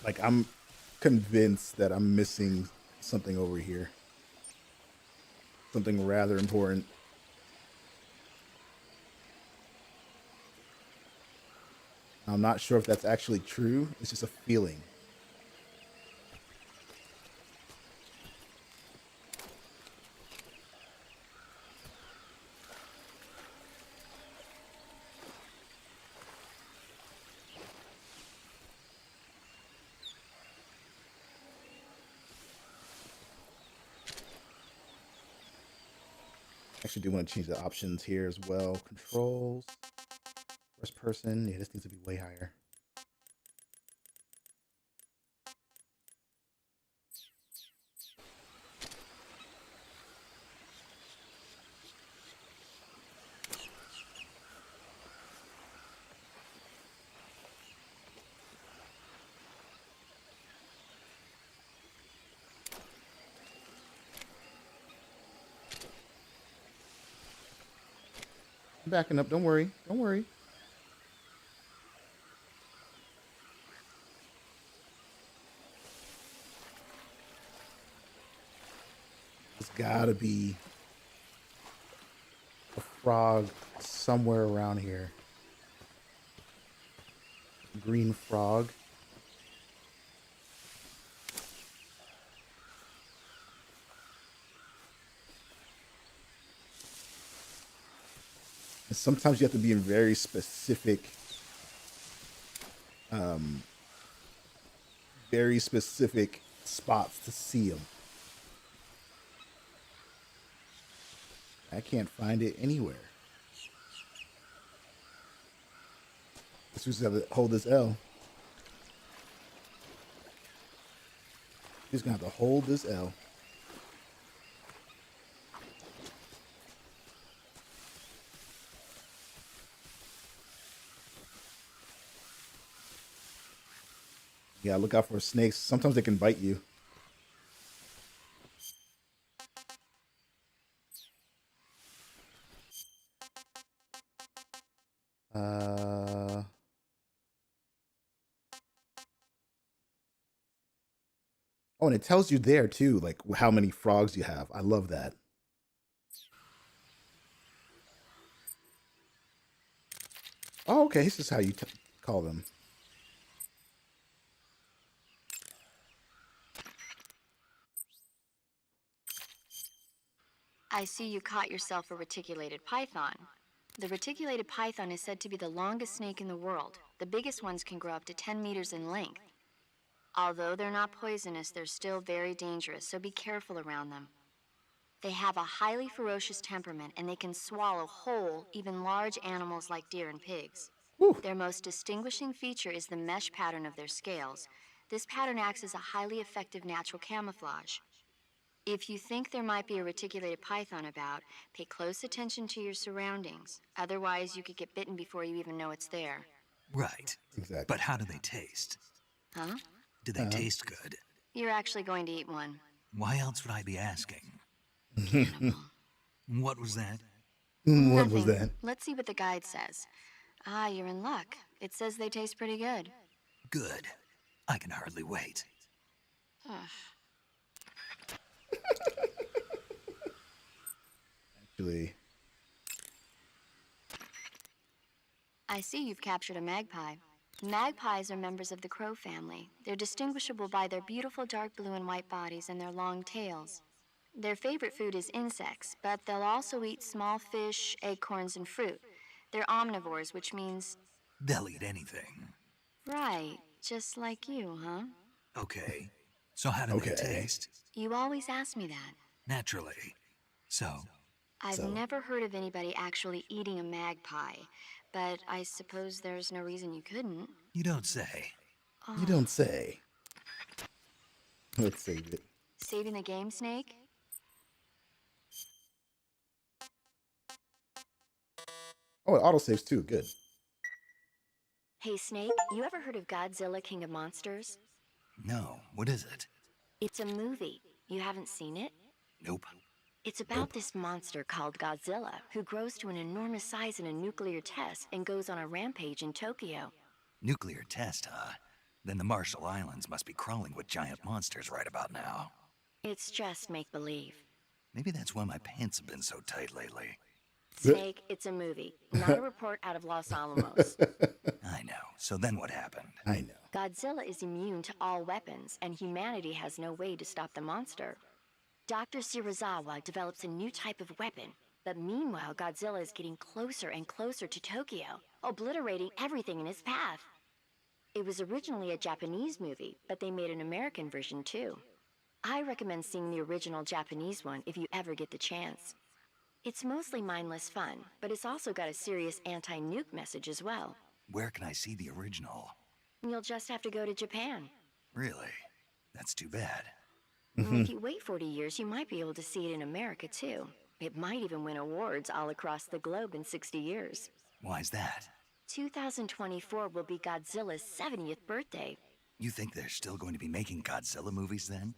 Like, I'm convinced that I'm missing something over here. Something rather important. I'm not sure if that's actually true. It's just a feeling. Actually do want to change the options here as well. Controls, first person. Yeah, this needs to be way higher. I'm backing up. Don't worry. Don't worry. There's gotta be a frog somewhere around here. Green frog. And sometimes you have to be in very specific spots to see them. I can't find it anywhere. Just have to hold this L. Just gonna have to hold this L. Yeah, look out for snakes. Sometimes they can bite you. Oh, and it tells you there too, like how many frogs you have. I love that. Oh, okay. This is how you call them. I see you caught yourself a reticulated python. The reticulated python is said to be the longest snake in the world. The biggest ones can grow up to 10 meters in length. Although they're not poisonous, they're still very dangerous, so be careful around them. They have a highly ferocious temperament, and they can swallow whole, even large animals like deer and pigs. Their most distinguishing feature is the mesh pattern of their scales. This pattern acts as a highly effective natural camouflage. If you think there might be a reticulated python about, pay close attention to your surroundings. Otherwise, you could get bitten before you even know it's there. Right. Exactly. But how do they taste? Huh? Do they taste good? You're actually going to eat one. Why else would I be asking? What was that? What Nothing. was that? Let's see what the guide says. Ah, you're in luck. It says they taste pretty good. Good. I can hardly wait. Actually, I see you've captured a magpie. Magpies are members of the crow family. They're distinguishable by their beautiful dark blue and white bodies and their long tails. Their favorite food is insects, but they'll also eat small fish, acorns, and fruit. They're omnivores, which means... They'll eat anything. Right, just like you, huh? Okay. So how do they taste? You always ask me that. Naturally. So? I've never heard of anybody actually eating a magpie, but I suppose there's no reason you couldn't. You don't say. Oh. You don't say. Let's save it. Saving the game, Snake? Oh, it autosaves too. Good. Hey, Snake, you ever heard of Godzilla, King of Monsters? No. What is it? It's a movie. You haven't seen it? Nope. It's about this monster called Godzilla, who grows to an enormous size in a nuclear test and goes on a rampage in Tokyo. Nuclear test, huh? Then the Marshall Islands must be crawling with giant monsters right about now. It's just make-believe. Maybe that's why my pants have been so tight lately. Snake, it's a movie, not a report out of Los Alamos. I know. So then what happened? I know. Godzilla is immune to all weapons, and humanity has no way to stop the monster. Dr. Shirazawa develops a new type of weapon, but meanwhile Godzilla is getting closer and closer to Tokyo, obliterating everything in his path. It was originally a Japanese movie, but they made an American version too. I recommend seeing the original Japanese one if you ever get the chance. It's mostly mindless fun, but it's also got a serious anti-nuke message as well. Where can I see the original? You'll just have to go to Japan. Really? That's too bad. If you wait 40 years, you might be able to see it in America too. It might even win awards all across the globe in 60 years. Why's that? 2024 will be Godzilla's 70th birthday. You think they're still going to be making Godzilla movies then?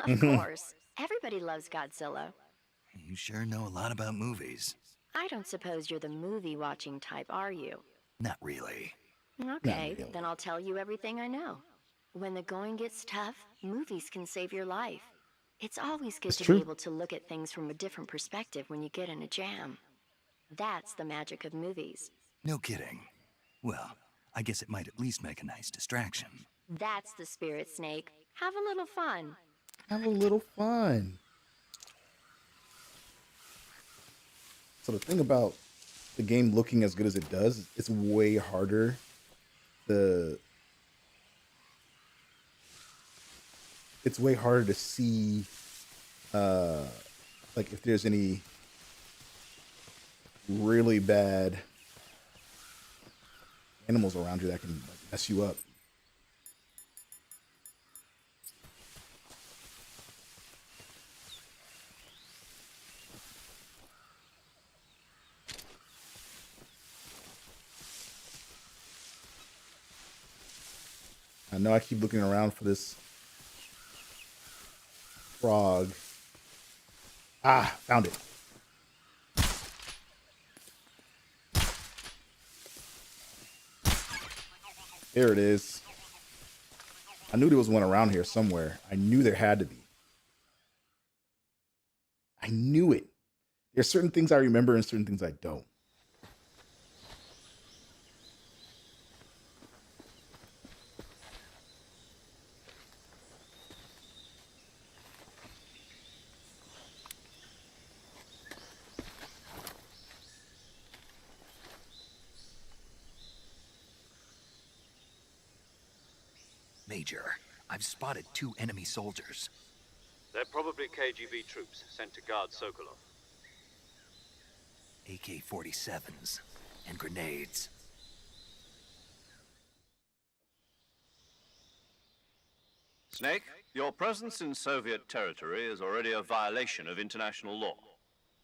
Of course. Everybody loves Godzilla. You sure know a lot about movies. I don't suppose you're the movie-watching type, are you? Not really. Okay, then I'll tell you everything I know. When the going gets tough, movies can save your life. It's always good to be able to look at things from a different perspective when you get in a jam. That's the magic of movies. No kidding. Well, I guess it might at least make a nice distraction. That's the spirit, Snake. Have a little fun. Have a little fun. So the thing about the game looking as good as it does, it's way harder. It's way harder to see, like if there's any really bad animals around you that can mess you up. I know I keep looking around for this frog. Ah, found it. There it is. I knew there was one around here somewhere. I knew there had to be. I knew it. There's certain things I remember and certain things I don't. Major, I've spotted 2 enemy soldiers. They're probably KGB troops sent to guard Sokolov. AK-47s and grenades. Snake, your presence in Soviet territory is already a violation of international law.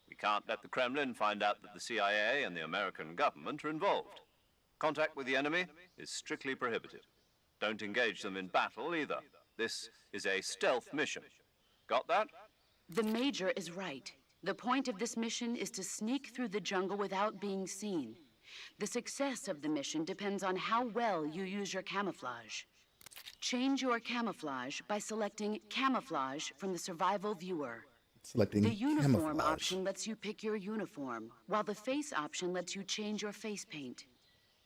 We can't let the Kremlin find out that the CIA and the American government are involved. Contact with the enemy is strictly prohibited. Don't engage them in battle either. This is a stealth mission. Got that? The Major is right. The point of this mission is to sneak through the jungle without being seen. The success of the mission depends on how well you use your camouflage. Change your camouflage by selecting Camouflage from the Survival Viewer. Selecting the uniform camouflage. option lets you pick your uniform, while the face option lets you change your face paint.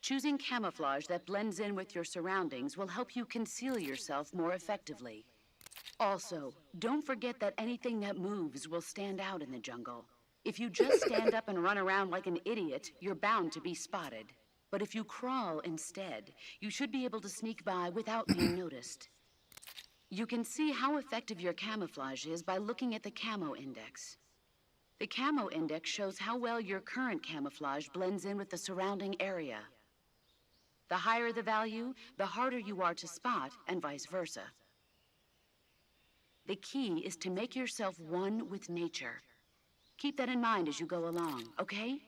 Choosing camouflage that blends in with your surroundings will help you conceal yourself more effectively. Also, don't forget that anything that moves will stand out in the jungle. If you just stand up and run around like an idiot, you're bound to be spotted. But if you crawl instead, you should be able to sneak by without being noticed. You can see how effective your camouflage is by looking at the camo index. The camo index shows how well your current camouflage blends in with the surrounding area. The higher the value, the harder you are to spot, and vice versa. The key is to make yourself one with nature. Keep that in mind as you go along, okay?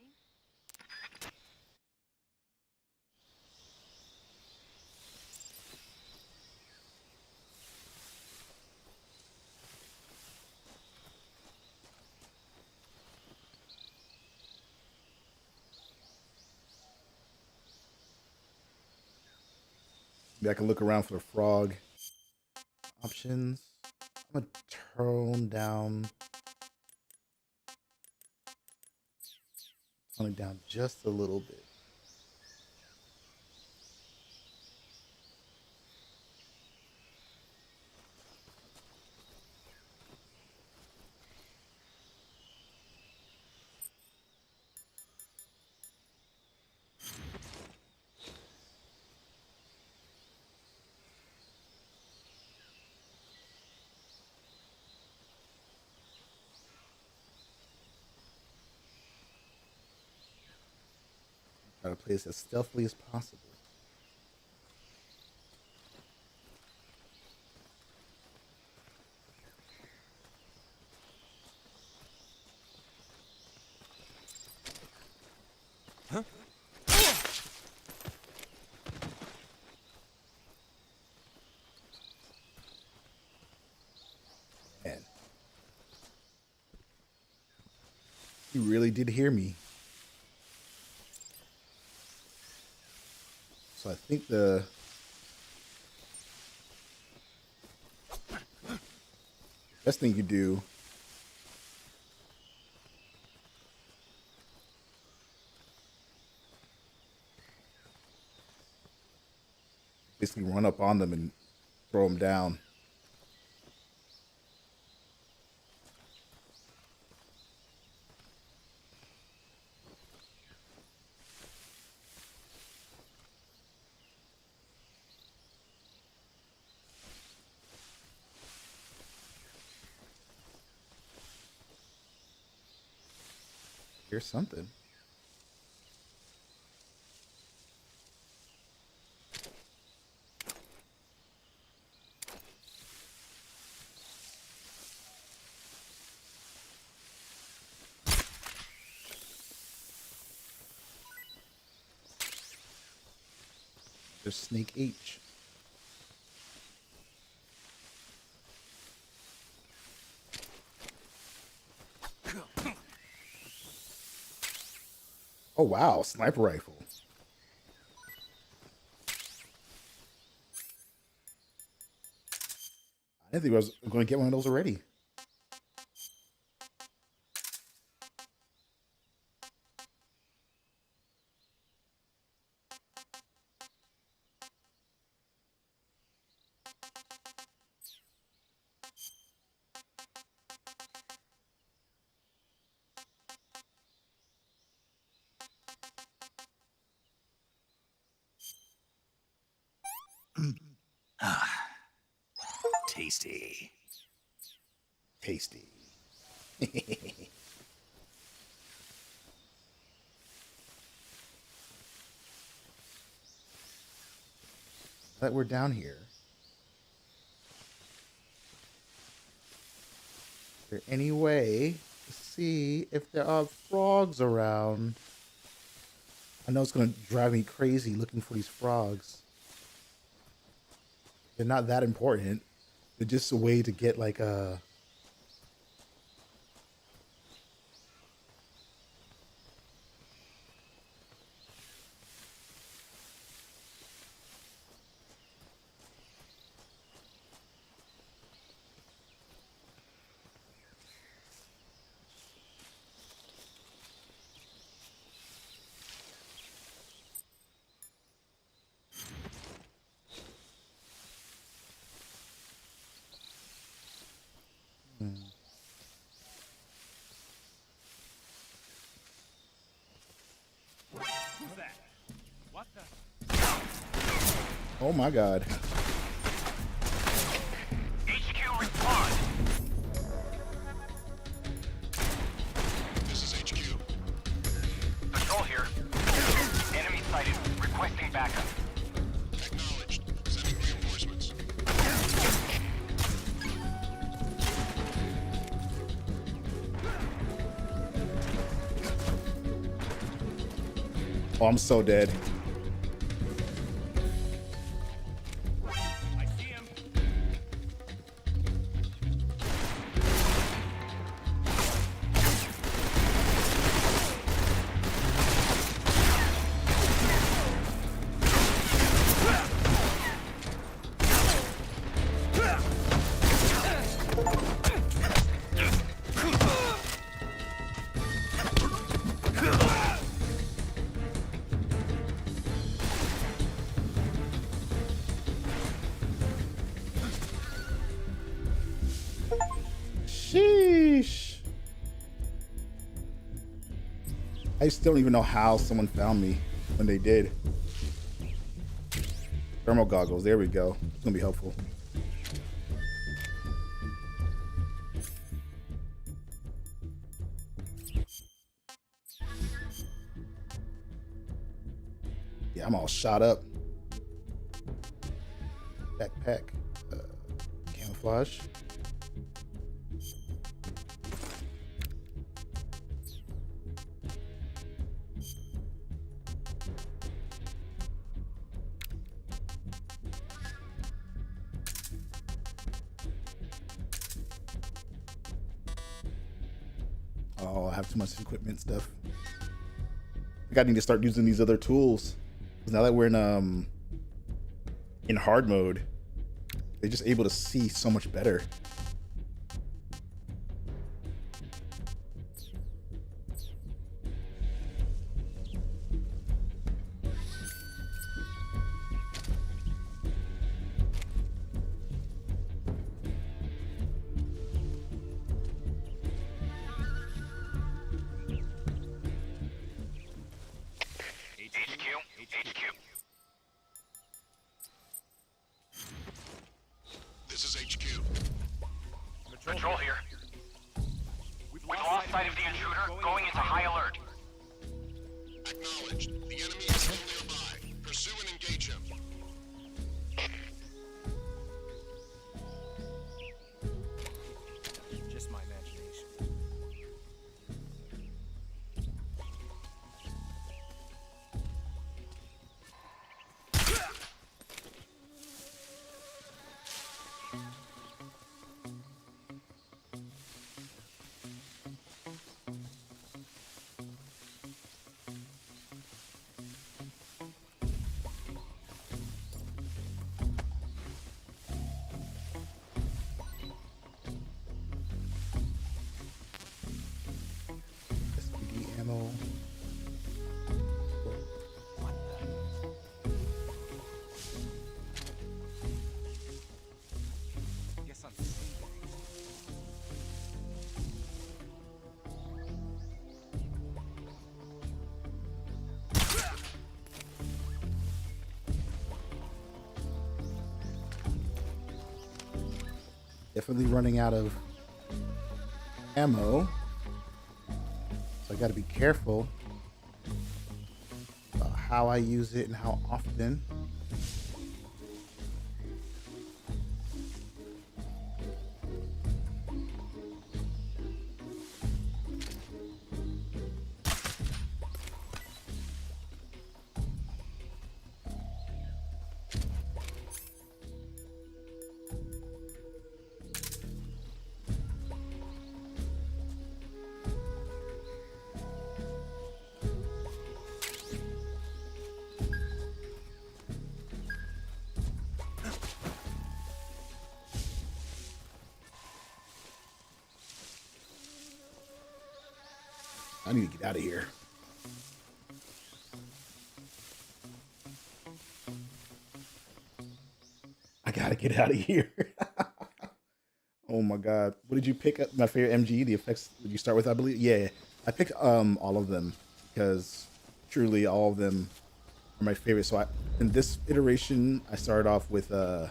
Maybe I can look around for the frog options. I'm gonna tone it down just a little bit. Try to play this as stealthily as possible. Huh? Man. He really did hear me. So I think the best thing you do basically run up on them and throw them down. Here's something. There's Snake H. Oh wow, sniper rifle. I didn't think I was going to get one of those already. Tasty. Tasty. That we're down here. Is there any way to see if there are frogs around? I know it's going to drive me crazy looking for these frogs. They're not that important. They're just a way to get like a... Who's that? What the? Oh my god. HQ respond. This is HQ. Patrol here. Enemy sighted. Requesting backup. Acknowledged. Sending reinforcements. Oh, I'm so dead. I see him. Sheesh. I still don't even know how someone found me when they did. Thermal goggles, there we go. It's gonna be helpful. Yeah, I'm all shot up. Backpack. Camouflage. Oh, I have too much equipment stuff. I think I need to start using these other tools. 'Cause now that we're in hard mode, they're just able to see so much better. This is HQ. Patrol here. We've lost sight of the intruder. Going into high alert. Acknowledged. The enemy is still nearby. Pursue and engage him. Just my imagination. SPD ammo. Guess I'm Definitely running out of ammo. So I got to be careful about how I use it and how often. I need to get out of here. I gotta get out of here. Oh my god. What did you pick up? My favorite MG, the effects did you start with, I believe? Yeah. I picked all of them because truly all of them are my favorite. So in this iteration, I started off with I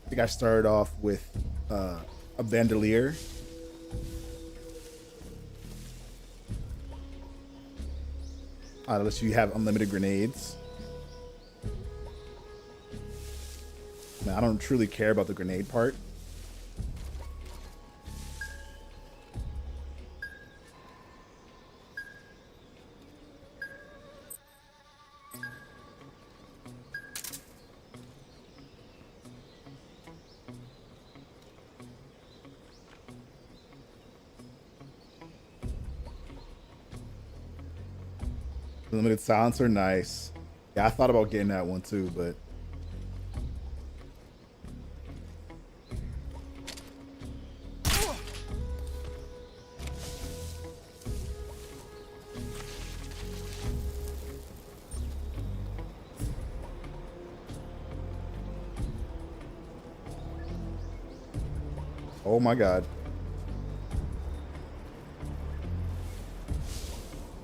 think I started off with a bandolier. Unless you have unlimited grenades. Now, I don't truly care about the grenade part. Limited silencer, nice. Yeah, I thought about getting that one too, but oh my God.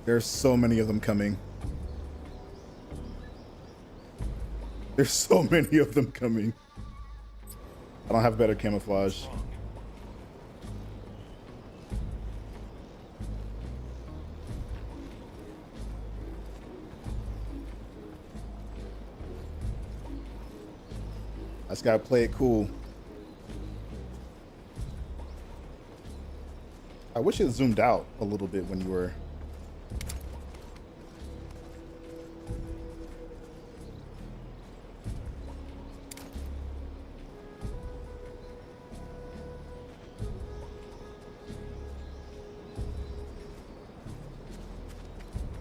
There's so many of them coming. There's so many of them coming. I don't have better camouflage. I just gotta play it cool. I wish it zoomed out a little bit when you were.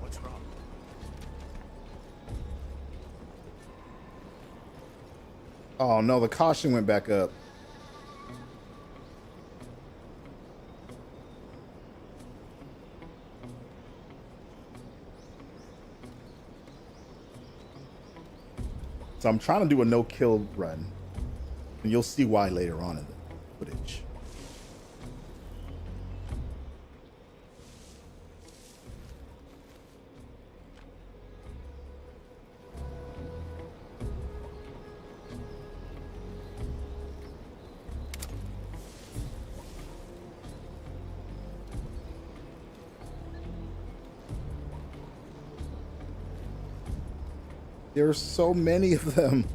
What's wrong? Oh no, the caution went back up. So I'm trying to do a no-kill run, and you'll see why later on in the footage. There's so many of them.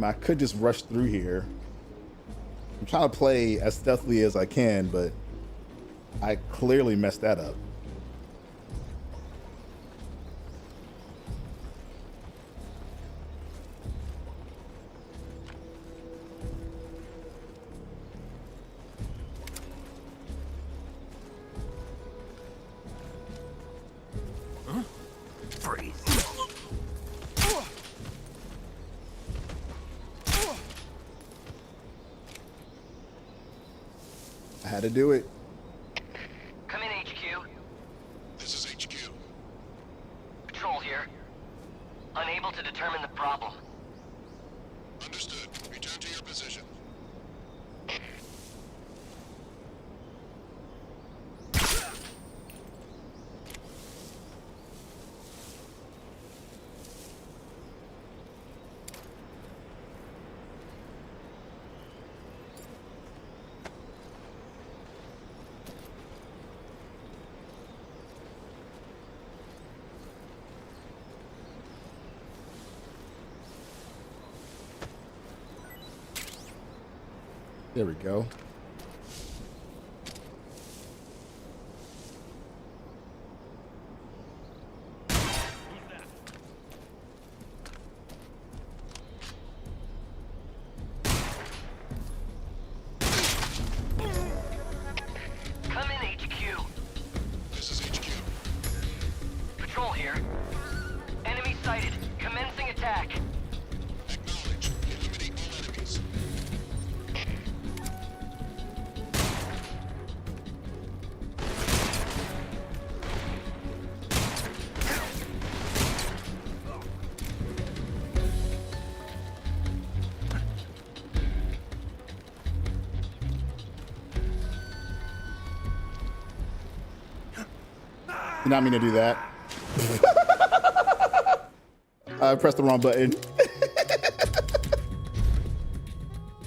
I could just rush through here. I'm trying to play as stealthily as I can, but I clearly messed that up. I had to do it. Come in, HQ. This is HQ. Patrol here. Unable to determine the problem. Understood. Return to your position. There we go. Come in, HQ. This is HQ. Patrol here. Enemy sighted. Commencing attack. Acknowledge. Eliminate all enemies. Did not mean to do that. I pressed the wrong button.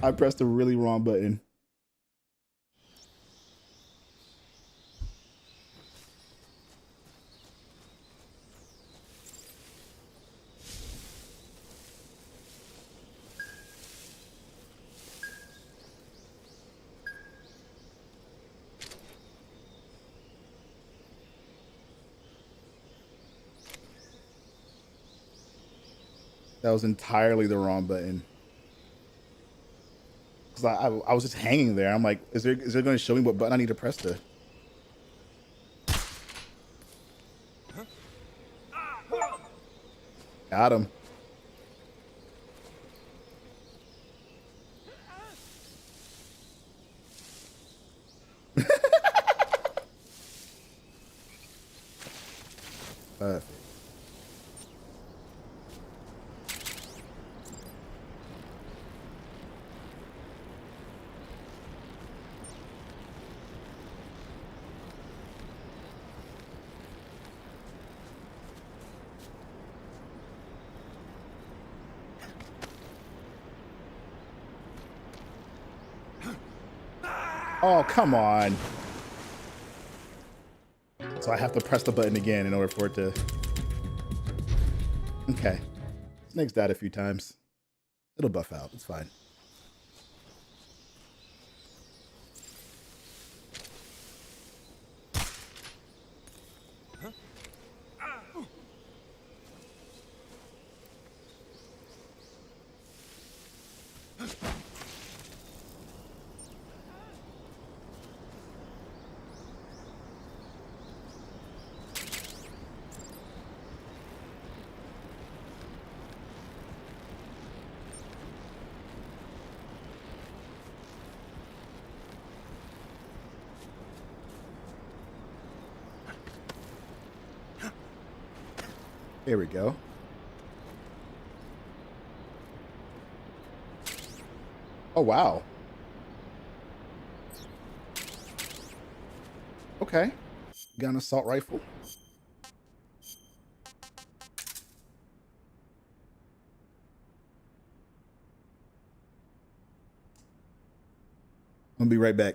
I pressed the really wrong button. That was entirely the wrong button. Cause I was just hanging there. I'm like, is it going to show me what button I need to press to? Got him. Perfect. Oh, come on. So I have to press the button again in order for it to... Okay. Snake's died a few times. It'll buff out. It's fine. There we go. Oh, wow. Okay. Got an assault rifle. I'll be right back.